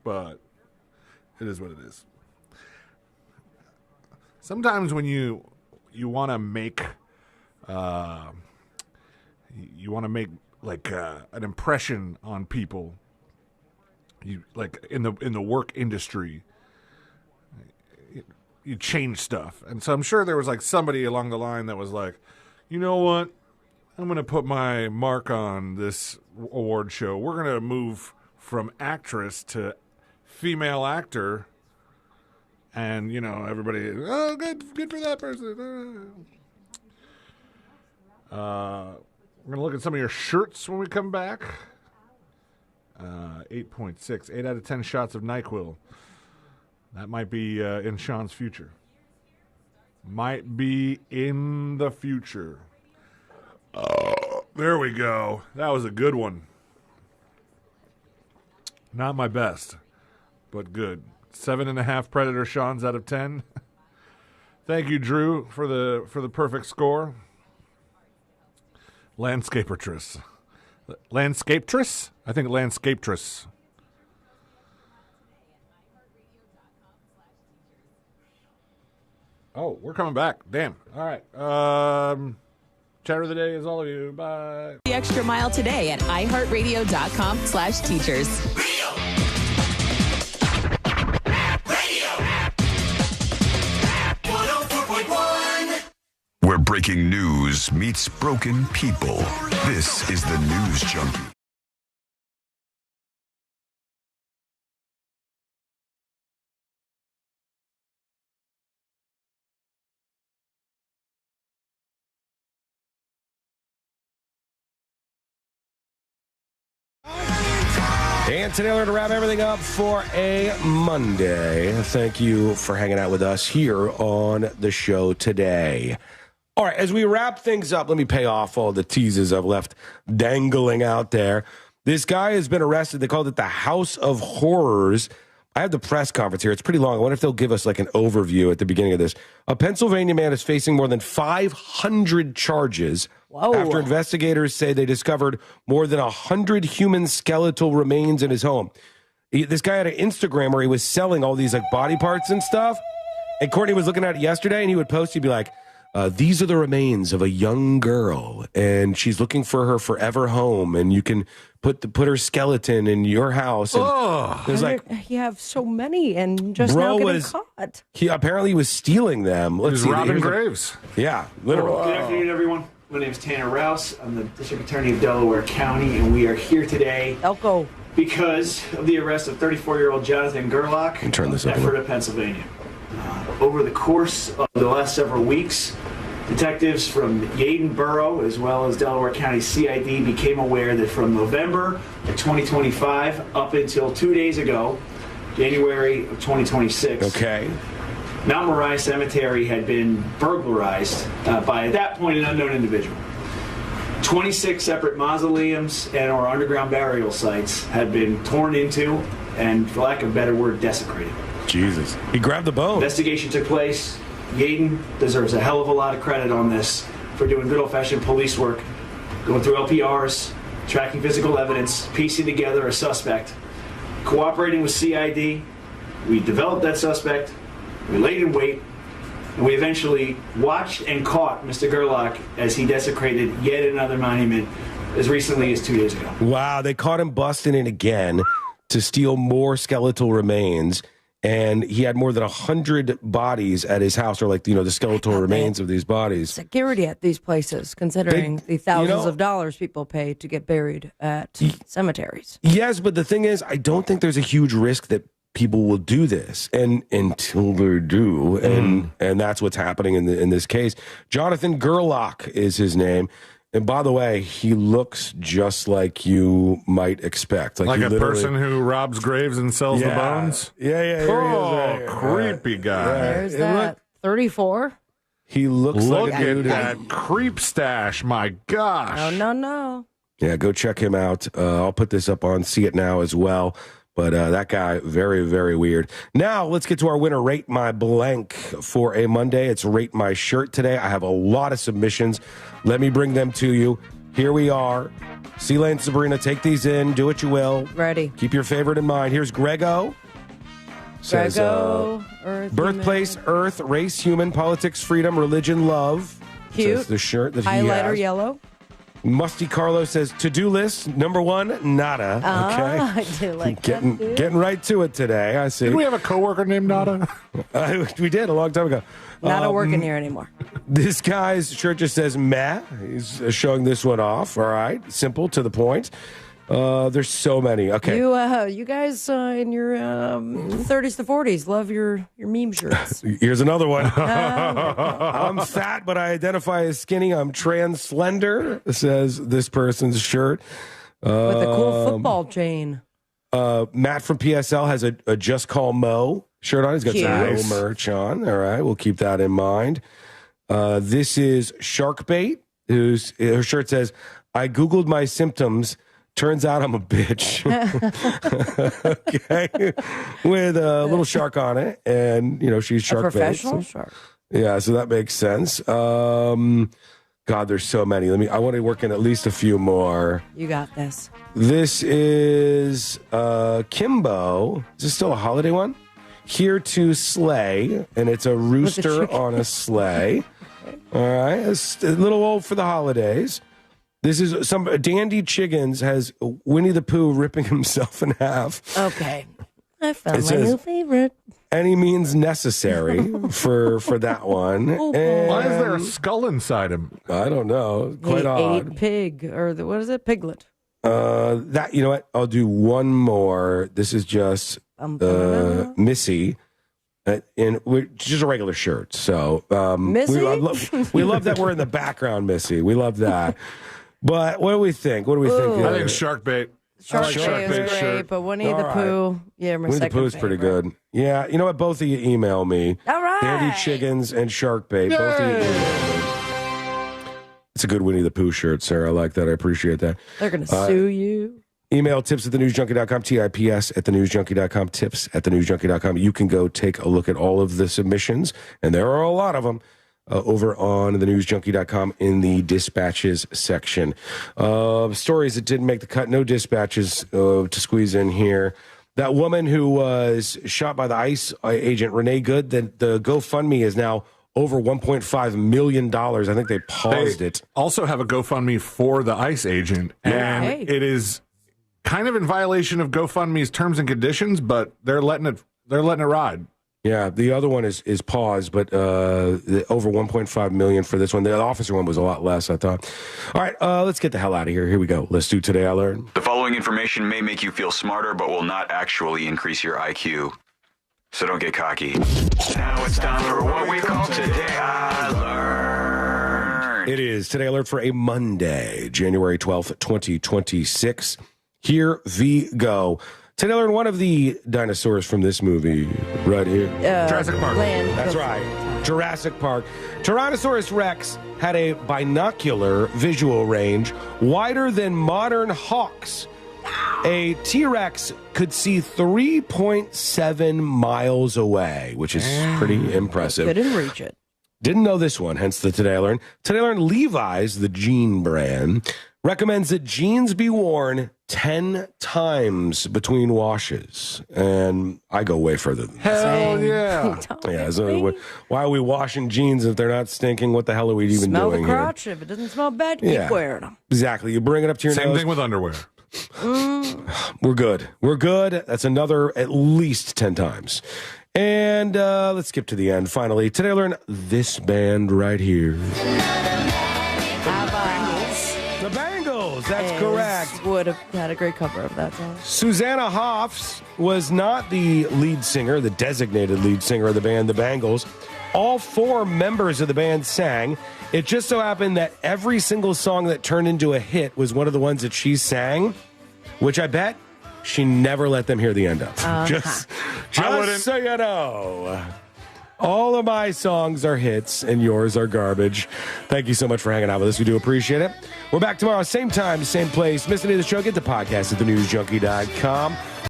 But it is what it is. Sometimes when you want to make like an impression on people, you like in the work industry, you change stuff. And so I'm sure there was like somebody along the line that was like, you know what? I'm going to put my mark on this award show. We're going to move from actress to female actor. And, you know, everybody, oh, good for that person. We're going to look at some of your shirts when we come back. 8.6, 8 out of 10 shots of NyQuil. That might be in Sean's future. Might be in the future. Oh, there we go. That was a good one. Not my best, but good. 7.5 Predator Sean's out of 10. Thank you, Drew, for the perfect score. Landscapertress. Landscapetress? I think Landscapetress. Oh, we're coming back. Damn. All right. Chatter of the day is all of you. Bye. The extra mile today at iHeartRadio.com/teachers. Where breaking news meets broken people. This is the News Junkie. And today we're going to wrap everything up for a Monday. Thank you for hanging out with us here on the show today. All right, as we wrap things up, let me pay off all the teases I've left dangling out there. This guy has been arrested. They called it the House of Horrors. I have the press conference here. It's pretty long. I wonder if they'll give us like an overview at the beginning of this. A Pennsylvania man is facing more than 500 charges after investigators say they discovered more than 100 human skeletal remains in his home. This guy had an Instagram where he was selling all these like body parts and stuff. And Courtney was looking at it yesterday, and he would post, he'd be like, these are the remains of a young girl, and she's looking for her forever home, and you can put her skeleton in your house. And there's like, you have so many, and just now getting caught. He apparently was stealing them. Let's see, robbing graves. Yeah, literally. Good afternoon, everyone. My name is Tanner Rouse. I'm the District Attorney of Delaware County, and we are here today because of the arrest of 34-year-old Jonathan Gerlach of Ephrata, Pennsylvania. Over the course of the last several weeks, detectives from Yeadon Borough as well as Delaware County CID became aware that from November of 2025 up until 2 days ago, January of 2026, Mount Moriah Cemetery had been burglarized by, at that point, an unknown individual. 26 separate mausoleums and or underground burial sites had been torn into and, for lack of a better word, desecrated. Jesus. He grabbed the bone. Investigation took place. Yeadon deserves a hell of a lot of credit on this for doing good old-fashioned police work, going through LPRs, tracking physical evidence, piecing together a suspect, cooperating with CID. We developed that suspect, we laid in wait, and we eventually watched and caught Mr. Gerlach as he desecrated yet another monument as recently as 2 days ago. Wow, they caught him busting in again to steal more skeletal remains. and he had more than 100 bodies at his house, or the skeletal remains of these bodies. Security at these places, considering the thousands of dollars people pay to get buried at cemeteries. Yes, but the thing is, I don't think there's a huge risk that people will do this, and until they do, and that's what's happening in this case. Jonathan Gerlach is his name. And by the way, he looks just like you might expect. Like a person who robs graves and sells the bones? Yeah. Oh, creepy guy. There's that 34. He looks Look like a dude. at that creep stash. My gosh. No. Yeah, go check him out. I'll put this up on See It Now as well. But that guy, very, very weird. Now, let's get to our winner, Rate My Blank, for a Monday. It's Rate My Shirt today. I have a lot of submissions. Let me bring them to you. Here we are. Celia and Sabrina, take these in. Do what you will. Ready. Keep your favorite in mind. Here's Grego. Says, Earth, birthplace, human. Earth, race, human, politics, freedom, religion, love. Cute. Says the shirt that he Highlighter has. yellow. Musty Carlo says, to-do list, number 1, nada. Okay. I do like that. Getting right to it today, I see. Did we have a coworker named Nada? We did a long time ago. Not working here anymore. This guy's shirt just says meh. He's showing this one off. All right. Simple, to the point. There's so many. Okay. You guys in your 30s to 40s love your meme shirts. Here's another one. I'm fat, but I identify as skinny. I'm trans slender, says this person's shirt. With a cool football chain. Matt from PSL has a Just Call Mo shirt on. He's got some Nice. Mo merch on. All right. We'll keep that in mind. This is Sharkbait, her shirt says, I Googled my symptoms. Turns out I'm a bitch. Okay. With a little shark on it. And, she's shark bait. Professional shark. Yeah, so that makes sense. God, there's so many. I want to work in at least a few more. You got this. This is Kimbo. Is this still a holiday one? Here to Slay. And it's a rooster on a sleigh. All right. It's a little old for the holidays. This is Dandy Chiggins has Winnie the Pooh ripping himself in half. Okay. I found my new favorite. Any means necessary for that one. And why is there a skull inside him? I don't know. Quite he odd. ate pig, or what is it? Piglet. That, you know what? I'll do one more. This is just Missy. And we're just a regular shirt. So Missy? we love that we're in the background, Missy. We love that. But what do we think? I think shark bait. Shark bait is great, shirt. but Winnie the Pooh, my Winnie the second Pooh's pretty favorite. good. Yeah, you know what? Both of you email me. All right. Dandy Chiggins and Shark Bait. Both of you email me. It's a good Winnie the Pooh shirt, Sarah. I like that. I appreciate that. They're going to sue you. Email tips@thenewsjunkie.com, tips@thenewsjunkie.com, tips@thenewsjunkie.com. You can go take a look at all of the submissions, and there are a lot of them. Over on thenewsjunkie.com in the dispatches section. Stories that didn't make the cut, no dispatches to squeeze in here. That woman who was shot by the ICE agent, Renee Good, the GoFundMe is now over $1.5 million. I think they paused it. Also have a GoFundMe for the ICE agent, and it is kind of in violation of GoFundMe's terms and conditions, but they're letting it ride. Yeah, the other one is paused, but over 1.5 million for this one. The officer one was a lot less, I thought. All right, let's get the hell out of here. Here we go. Let's do Today I Learned. The following information may make you feel smarter, but will not actually increase your IQ. So don't get cocky. Now it's time for what we call Today I Learned. It is Today I Learned for a Monday, January 12th, 2026. Here we go. Today I learned one of the dinosaurs from this movie right here. Jurassic Park. That's right. Jurassic Park. Tyrannosaurus Rex had a binocular visual range wider than modern hawks. A T-Rex could see 3.7 miles away, which is pretty impressive. Couldn't reach it. Didn't know this one, hence the Today I Learned. Today I Learned Levi's, the jean brand, recommends that jeans be worn 10 times between washes. And I go way further than that. Hell yeah. Yeah, so why are we washing jeans if they're not stinking? What the hell are we even Smell doing the here? crotch. If it doesn't smell bad, keep wearing them. Exactly. You bring it up to your nose. Same thing with underwear. We're good. We're good. That's another at least 10 times. And let's skip to the end. Finally, today I learned this band right here. The Bangles. That's correct. Would have had a great cover of that song. Susanna Hoffs was not the lead singer, the designated lead singer of the band, the Bangles. All 4 members of the band sang. It just so happened that every single song that turned into a hit was one of the ones that she sang, which I bet she never let them hear the end of. Just so you know. All of my songs are hits and yours are garbage. Thank you so much for hanging out with us. We do appreciate it. We're back tomorrow, same time, same place. Miss any of the show? Get the podcast at thenewsjunkie.com.